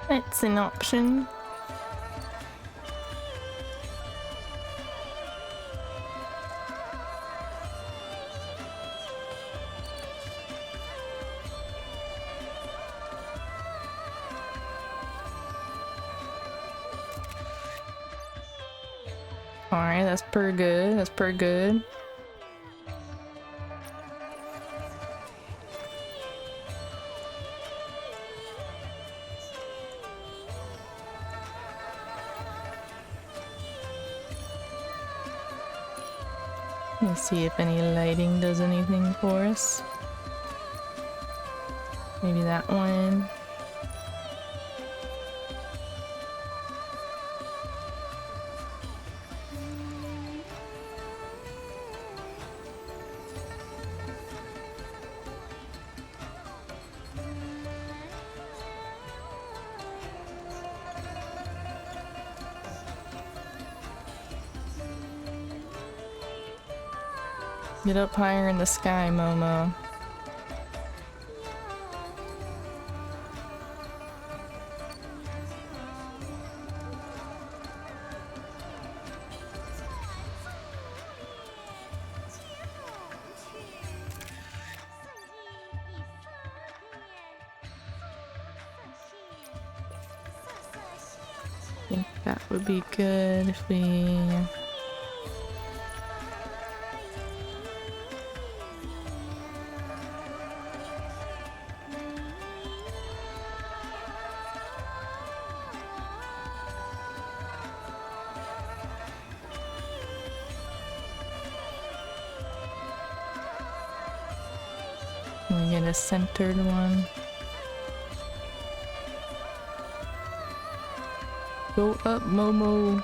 That's an option. Alright, that's pretty good. That's pretty good. Let's see if any lighting does anything for us. Maybe that one. Get up higher in the sky, Momo. I think that would be good if we... We get a centered one. Go up, Momo.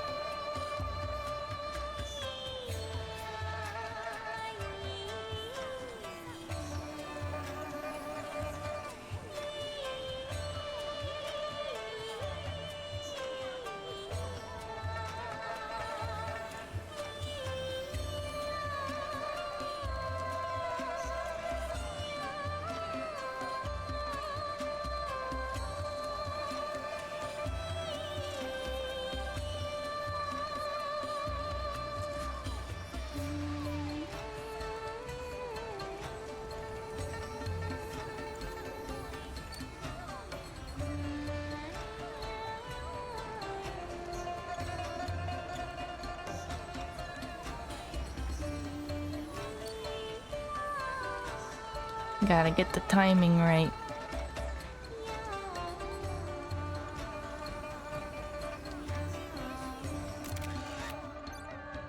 Gotta get the timing right.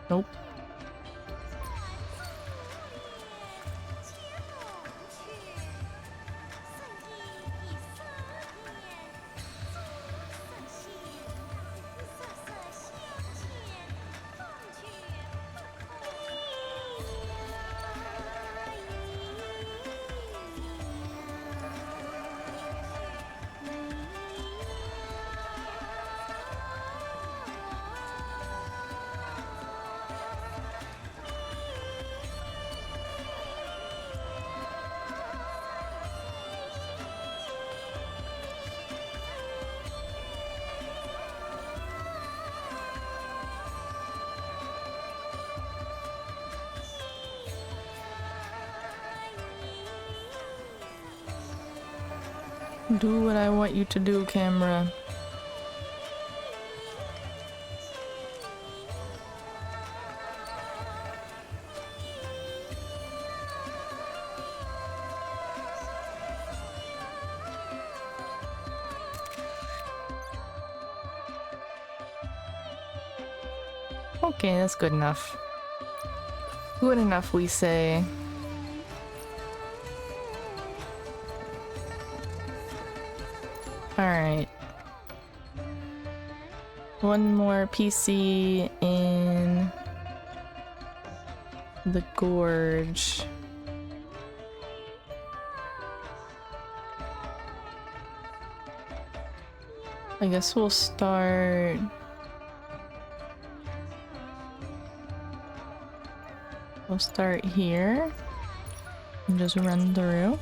Nope. Do what I want you to do, camera. Okay, that's good enough. Good enough, we say. Alright. One more PC in the gorge. I guess we'll start... We'll start here and just run through.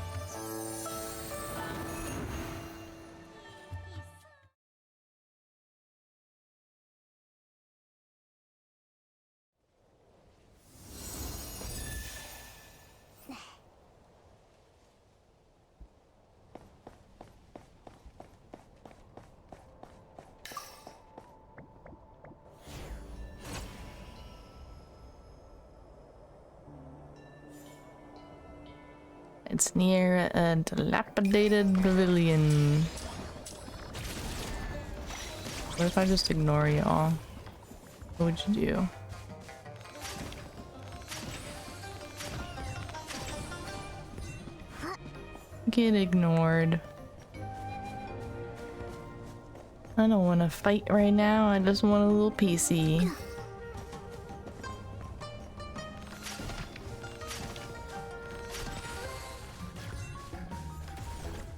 It's near a dilapidated pavilion. What if I just ignore y'all? What would you do? Get ignored. I don't want to fight right now, I just want a little PC.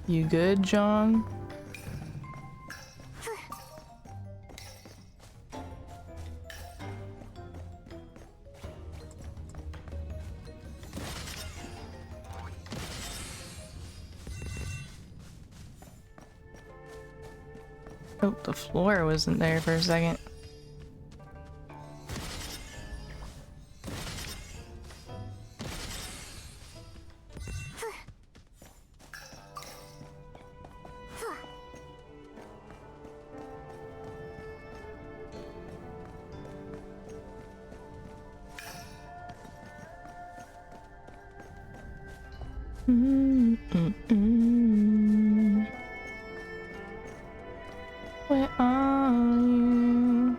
You good, John? Oh, the floor wasn't there for a second. Where are you?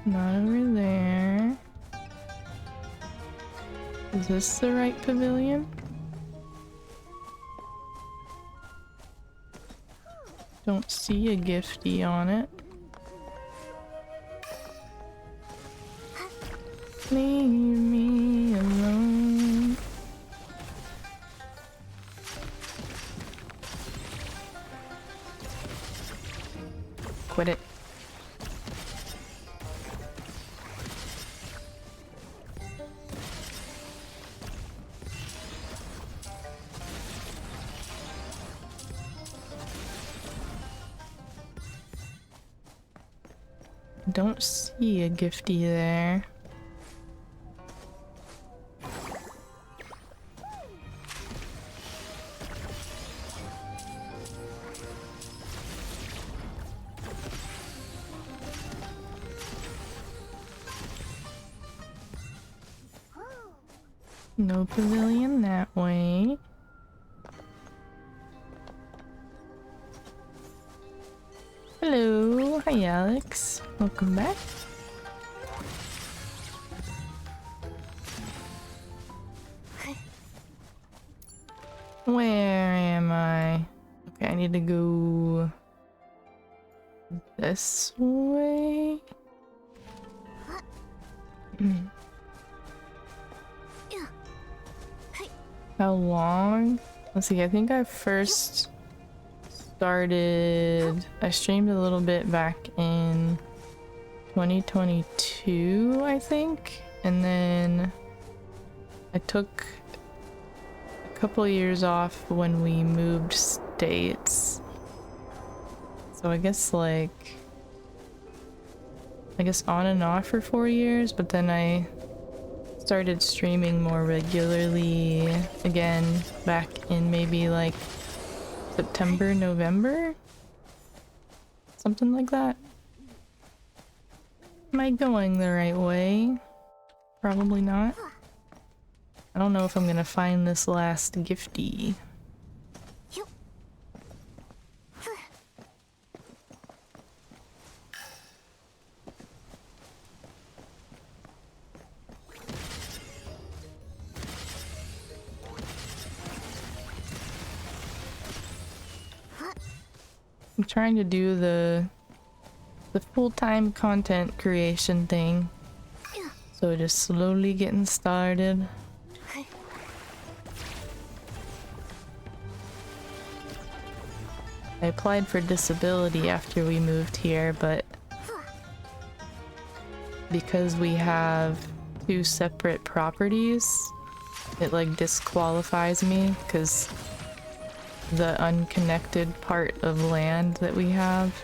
Not over there. Is this the right pavilion? Don't see a gifty on it. Leave me alone. Quit it. Don't see a gifty there. No pavilion that way. Hello, hi Alex. Welcome back. Where am I? Okay, I need to go this way. How long? Let's see, I think I first started... I streamed a little bit back in 2022, I think. And then I took a couple years off when we moved states. So I guess like... on and off for 4 years, but then I started streaming more regularly again back in maybe like September, November? Something like that. Am I going the right way? Probably not. I don't know if I'm gonna find this last gifty. I'm trying to do the full-time content creation thing. So just slowly getting started. I applied for disability after we moved here, but because we have 2 separate properties, it like disqualifies me because the unconnected part of land that we have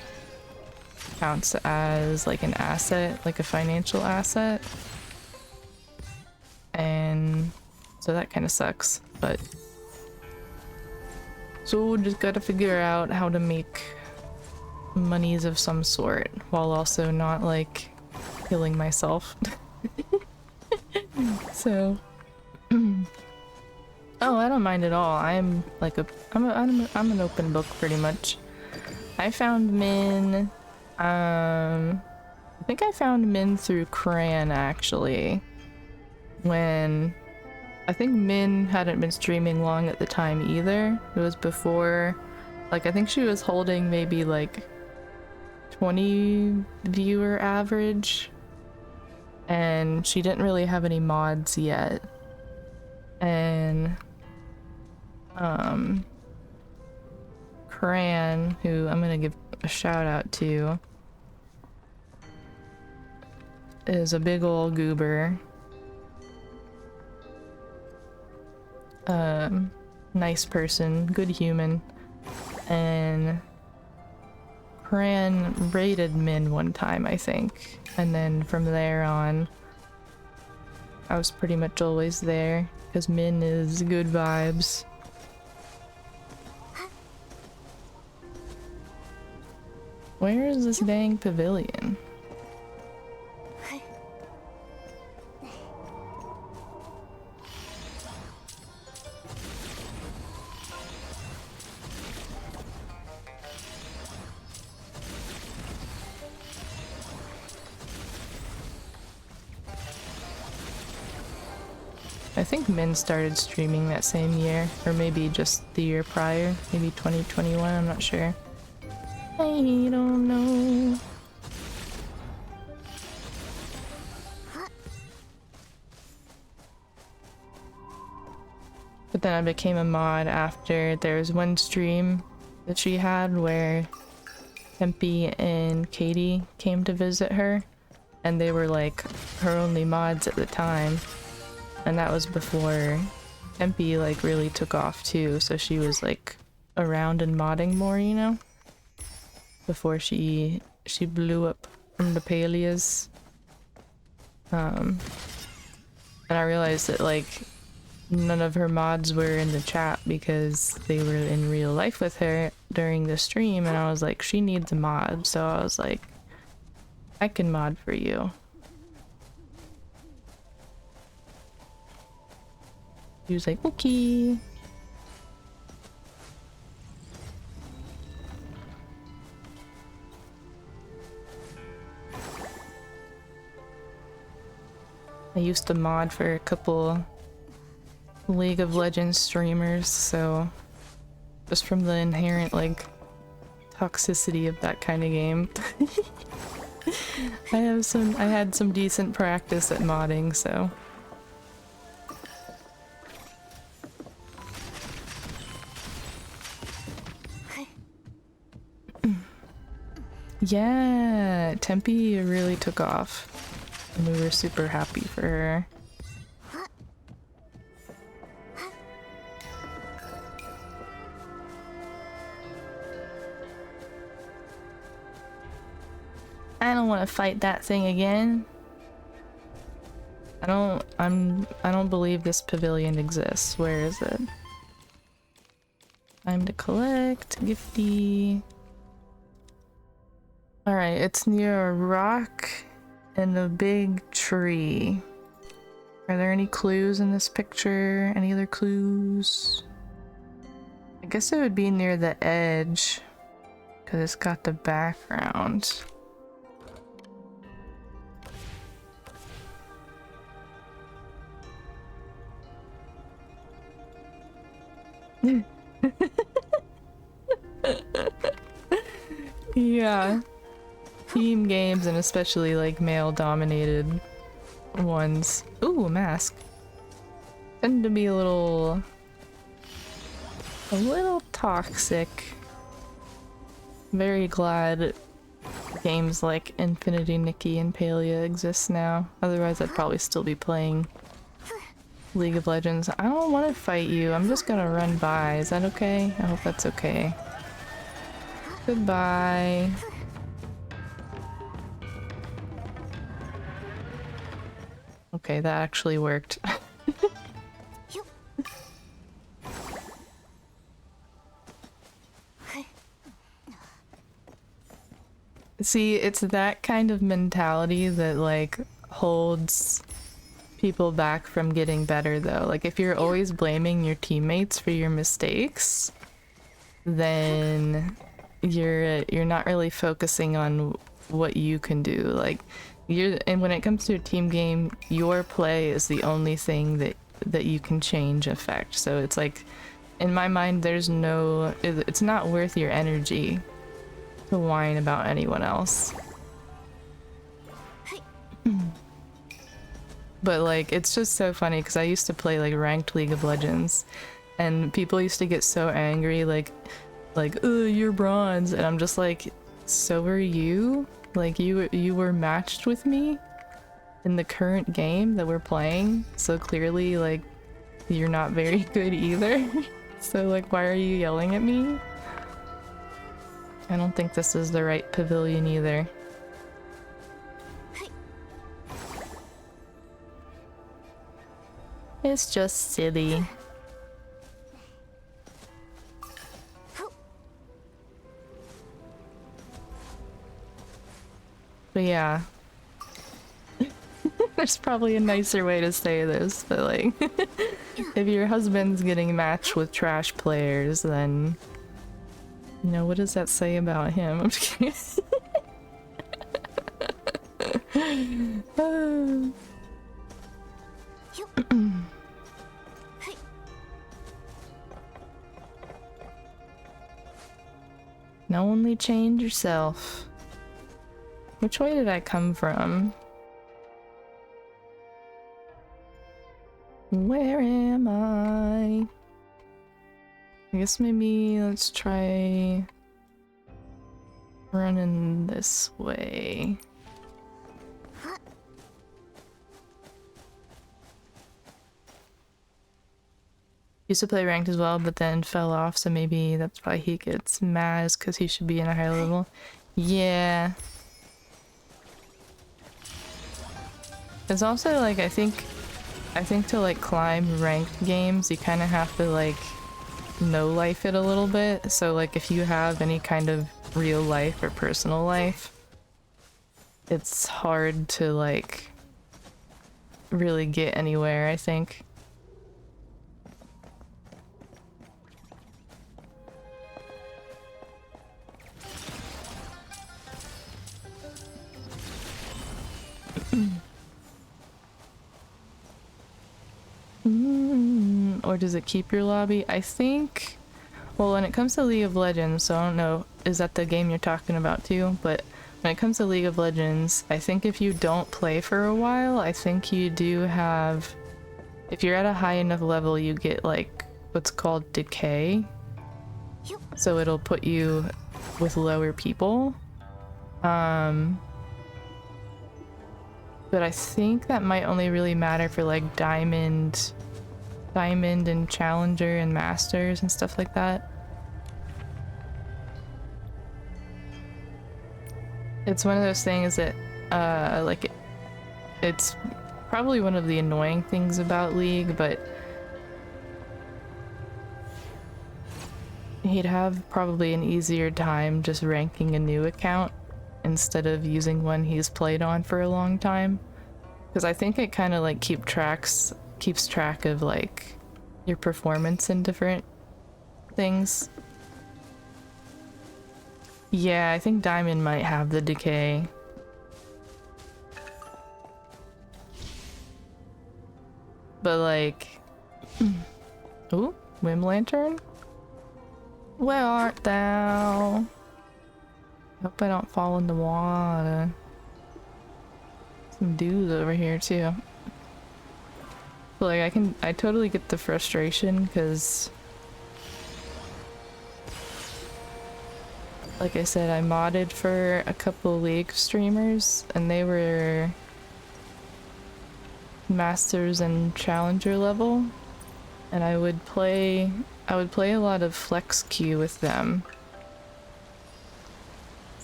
counts as like an asset, like a financial asset. And so that kind of sucks, but so just gotta figure out how to make monies of some sort while also not like killing myself. So oh, I don't mind at all. I'm like I'm an open book pretty much. I found Min, I think I found Min through Cran actually. When I think Min hadn't been streaming long at the time either. It was before, like I think she was holding maybe like 20 viewer average, and she didn't really have any mods yet. And Cran, who I'm gonna give a shout out to, is a big old goober. Nice person, good human, and Cran raided Min one time, I think, and then from there on I was pretty much always there because Min is good vibes. Where is this dang pavilion? I think Min started streaming that same year, or maybe just the year prior, maybe 2021, I'm not sure. I don't know. But then I became a mod after. There was one stream that she had where Tempe and Katie came to visit her, and they were like her only mods at the time. And that was before Tempe like really took off too, so she was like around and modding more, you know? Before she blew up from the Paleas. And I realized that like none of her mods were in the chat because they were in real life with her during the stream, and I was like, she needs a mod, so I was like, I can mod for you. He was like, okay. I used to mod for a couple League of Legends streamers, so just from the inherent like toxicity of that kind of game. I had some decent practice at modding, so. Yeah, Tempe really took off. And we were super happy for her. I don't want to fight that thing again. I don't believe this pavilion exists. Where is it? Time to collect. Gifty. Alright, it's near a rock and a big tree. Are there any clues in this picture? Any other clues? I guess it would be near the edge, because it's got the background. Yeah. Team games, and especially like male dominated ones. Ooh, a mask. Tend to be a little toxic. Very glad games like Infinity Nikki and Palia exist now. Otherwise I'd probably still be playing League of Legends. I don't want to fight you. I'm just gonna run by. Is that okay? I hope that's okay. Goodbye. Okay, that actually worked. See, it's that kind of mentality that like holds people back from getting better though. Like if you're always blaming your teammates for your mistakes, then you're not really focusing on what you can do. Like and when it comes to a team game, your play is the only thing that you can change affect. So it's like, in my mind, it's not worth your energy to whine about anyone else. But like, it's just so funny because I used to play like ranked League of Legends, and people used to get so angry, like, oh, you're bronze, and I'm just like, so are you? Like you were matched with me in the current game that we're playing, so clearly like you're not very good either. So like, why are you yelling at me? I don't think this is the right pavilion either. It's just silly. But yeah. There's probably a nicer way to say this, but like, if your husband's getting matched with trash players, then, you know, what does that say about him? I'm just kidding. Now only change yourself. Which way did I come from? Where am I? I guess maybe let's try running this way. Used to play ranked as well, but then fell off, so maybe that's why he gets mad, is because he should be in a higher level. Yeah. It's also like, I think to like climb ranked games, you kind of have to like know life it a little bit. So like if you have any kind of real life or personal life, it's hard to like really get anywhere, I think. or does it keep your lobby? I think, well, when it comes to League of Legends, so I don't know, is that the game you're talking about too? But when it comes to League of Legends, I think if you don't play for a while, I think you do have, if you're at a high enough level, you get like what's called decay. So it'll put you with lower people. But I think that might only really matter for like Diamond and Challenger and Masters and stuff like that. It's one of those things that, it's probably one of the annoying things about League, but he'd have probably an easier time just ranking a new account instead of using one he's played on for a long time. Because I think it kind of like keeps track of like your performance in different things. Yeah, I think Diamond might have the decay. But like... Ooh, Whim Lantern? Where art thou? Hope I don't fall in the water. Some dudes over here too. But like I totally get the frustration because like I said, I modded for a couple League streamers and they were Masters and Challenger level, and I would play a lot of flex queue with them.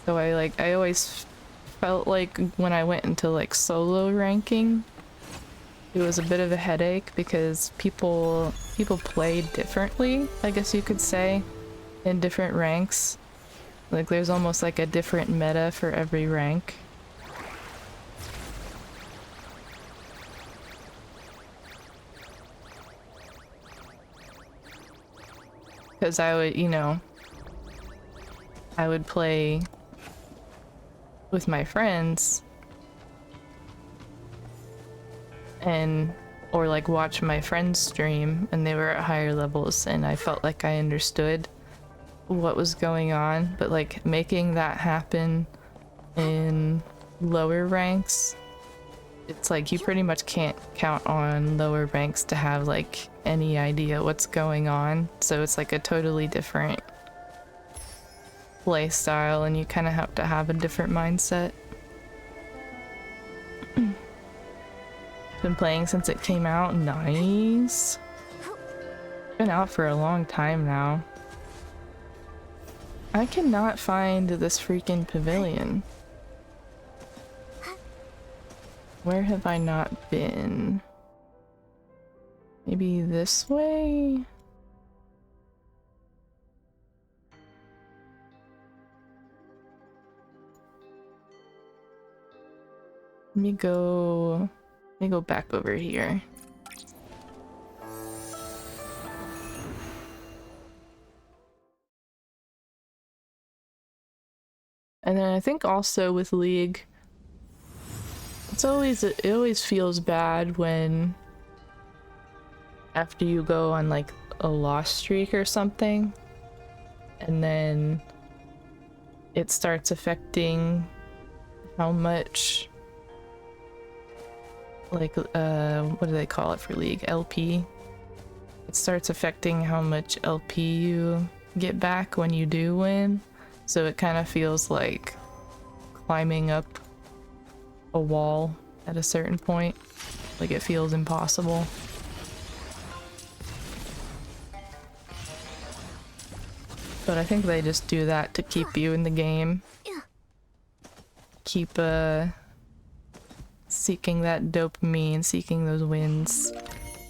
So I always felt like when I went into like solo ranking, it was a bit of a headache because people play differently, I guess you could say, in different ranks. Like there's almost like a different meta for every rank. Because I would, you know, I would play with my friends and or like watch my friends stream and they were at higher levels and I felt like I understood what was going on, but like making that happen in lower ranks, it's like you pretty much can't count on lower ranks to have like any idea what's going on, so it's like a totally different play style and you kind of have to have a different mindset. Been playing since it came out. Nice. Been out for a long time now. I cannot find this freaking pavilion. Where have I not been? Maybe this way? Let me go back over here. And then I think also with League, it always feels bad when after you go on like a loss streak or something, and then it starts affecting how much like what do they call it for League? LP. It starts affecting how much LP you get back when you do win. So it kind of feels like climbing up a wall at a certain point. Like it feels impossible. But I think they just do that to keep you in the game. Keep seeking that dopamine, seeking those wins,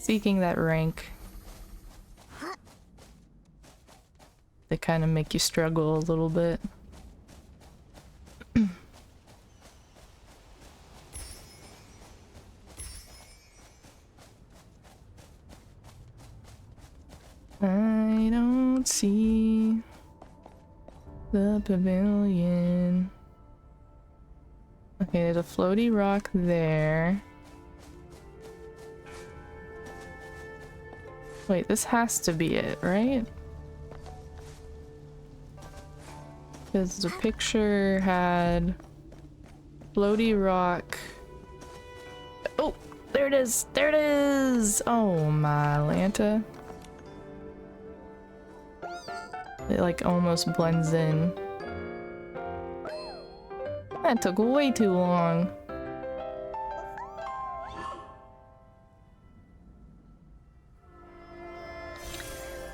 seeking that rank. They kind of make you struggle a little bit. I don't see the pavilion. Okay, there's a floaty rock there. Wait, this has to be it, right? Because the picture had floaty rock. Oh, there it is! There it is! Oh my Lanta. It like almost blends in. That took way too long.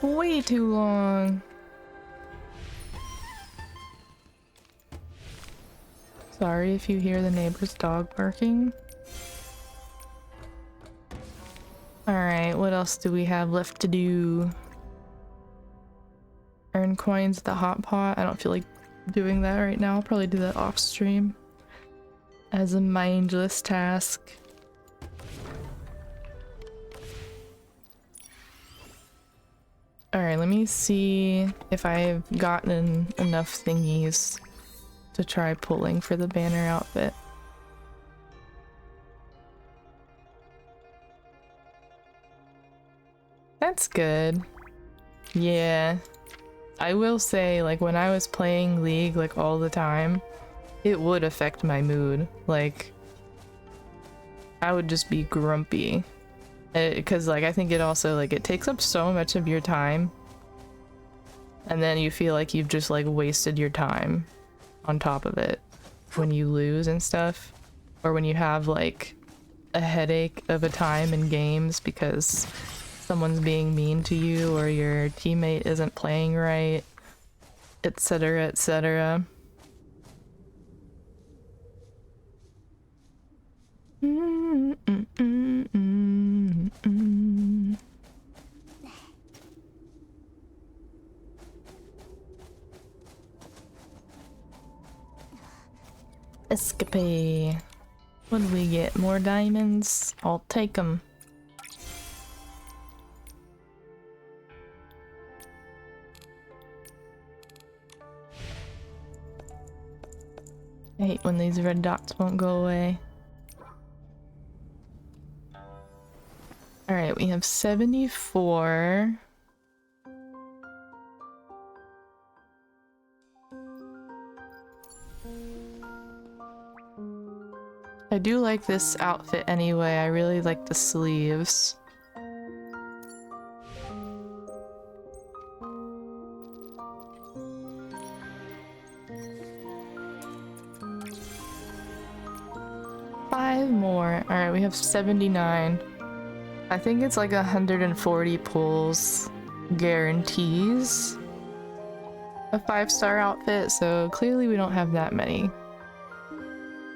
Way too long. Sorry if you hear the neighbor's dog barking. Alright, what else do we have left to do? Earn coins at the hot pot. I don't feel like doing that right now. I'll probably do that off stream as a mindless task. Alright, let me see if I've gotten enough thingies to try pulling for the banner outfit. That's good. Yeah. I will say, like, when I was playing League, like, all the time, it would affect my mood. Like, I would just be grumpy. Because, like, I think it also, like, it takes up so much of your time. And then you feel like you've just, like, wasted your time on top of it when you lose and stuff. Or when you have, like, a headache of a time in games because someone's being mean to you or your teammate isn't playing right, etc., etc. Escape. What do we get? More diamonds? I'll take them. I hate when these red dots won't go away. Alright, we have 74. I do like this outfit anyway. I really like the sleeves. Five more. Alright, we have 79. I think it's like 140 pulls guarantees a 5-star outfit, so clearly we don't have that many.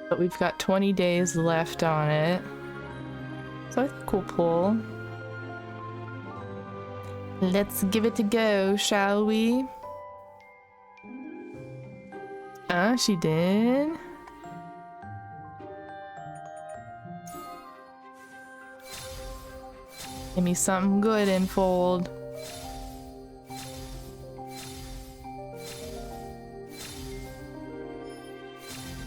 But we've got 20 days left on it. So I think we'll pull. Let's give it a go, shall we? She did. Give me something good, Enfold.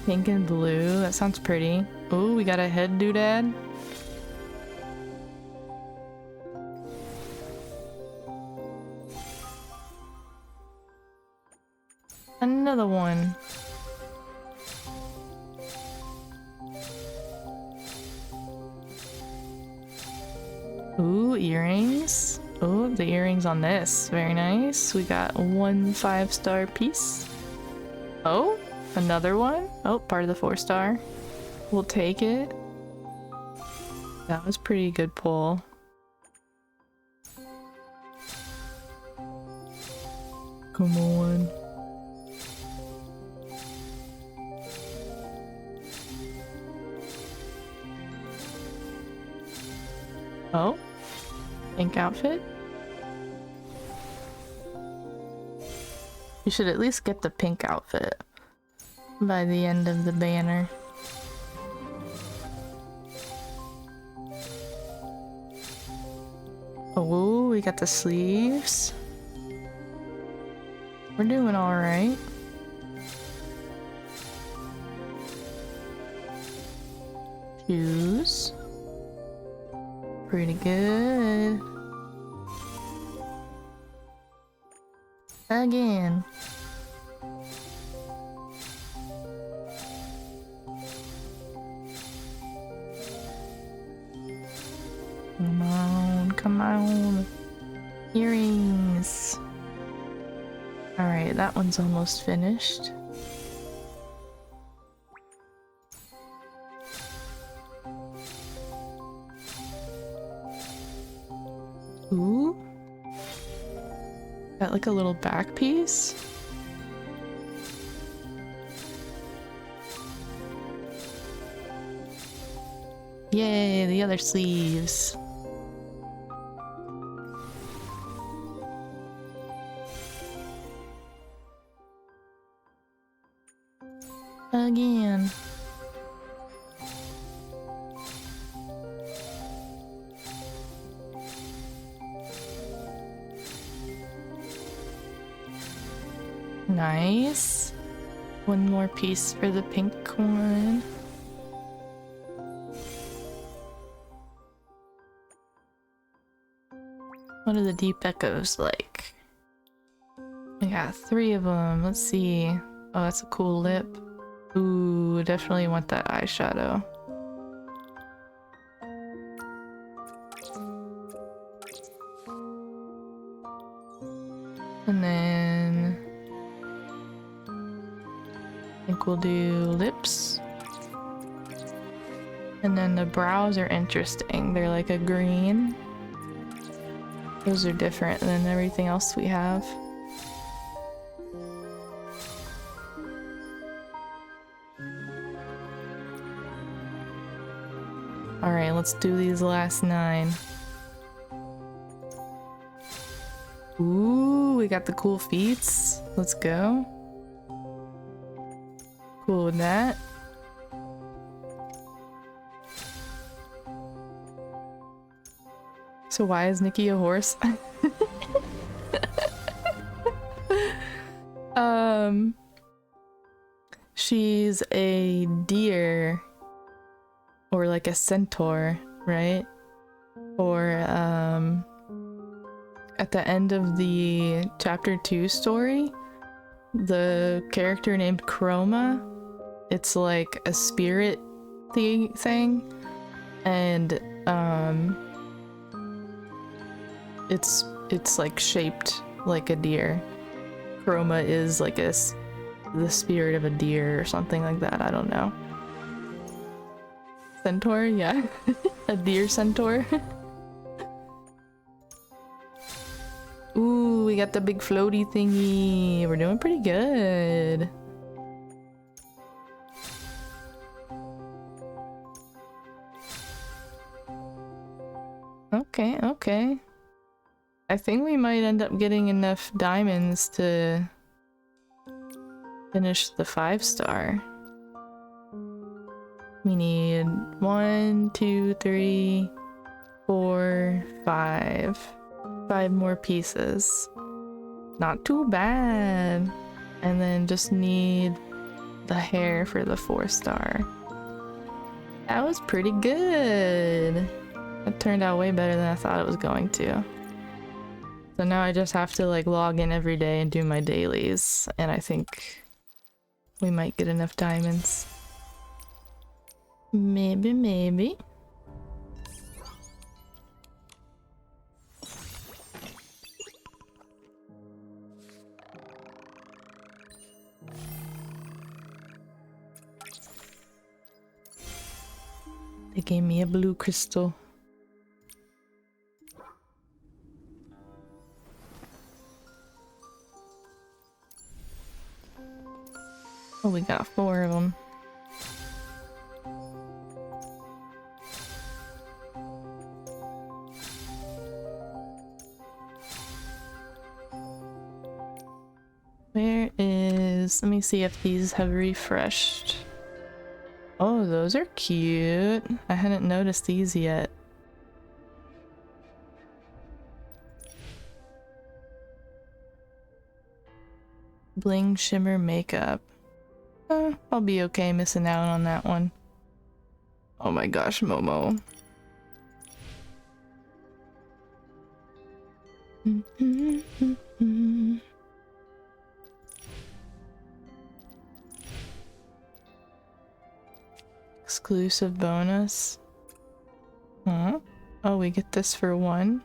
Pink and blue, that sounds pretty. Ooh, we got a head doodad. Another one. Ooh, earrings. Oh, the earrings on this. Very nice. We got one 5-star piece. Oh, another one. Oh, part of the 4-star. We'll take it. That was pretty good pull. Come on. Oh, pink outfit. You should at least get the pink outfit by the end of the banner. Oh, we got the sleeves. We're doing all right. Shoes. Pretty good. Again. Come on, come on. Earrings. Alright, that one's almost finished. Ooh. Got like a little back piece. Yay, the other sleeves. Again. Nice. One more piece for the pink one. What are the deep echoes like? We got 3 of them. Let's see. Oh, that's a cool lip. Ooh, definitely want that eyeshadow. And then I think we'll do lips. And then the brows are interesting. They're like a green. Those are different than everything else we have. Alright, let's do these last 9. Ooh, we got the cool feats. Let's go. Cool with that. So why is Nikki a horse? She's a deer. Or like a centaur, right? Or at the end of the chapter 2 story, the character named Chroma, it's like a spirit thing, and it's like shaped like a deer. Chroma is like the spirit of a deer or something like that. I don't know. Centaur, yeah. A deer centaur. Ooh, we got the big floaty thingy. We're doing pretty good. Okay, okay. I think we might end up getting enough diamonds to finish the 5-star. We need 1, 2, 3, 4, 5. 5 more pieces. Not too bad. And then just need the hair for the 4-star. That was pretty good. It turned out way better than I thought it was going to. So now I just have to like log in every day and do my dailies. And I think we might get enough diamonds. Maybe, maybe. They gave me a blue crystal. Oh, we got 4 of them. Where is... Let me see if these have refreshed. Oh, those are cute. I hadn't noticed these yet. Bling shimmer makeup. I'll be okay missing out on that one. Oh my gosh, Momo. exclusive bonus. Huh? Oh, we get this for 1.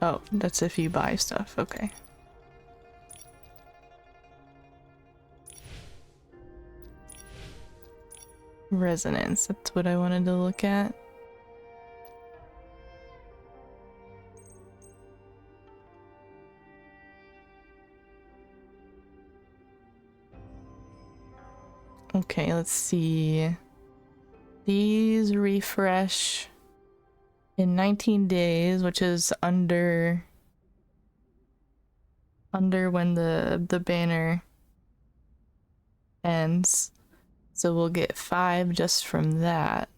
Oh, that's if you buy stuff. Okay. Resonance, that's what I wanted to look at. Okay, let's see. These refresh in 19 days, which is under when the banner ends. So we'll get 5 just from that.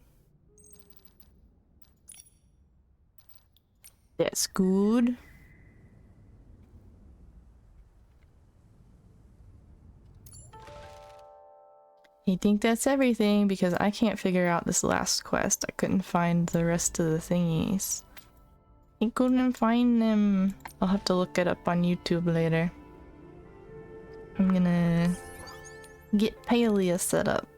That's good. You think that's everything? Because I can't figure out this last quest. I couldn't find the rest of the thingies. I couldn't find them. I'll have to look it up on YouTube later. I'm gonna get Palea set up.